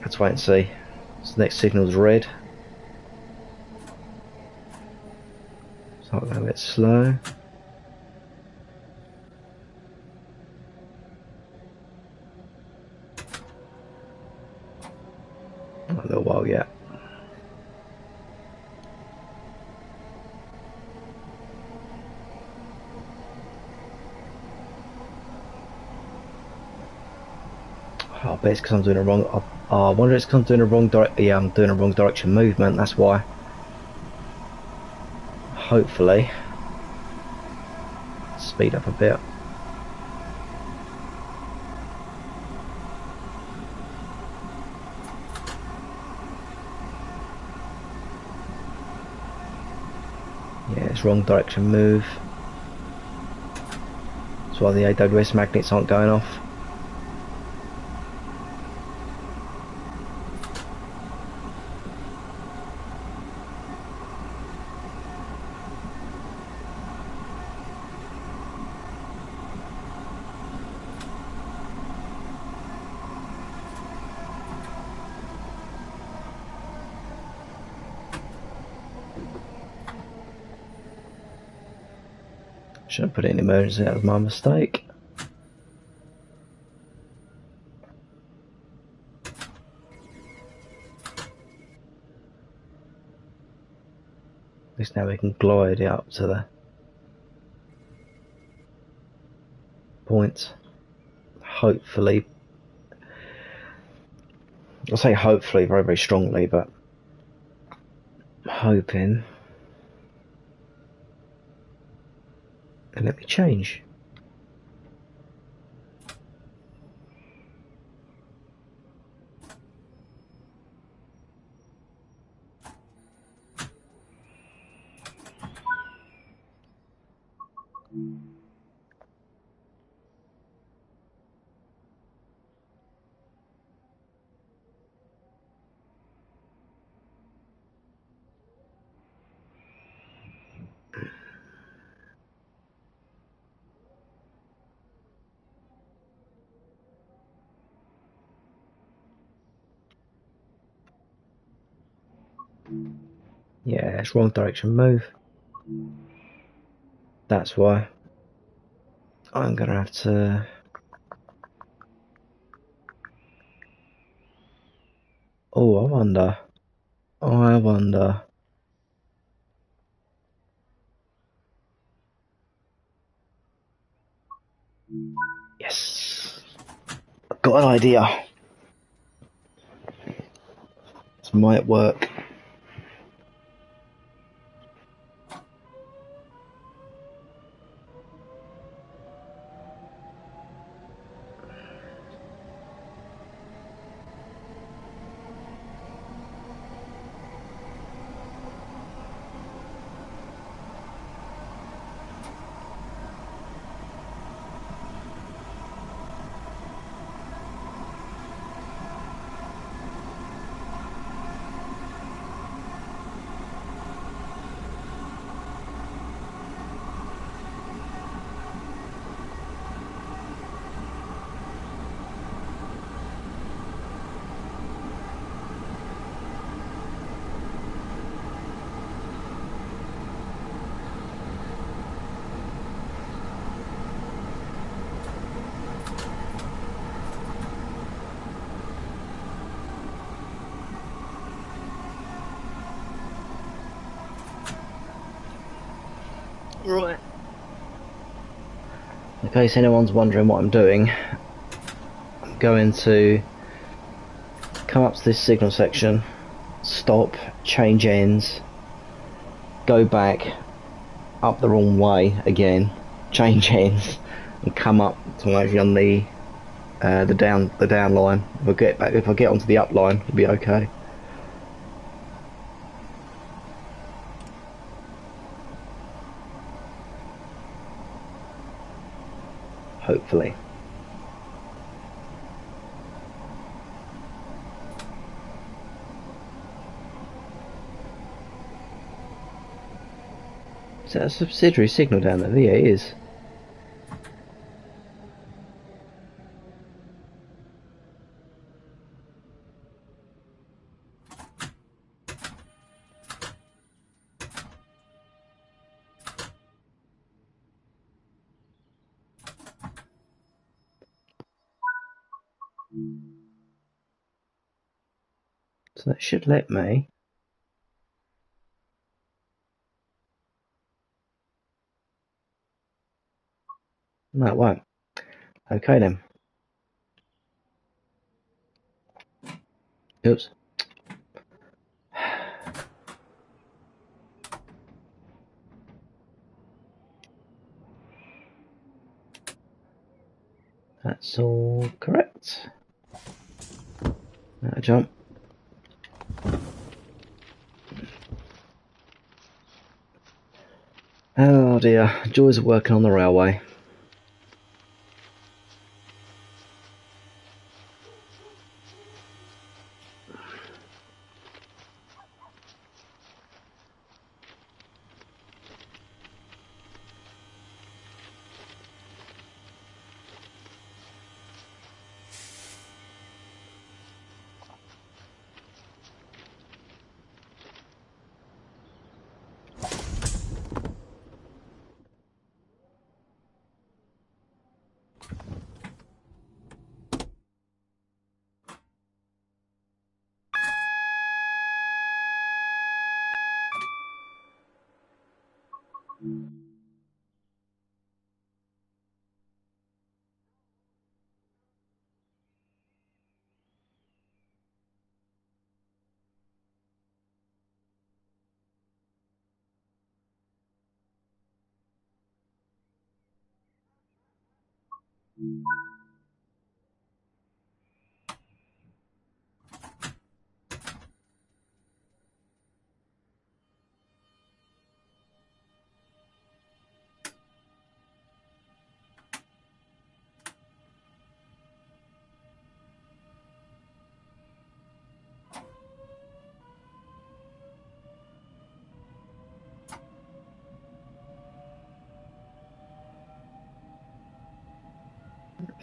let's wait and see. So the next signal's red, so I'm going a bit slow. A little while yet. Oh, I bet it's because I'm doing a wrong. I wonder if it's because I'm doing a wrong direction. Yeah, I'm doing a wrong direction movement. That's why. Hopefully, speed up a bit. Yeah, it's wrong direction move. That's why the AWS magnets aren't going off. Should have put it in emergency, that was my mistake. At least now we can glide it up to the points. Hopefully. I'll say hopefully very, very strongly, but I'm hoping. And let me change. Yeah, it's wrong direction move. That's why. I'm gonna have to... Oh, I wonder. I wonder. Yes! I've got an idea. This might work. Right. In case anyone's wondering what I'm doing, I'm going to come up to this signal section, stop, change ends, go back up the wrong way again, change ends, and come up to actually on the down line. If I get onto the up line, it'll be okay. Hopefully. Is that a subsidiary signal down there? Yeah, it is. So that should let me. No, it won't. Okay then. Oops. That's all correct. Now jump. Oh dear, joys of working on the railway.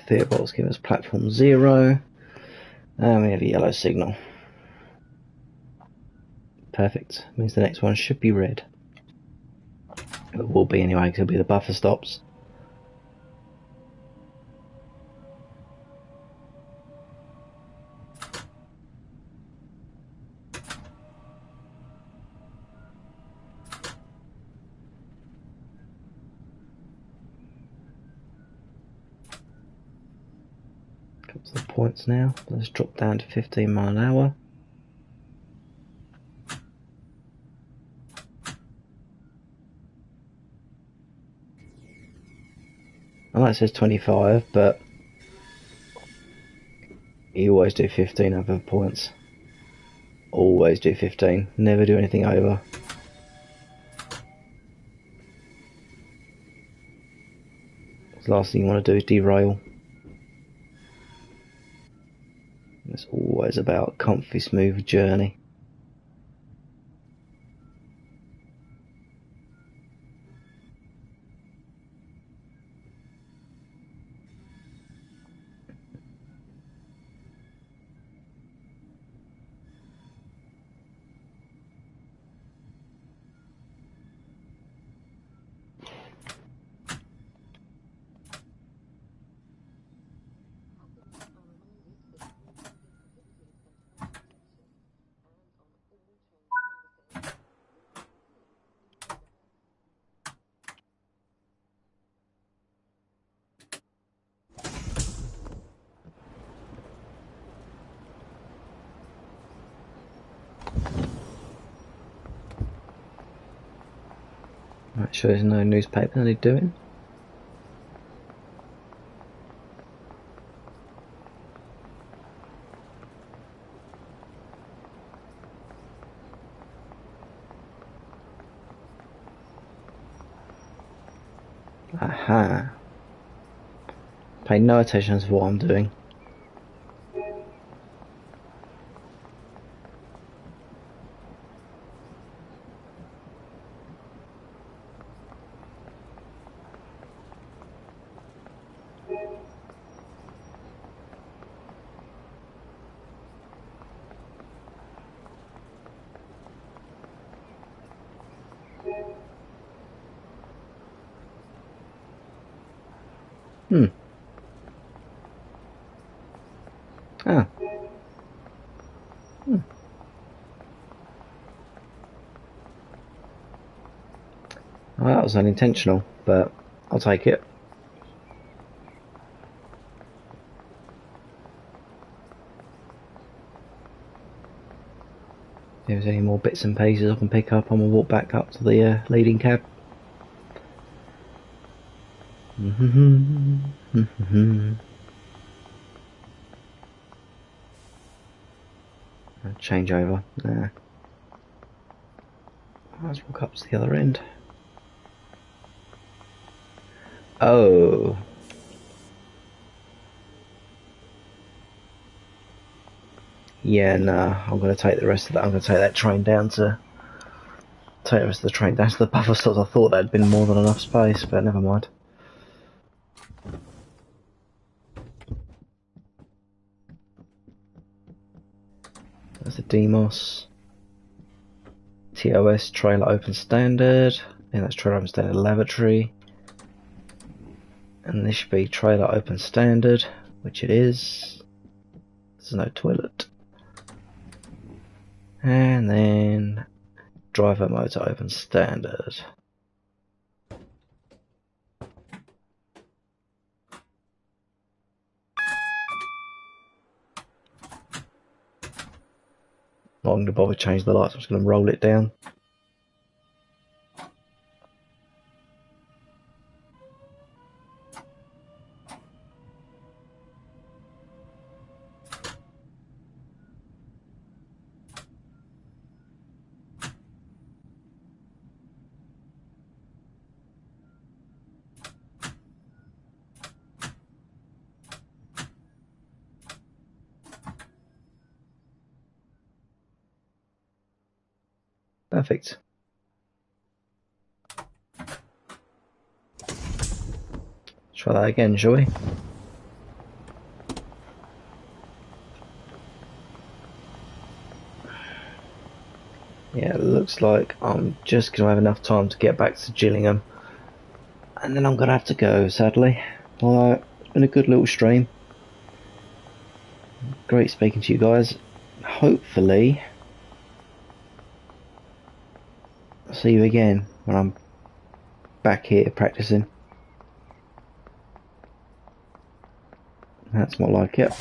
Theobald's giving us platform 0. And we have a yellow signal. Perfect. Means the next one should be red. It will be anyway, because it'll be the buffer stops. Couple of points now. Let's drop down to 15 mile an hour. I know it says 25, but you always do 15 over points. Always do 15. Never do anything over. The last thing you want to do is derail. It's always about a comfy, smooth journey. Right, sure there's no newspaper they're doing. Aha. Pay no attention to what I'm doing. Ah. Well, that was unintentional, but I'll take it. If there's any more bits and pieces I can pick up, I'm going to walk back up to the leading cab. Change over. Nah. Let's walk up to the other end. Oh. Yeah, nah. I'm going to take the rest of that. I'm going to take that train down to... Take the rest of the train down to the buffer stops. I thought that'd been more than enough space, but never mind. That's the DMOS. TOS trailer open standard. And that's trailer open standard lavatory. And this should be trailer open standard, which it is. There's no toilet. And then driver motor open standard. Not going to bother change the lights, I'm just going to roll it down. Perfect. Try that again, shall we? Yeah, it looks like I'm just going to have enough time to get back to Gillingham. And then I'm going to have to go, sadly. Although, it's been a good little stream. Great speaking to you guys. Hopefully, I'll see you again when I'm back here practicing. That's more like it.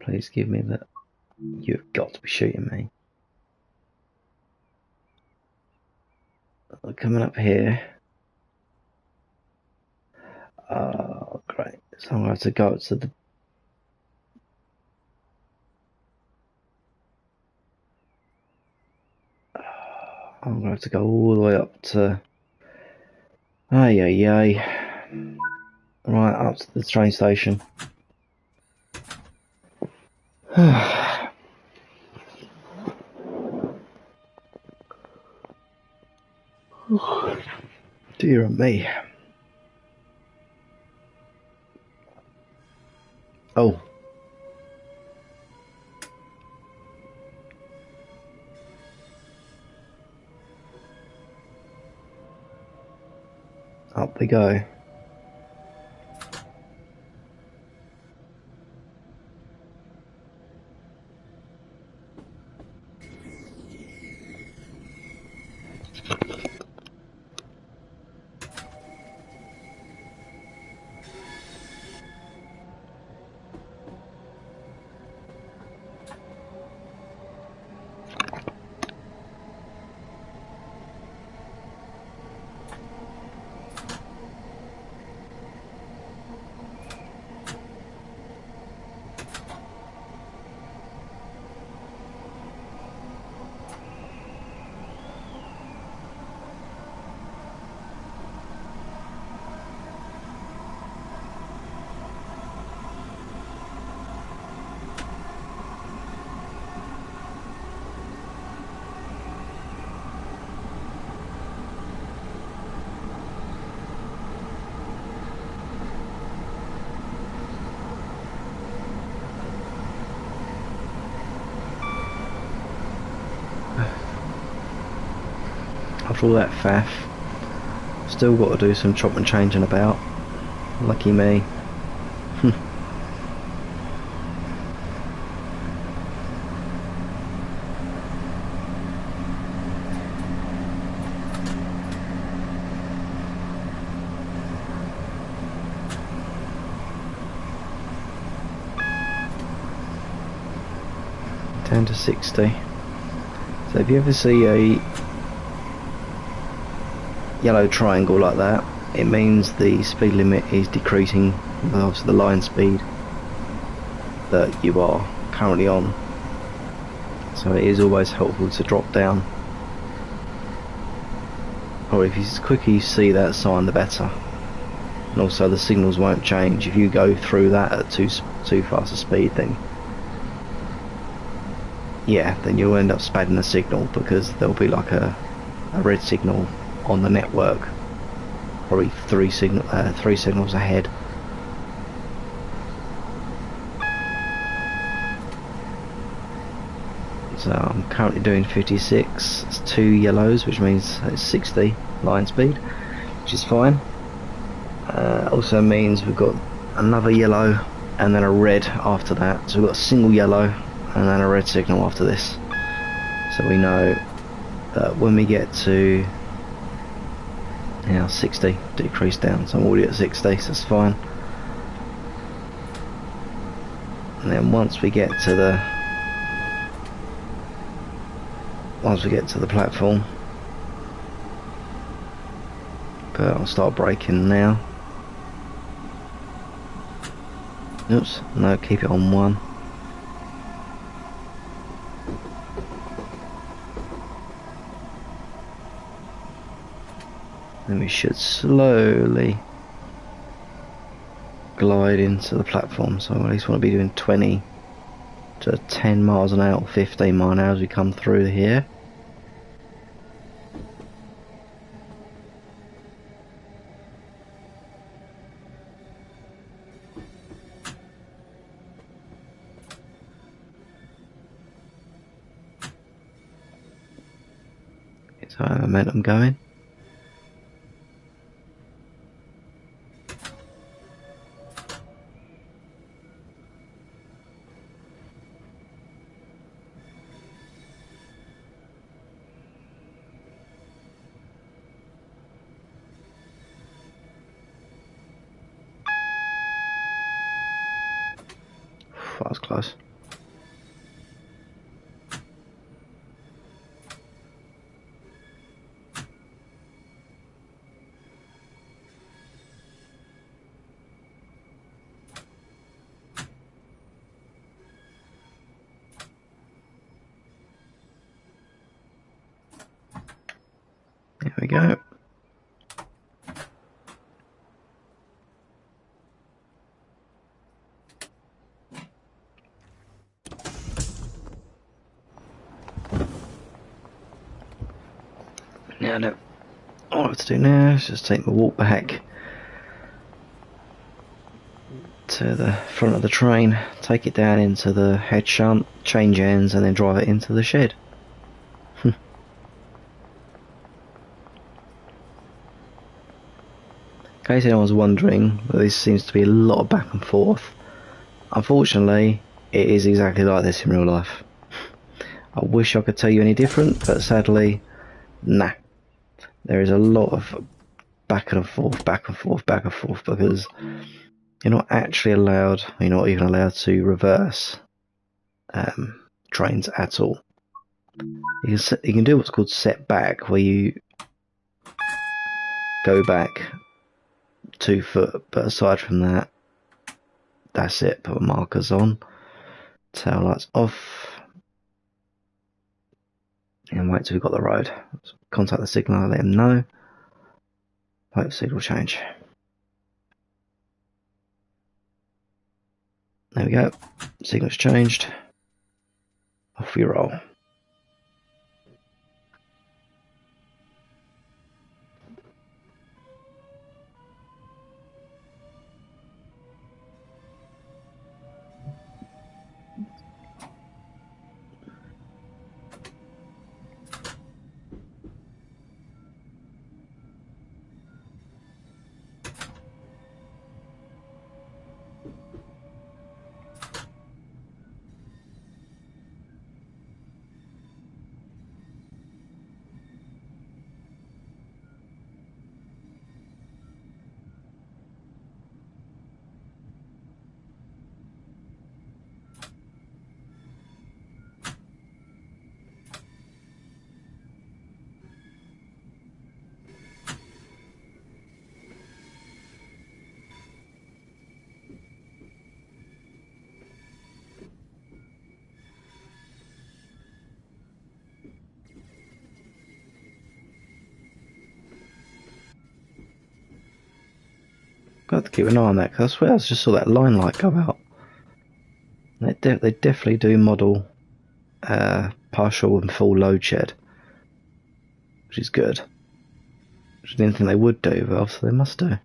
Please give me that. You've got to be shooting me. Coming up here. Oh, great. So I'm going to have to go to the... I'm going to have to go all the way up to... Ay, ay, ay. Right up to the train station. Dear me. Oh. Up we go. After all that faff, still got to do some chop and changing about. Lucky me. 10 to 60. So if you ever see a yellow triangle like that, it means the speed limit is decreasing with obviously the line speed that you are currently on. So it is always helpful to drop down. Or if you as quicker you see that sign, the better. And also the signals won't change. If you go through that at too fast a speed, then you'll end up spadding the signal, because there'll be like a red signal on the network, probably three signals ahead. So I'm currently doing 56. It's 2 yellows, which means it's 60 line speed, which is fine. Also means we've got another yellow and then a red after that. So we've got a single yellow and then a red signal after this. So we know that when we get to 60, decrease down. So I'm already at 60, so that's fine. And then once we get to the platform, but I'll start braking now. Oops, no, keep it on 1. Then we should slowly glide into the platform, so I at least want to be doing 20 to 10 miles an hour, 15 miles an hour as we come through here. It's high momentum going. That was close. There we go. Now, all I have to do now is just take my walk back to the front of the train, take it down into the head shunt, change ends, and then drive it into the shed. In case anyone's wondering, this seems to be a lot of back and forth. Unfortunately, it is exactly like this in real life. I wish I could tell you any different, but sadly, nah. There is a lot of back and forth, back and forth, back and forth, because you're not actually allowed, you're not even allowed to reverse trains at all. You can do what's called set back, where you go back 2 foot, but aside from that, that's it. Put markers on, tail lights off, and wait till we've got the road. Contact the signal, let them know. Wait for signal change. There we go. Signal's changed. Off we roll. Got to keep an eye on that, because I swear I just saw that line light go out. They definitely do model partial and full load shed, which is good. Which I didn't think they would do, but obviously they must do.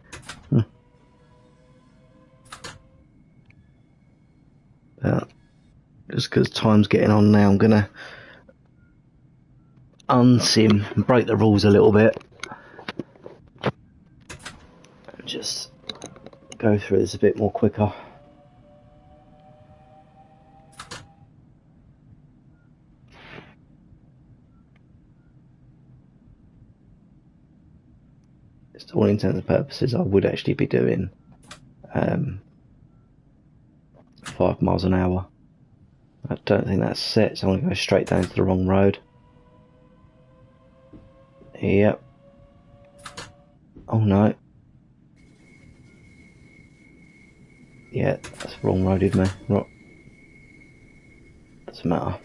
But just because time's getting on now, I'm gonna unsim and break the rules a little bit. And just go through this a bit more quicker. To all intents and purposes, I would actually be doing 5 miles an hour. I don't think that's set, so I'm going to go straight down to the wrong road. Yep. Oh no. Yeah, that's the wrong road, didn't I? Right. Doesn't matter.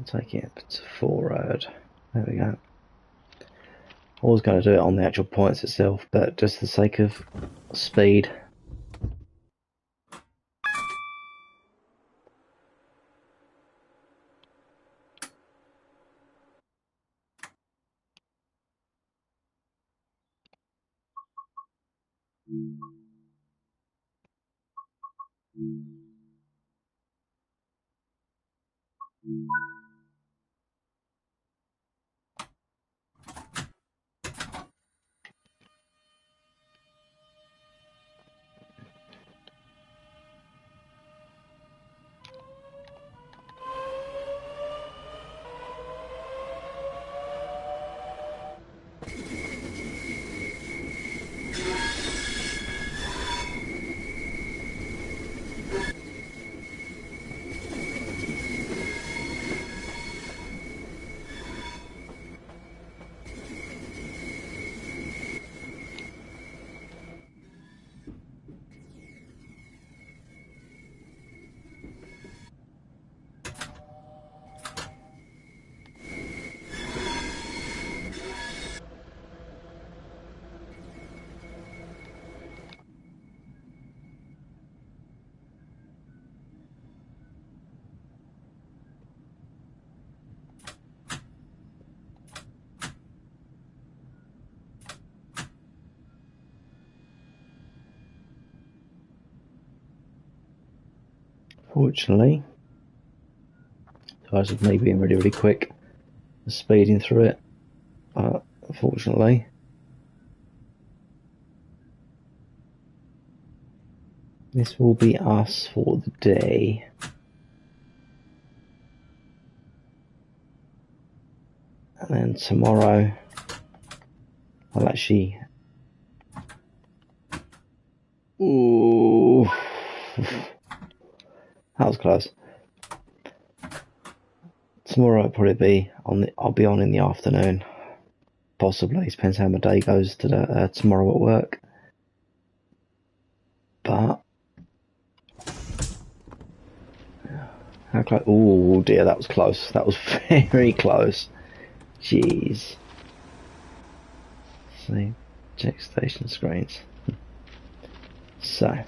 take it to full road. There we go. I was going to do it on the actual points itself, but just for the sake of speed. Fortunately, guys, with me being really quick, speeding through it, unfortunately, this will be us for the day. And then tomorrow, I'll actually... Ooh, that was close. Tomorrow it'll probably be I'll be on in the afternoon, possibly. It depends how my day goes tomorrow at work. But how close? Oh dear, that was close. That was very close. Jeez. See, check station screens. So.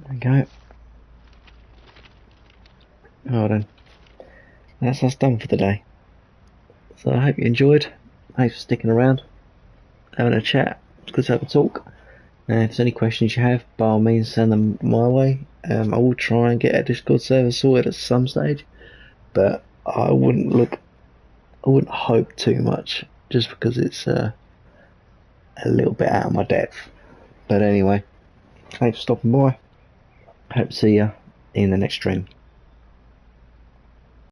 There we go. Well then, that's us done for the day. So I hope you enjoyed. Thanks for sticking around, having a chat. It's good to have a talk. If there's any questions you have, by all means send them my way. I will try and get a Discord server sorted at some stage, but I wouldn't hope too much, just because it's a little bit out of my depth. But anyway, thanks for stopping by. Hope to see you in the next stream.